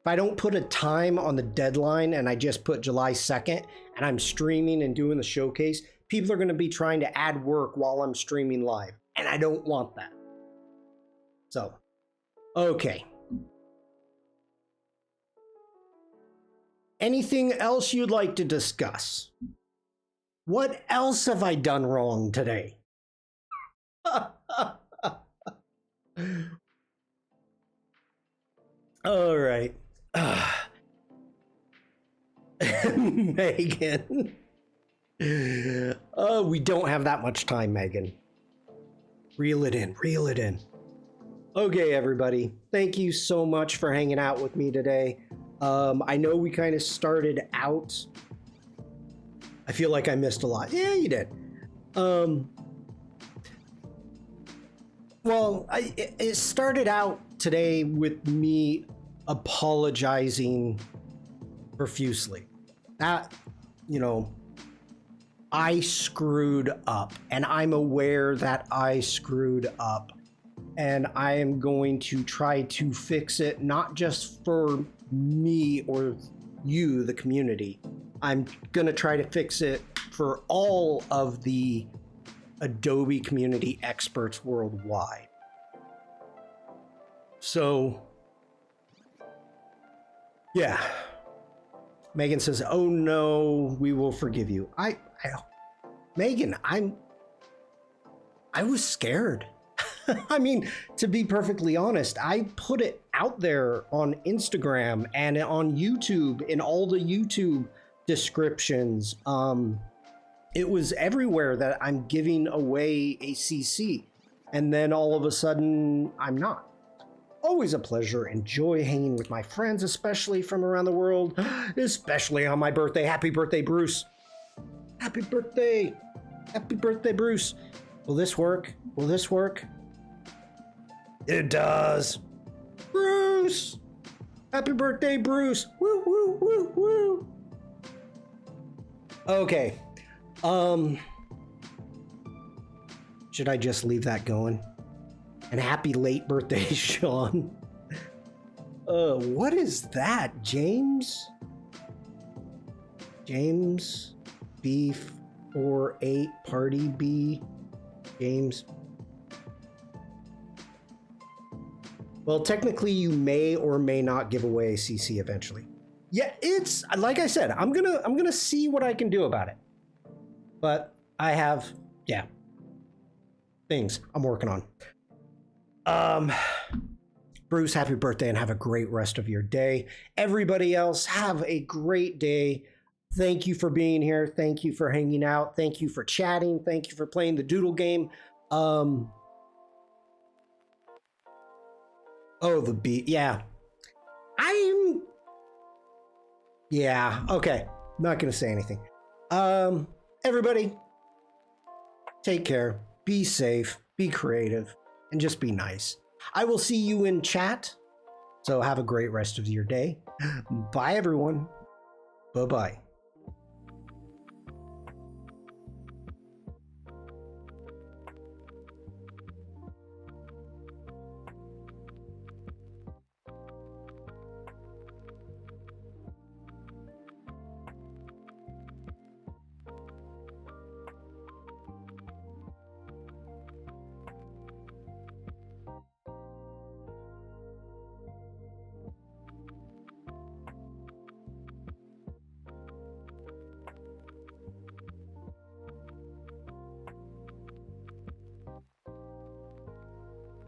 If I don't put a time on the deadline and I just put July 2nd and I'm streaming and doing the showcase, people are going to be trying to add work while I'm streaming live. And I don't want that. So, okay. Anything else you'd like to discuss? What else have I done wrong today? All right. Megan. Oh, we don't have that much time, Megan. Reel it in. Okay, everybody. Thank you so much for hanging out with me today. I know we kind of started out. I feel like I missed a lot. Yeah, you did. Well, it started out today with me apologizing profusely. That, you know, I screwed up, and I'm aware that I screwed up, and I am going to try to fix it, not just for me or you, the community. I'm gonna try to fix it for all of the Adobe community experts worldwide. So, yeah. Megan says, "Oh no, we will forgive you." Megan, I was scared. I mean, to be perfectly honest, I put it out there on Instagram and on YouTube in all the YouTube descriptions. It was everywhere that I'm giving away a CC, and then all of a sudden I'm not. Always a pleasure. Enjoy hanging with my friends, especially from around the world, especially on my birthday. Happy birthday, Bruce. Happy birthday. Happy birthday, Bruce. Will this work? Will this work? It does. Bruce. Happy birthday, Bruce. Woo, woo, woo, woo. Okay. Should I just leave that going? And happy late birthday, Shawn. What is that, James? James B48 Party B. James. Well, technically you may or may not give away a CC eventually. Yeah, it's like I said, I'm gonna see what I can do about it. But I have, yeah, things I'm working on. Bruce, happy birthday and have a great rest of your day. Everybody else, have a great day. Thank you for being here. Thank you for hanging out. Thank you for chatting. Thank you for playing the doodle game. Oh, the beat. Yeah. Yeah, okay. Not gonna say anything. Everybody, take care. Be safe. Be creative. And just be nice. I will see you in chat. So have a great rest of your day. Bye, everyone. Bye-bye.